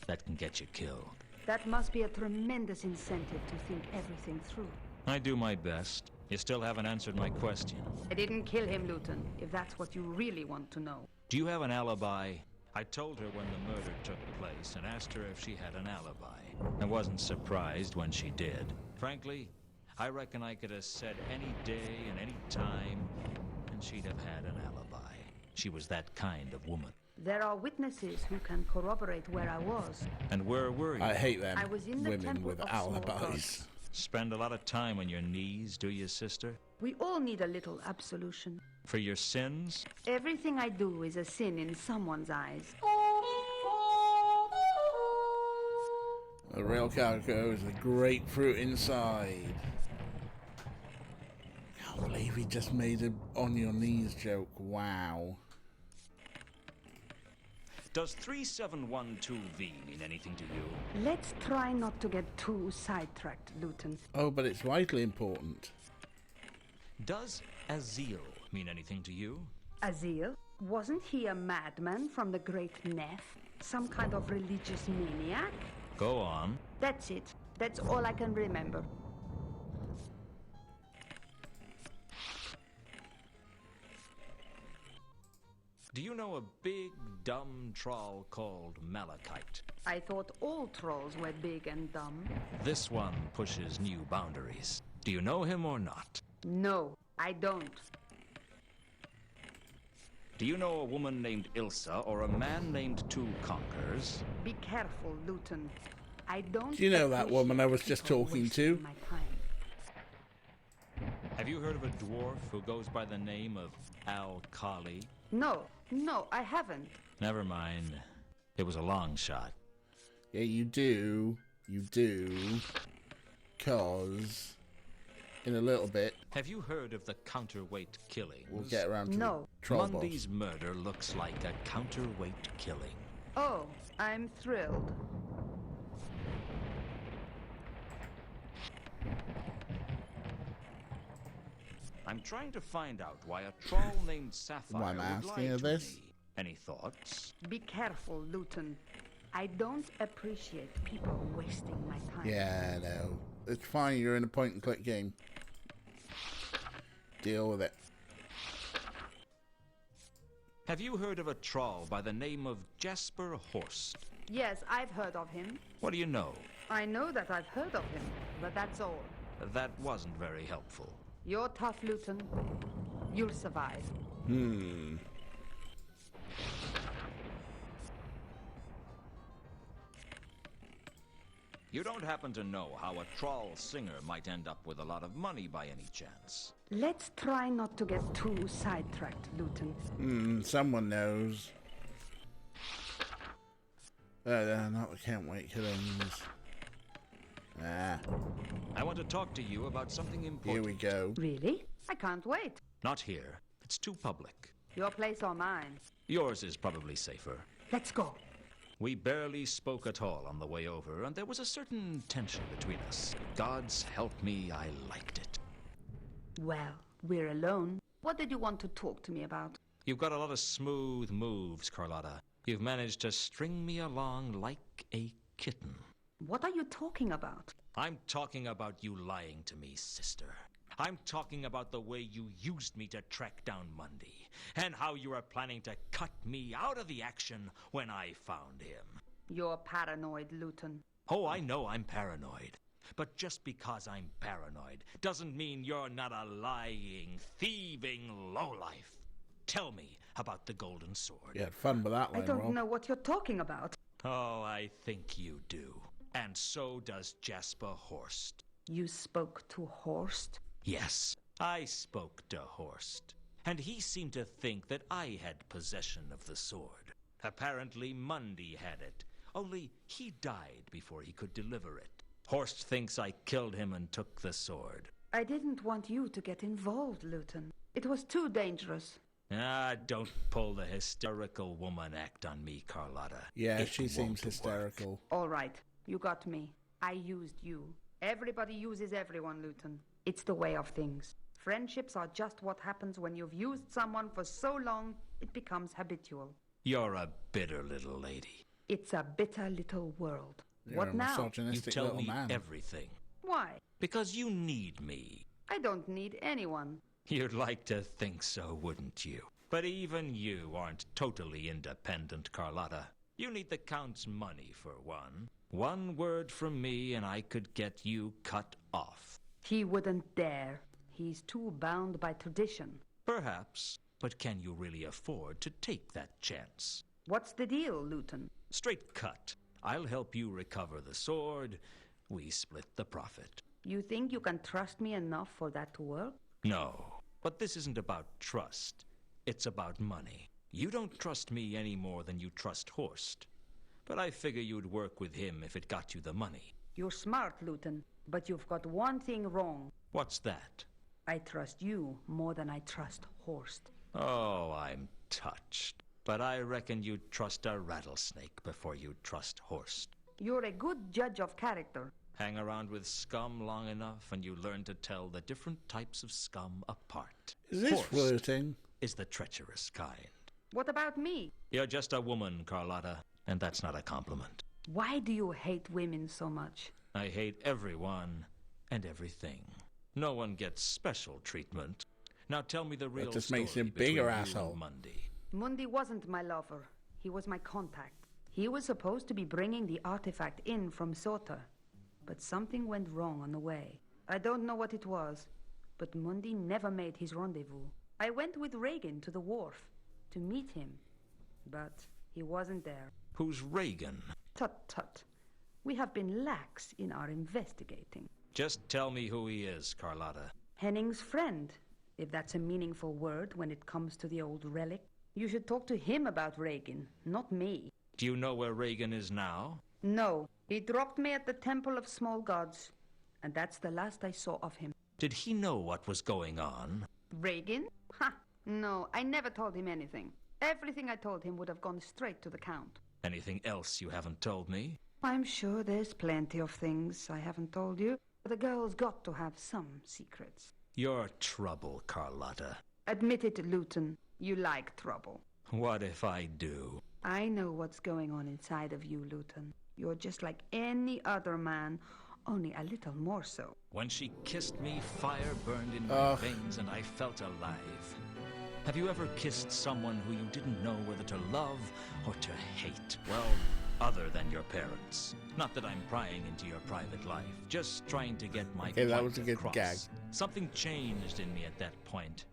that can get you killed. That must be a tremendous incentive to think everything through. I do my best. You still haven't answered my question. I didn't kill him, Luton, if that's what you really want to know. Do you have an alibi? I told her when the murder took place and asked her if she had an alibi. I wasn't surprised when she did. Frankly, I reckon I could have said any day and any time, and she'd have had an alibi. She was that kind of woman. There are witnesses who can corroborate where I was. And where were you? I hate them I was in the women temple with of small alibis. gods. Spend a lot of time on your knees, do you, sister? We all need a little absolution. For your sins? Everything I do is a sin in someone's eyes. The real calico is the grapefruit inside. Can't believe he just made a on your knees joke. Wow. Does 3712V mean anything to you? Let's try not to get too sidetracked, Luton. Oh, but it's vitally important. Does Azil mean anything to you? Azil? Wasn't he a madman from the Great Neff? Some kind of religious maniac? Go on. That's it. That's all I can remember. Do you know a big, dumb troll called Malachite? I thought all trolls were big and dumb. This one pushes new boundaries. Do you know him or not? No, I don't. Do you know a woman named Ilsa or a man named Two Conquers? Be careful, Luton. I don't. Do you know that woman I was just people talking to? wasting my time. Have you heard of a dwarf who goes by the name of Al-Khali? No, I haven't. Never mind. It was a long shot. Yeah, you do. You do. 'Cause in a little bit Have you heard of the counterweight killings? we'll get around to No. the troll boss. Mundy's murder looks like a counterweight killing. Oh, I'm thrilled. I'm trying to find out why a troll named Sapphire Why am I would lie asking you to this? me. Any thoughts? Be careful, Luton. I don't appreciate people wasting my time. Yeah, no. It's fine, you're in a point and click game. Deal with it. Have you heard of a troll by the name of Jasper Horst? Yes, I've heard of him. What do you know? I know that I've heard of him, but that's all. That wasn't very helpful. You're tough, Luton. You'll survive. You don't happen to know how a troll singer might end up with a lot of money by any chance? Let's try not to get too sidetracked, Luton. Someone knows. Not the Can't Wait Killings. I want to talk to you about something important. Here we go. Really? I can't wait. Not here. It's too public. Your place or mine? Yours is probably safer. Let's go. We barely spoke at all on the way over, and there was a certain tension between us. God's help me, I liked it. Well, we're alone. What did you want to talk to me about? You've got a lot of smooth moves, Carlotta. You've managed to string me along like a kitten. What are you talking about? I'm talking about you lying to me, sister. I'm talking about the way you used me to track down Mundy, and how you are planning to cut me out of the action when I found him. You're paranoid, Luton. Oh, I know I'm paranoid. But just because I'm paranoid doesn't mean you're not a lying, thieving lowlife. Tell me about the golden sword. You had fun with that line, I don't Rob. know what you're talking about. Oh, I think you do. And so does Jasper Horst. You spoke to Horst? Yes, I spoke to Horst. And he seemed to think that I had possession of the sword. Apparently Mundy had it. Only he died before he could deliver it. Horst thinks I killed him and took the sword. I didn't want you to get involved, Luton. It was too dangerous. Ah, don't pull the hysterical woman act on me, Carlotta. Yeah, It she seems won't hysterical. work. All right, you got me. I used you. Everybody uses everyone, Luton. It's the way of things. Friendships are just what happens when you've used someone for so long, it becomes habitual. You're a bitter little lady. It's a bitter little world. You're What a now? You misogynistic tell little me man. everything. Why? Because you need me. I don't need anyone. You'd like to think so, wouldn't you? But even you aren't totally independent, Carlotta. You need the Count's money, for one. One word from me and I could get you cut off. He wouldn't dare. He's too bound by tradition. Perhaps, but can you really afford to take that chance? What's the deal, Luton? Straight cut. I'll help you recover the sword. We split the profit. You think you can trust me enough for that to work? No, but this isn't about trust. It's about money. You don't trust me any more than you trust Horst. But I figure you'd work with him if it got you the money. You're smart, Luton, but you've got one thing wrong. What's that? I trust you more than I trust Horst. Oh, I'm touched. But I reckon you'd trust a rattlesnake before you'd trust Horst. You're a good judge of character. Hang around with scum long enough and you learn to tell the different types of scum apart. Is this Horst flirting? is the treacherous kind. What about me? You're just a woman, Carlotta, and that's not a compliment. Why do you hate women so much? I hate everyone and everything. No one gets special treatment. Now tell me the real That just story makes him between bigger you asshole. and Mundy. Mundy wasn't my lover. He was my contact. He was supposed to be bringing the artifact in from Sota. But something went wrong on the way. I don't know what it was, but Mundy never made his rendezvous. I went with Reagan to the wharf to meet him, but he wasn't there. Who's Reagan? Tut tut. We have been lax in our investigating. Just tell me who he is, Carlotta. Henning's friend, if that's a meaningful word when it comes to the old relic. You should talk to him about Reagan, not me. Do you know where Reagan is now? No, he dropped me at the Temple of Small Gods, and that's the last I saw of him. Did he know what was going on? Reagan? Ha! No, I never told him anything. Everything I told him would have gone straight to the Count. Anything else you haven't told me? I'm sure there's plenty of things I haven't told you. The girl's got to have some secrets. You're trouble, Carlotta. Admit it, Luton. You like trouble. What if I do? I know what's going on inside of you, Luton. You're just like any other man, only a little more so. When she kissed me, fire burned in my veins and I felt alive. Have you ever kissed someone who you didn't know whether to love or to hate? Well, other than your parents. Not that I'm prying into your private life, just trying to get my point that was a good across. gag. Something changed in me at that point,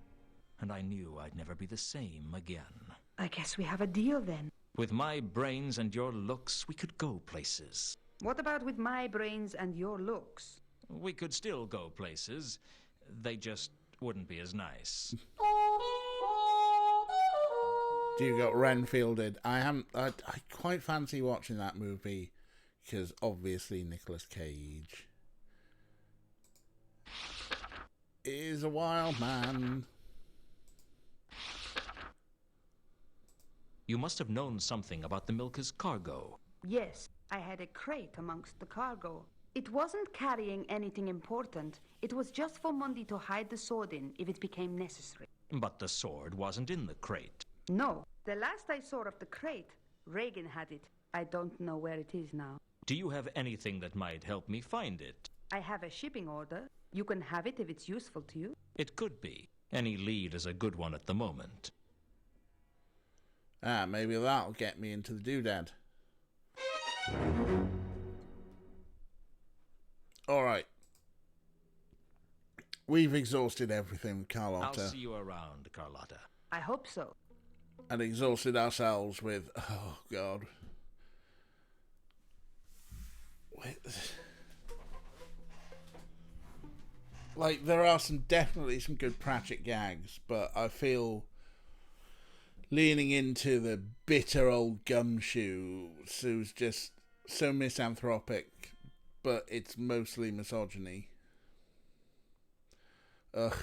and I knew I'd never be the same again. I guess we have a deal then. With my brains and your looks, we could go places. What about with my brains and your looks? We could still go places. They just wouldn't be as nice. You got Renfielded. I quite fancy watching that movie because obviously Nicolas Cage is a wild man. You must have known something about the Milka's cargo. Yes, I had a crate amongst the cargo. It wasn't carrying anything important. It was just for Mundi to hide the sword in if it became necessary. But the sword wasn't in the crate. No. The last I saw of the crate, Reagan had it. I don't know where it is now. Do you have anything that might help me find it? I have a shipping order. You can have it if it's useful to you. It could be. Any lead is a good one at the moment. Maybe that'll get me into the doodad. Alright. We've exhausted everything with Carlotta. I'll see you around, Carlotta. I hope so. And exhausted ourselves with... Oh, God. Like, there are definitely some good Pratchett gags, but I feel leaning into the bitter old gumshoe who's just so misanthropic, but it's mostly misogyny. Ugh.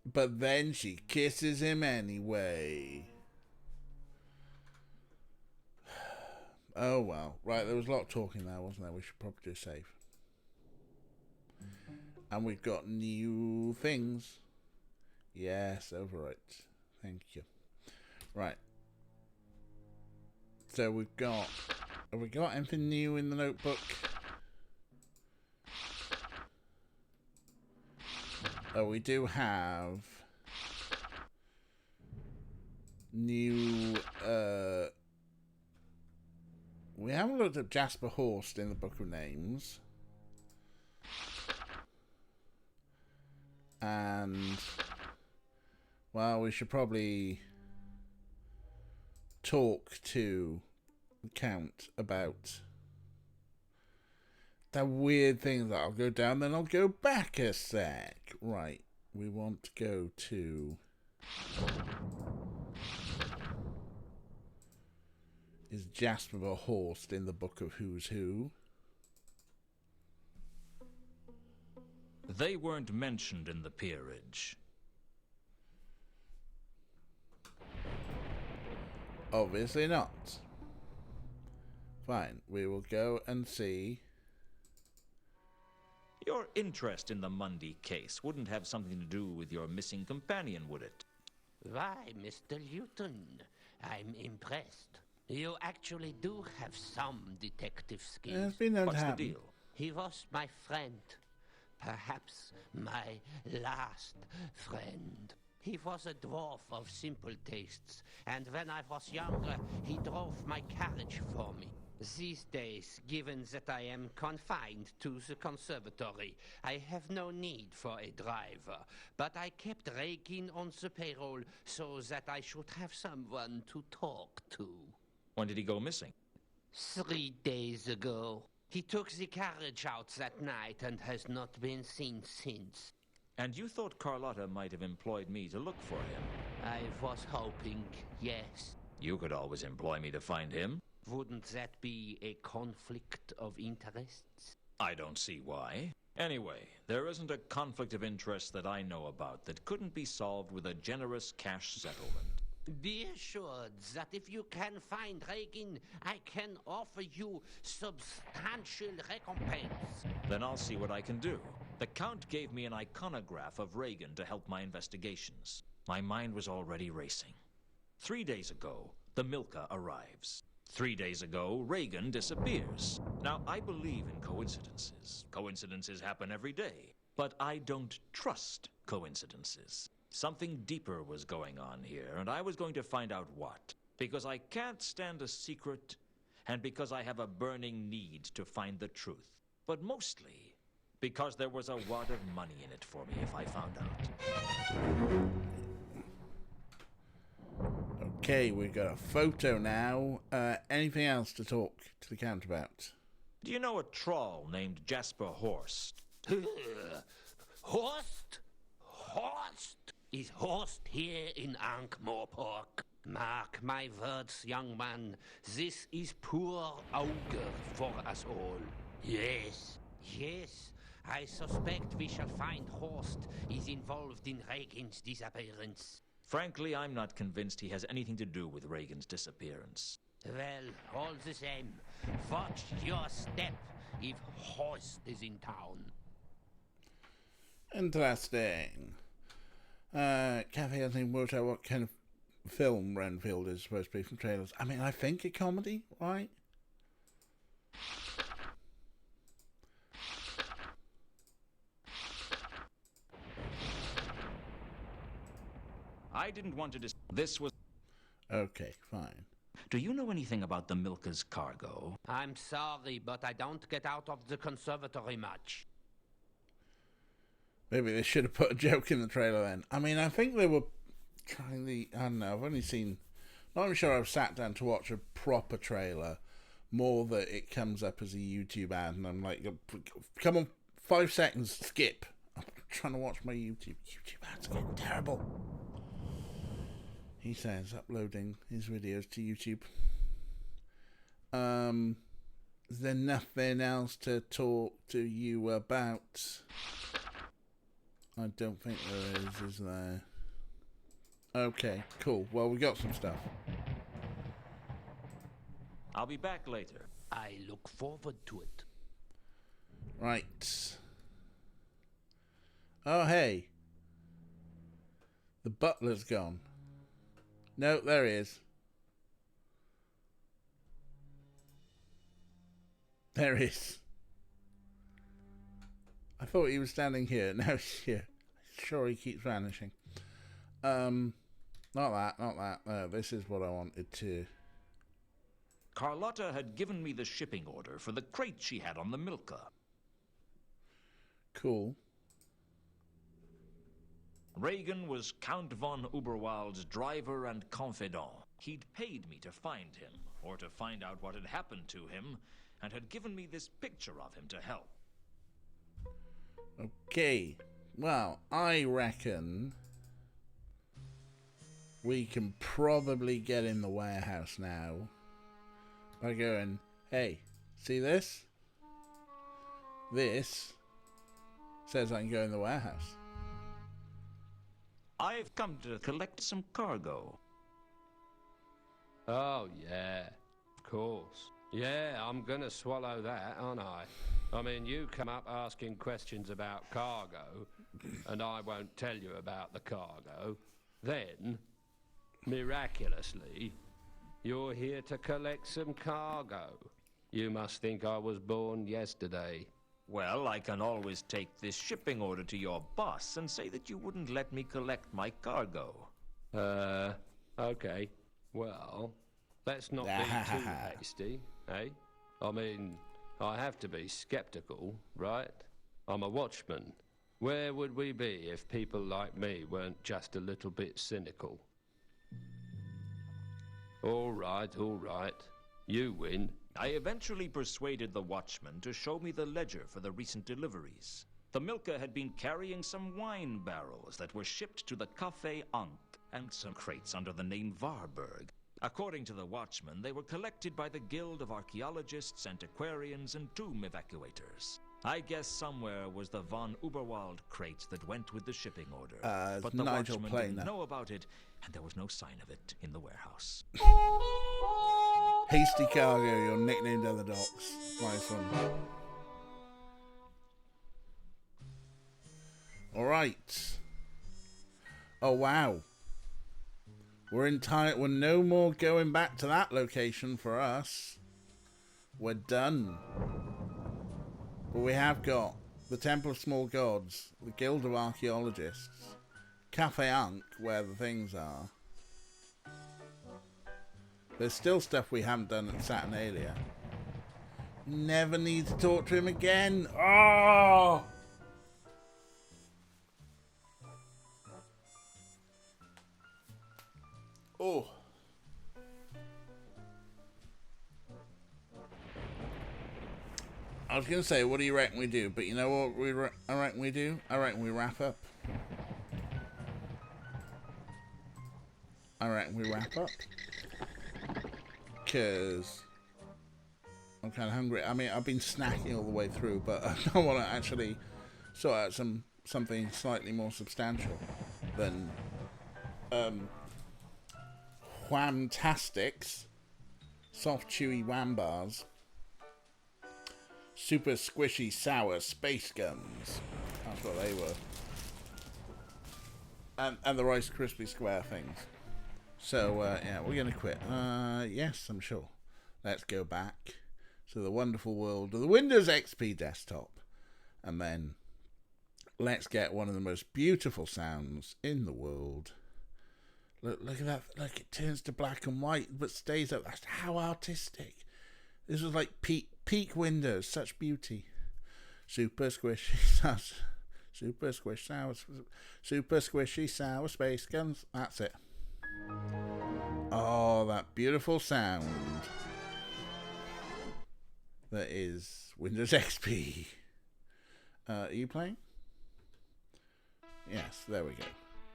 But then she kisses him anyway. Oh well. Right, there was a lot of talking there, wasn't there? We should probably do save. And we've got new things. Yes, over it. Thank you. Right. So we've got... Have we got anything new in the notebook? Oh, we do have... New... We haven't looked at Jasper Horst in the Book of Names. And... Well, we should probably talk to the Count about that weird thing that I'll go down, then I'll go back a sec. Right, we want to go to... Is Jasper Horst in the Book of Who's Who? They weren't mentioned in the peerage. Obviously not. Fine, we will go and see. Your interest in the Mundy case wouldn't have something to do with your missing companion, would it? Why, Mr. Luton, I'm impressed. You actually do have some detective skills. It's been known to What's the happen. deal? He was my friend. Perhaps my last friend. He was a dwarf of simple tastes, and when I was younger, he drove my carriage for me. These days, given that I am confined to the conservatory, I have no need for a driver, but I kept Reagan on the payroll so that I should have someone to talk to. When did he go missing? 3 days ago. He took the carriage out that night and has not been seen since. And you thought Carlotta might have employed me to look for him? I was hoping, yes. You could always employ me to find him. Wouldn't that be a conflict of interests? I don't see why. Anyway, there isn't a conflict of interest that I know about that couldn't be solved with a generous cash settlement. Be assured that if you can find Reagan, I can offer you substantial recompense. Then I'll see what I can do. The Count gave me an iconograph of Reagan to help my investigations. My mind was already racing. 3 days ago, the Milka arrives. 3 days ago, Reagan disappears. Now, I believe in coincidences. Coincidences happen every day. But I don't trust coincidences. Something deeper was going on here, and I was going to find out what. Because I can't stand a secret, and because I have a burning need to find the truth. But mostly, because there was a wad of money in it for me if I found out. Okay, we've got a photo now. Anything else to talk to the Count about? Do you know a troll named Jasper Horst? Horst? Horst? Is Horst here in Ankh-Morpork? Mark my words, young man. This is poor augur for us all. Yes, yes. I suspect we shall find Horst is involved in Reagan's disappearance. Frankly, I'm not convinced he has anything to do with Reagan's disappearance. Well, all the same, watch your step if Horst is in town. Interesting. Kathy hasn't worked out what kind of film Renfield is supposed to be from trailers. I mean, I think a comedy, right? I didn't want to this was... Okay, fine. Do you know anything about the Milka's cargo? I'm sorry, but I don't get out of the conservatory much. Maybe they should have put a joke in the trailer then. I mean, I think they were trying the... I don't know, I've only seen... Not even sure I've sat down to watch a proper trailer. More that it comes up as a YouTube ad and I'm like, come on, 5 seconds, skip. I'm trying to watch my YouTube ads are getting terrible. He says, uploading his videos to YouTube. Is there nothing else to talk to you about? I don't think there is there? Okay, cool. Well, we got some stuff. I'll be back later. I look forward to it. Right. Oh, hey. The butler's gone. No, there he is. There he is. I thought he was standing here. Now he's here. Sure, he keeps vanishing. Not that. This is what I wanted to... Carlotta had given me the shipping order for the crate she had on the Milka. Cool. Reagan was Count von Uberwald's driver and confidant. He'd paid me to find him, or to find out what had happened to him, and had given me this picture of him to help. Okay. Well, I reckon we can probably get in the warehouse now by going, hey, see this? This says I can go in the warehouse. I've come to collect some cargo. Oh, yeah, of course. Yeah, I'm gonna swallow that, aren't I? I mean, you come up asking questions about cargo, and I won't tell you about the cargo. Then, miraculously, you're here to collect some cargo. You must think I was born yesterday. Well, I can always take this shipping order to your boss and say that you wouldn't let me collect my cargo. Okay. Well, let's not be too hasty, eh? I mean, I have to be skeptical, right? I'm a watchman. Where would we be if people like me weren't just a little bit cynical? All right. You win. I eventually persuaded the watchman to show me the ledger for the recent deliveries. The Milka had been carrying some wine barrels that were shipped to the Café Ankh and some crates under the name Varberg. According to the watchman, they were collected by the Guild of Archaeologists, Antiquarians, and Tomb Evacuators. I guess somewhere was the von Uberwald crate that went with the shipping order. But the watchman didn't know about it, and there was no sign of it in the warehouse. Hasty Cargo, your nickname down the docks. Nice one. Alright. Oh, wow. We're no more going back to that location for us. We're done. But we have got the Temple of Small Gods, the Guild of Archaeologists, Cafe Ankh, where the things are. There's still stuff we haven't done at Saturnalia. Never need to talk to him again. Oh! Oh. I was going to say, what do you reckon we do? But you know what I reckon we do? I reckon we wrap up. I reckon we wrap up. Because I'm kind of hungry. I mean, I've been snacking all the way through, but I want to actually sort out something slightly more substantial than Whamtastics, soft chewy wham bars, super squishy sour space gums. That's what they were. And the Rice Krispie Square things. So, yeah, we're going to quit. Yes, I'm sure. Let's go back to the wonderful world of the Windows XP desktop. And then let's get one of the most beautiful sounds in the world. Look at that. Like, it turns to black and white, but stays up. That's how artistic. This was like peak Windows. Such beauty. Super squishy, super squishy sour space guns. That's it. Oh, that beautiful sound. That is Windows XP. Are you playing? Yes, there we go.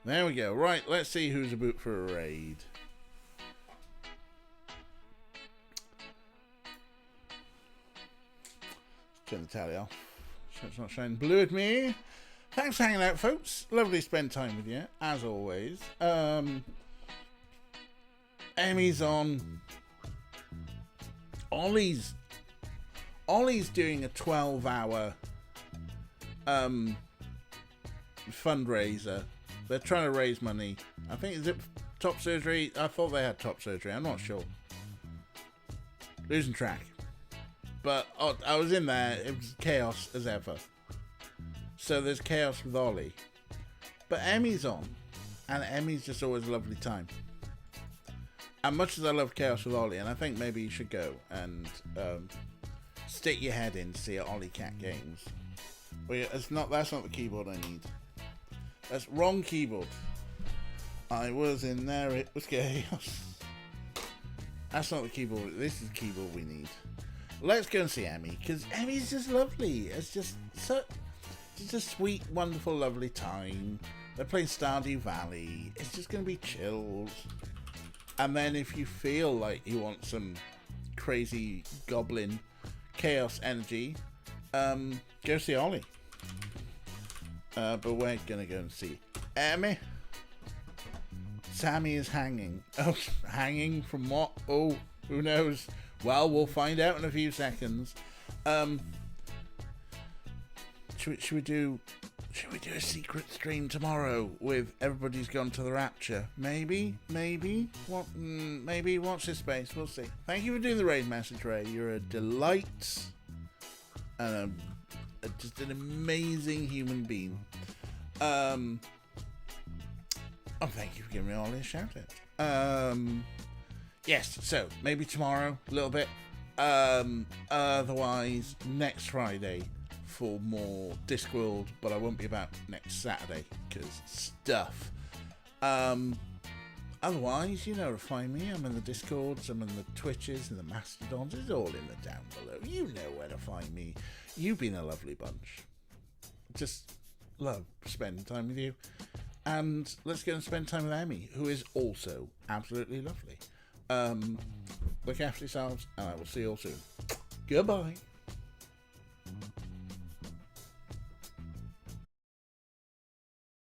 There we go. Right, let's see who's about for a raid. Turn the tally off. So it's not shining blue at me. Thanks for hanging out, folks. Lovely to spend time with you, as always. Emmy's on. Ollie's doing a 12-hour fundraiser. They're trying to raise money. I think, is it top surgery? I thought they had top surgery. I'm not sure. Losing track. But I was in there. It was chaos as ever. So there's chaos with Ollie. But Emmy's on. And Emmy's just always a lovely time. And much as I love chaos with Ollie, and I think maybe you should go and stick your head in to see Ollie Cat Games. Well, yeah, that's not the keyboard I need. That's wrong keyboard. I was in there, it was chaos. That's not the keyboard. This is the keyboard we need. Let's go and see Emmy, because Emmy's just lovely. It's just a sweet, wonderful, lovely time. They're playing Stardew Valley. It's just going to be chilled. And then if you feel like you want some crazy goblin chaos energy, go see Ollie. But we're going to go and see Emmy. Sammy is hanging. Oh, hanging from what? Oh, who knows? Well, we'll find out in a few seconds. Should we do a secret stream tomorrow with Everybody's Gone to the Rapture? Maybe. What? Maybe. Watch this space. We'll see. Thank you for doing the raid message, Ray. You're a delight. And just an amazing human being. Oh, thank you for giving me all this shout out. Yes, so maybe tomorrow a little bit. Otherwise, next Friday for more Discworld, but I won't be about next Saturday because stuff. Otherwise, you know where to find me. I'm in the Discords, I'm in the Twitches and the Mastodons. It's all in the down below. You know where to find me. You've been a lovely bunch. Just love spending time with you. And let's go and spend time with Emmy, who is also absolutely lovely. Look after yourselves, and I will see you all soon. Goodbye.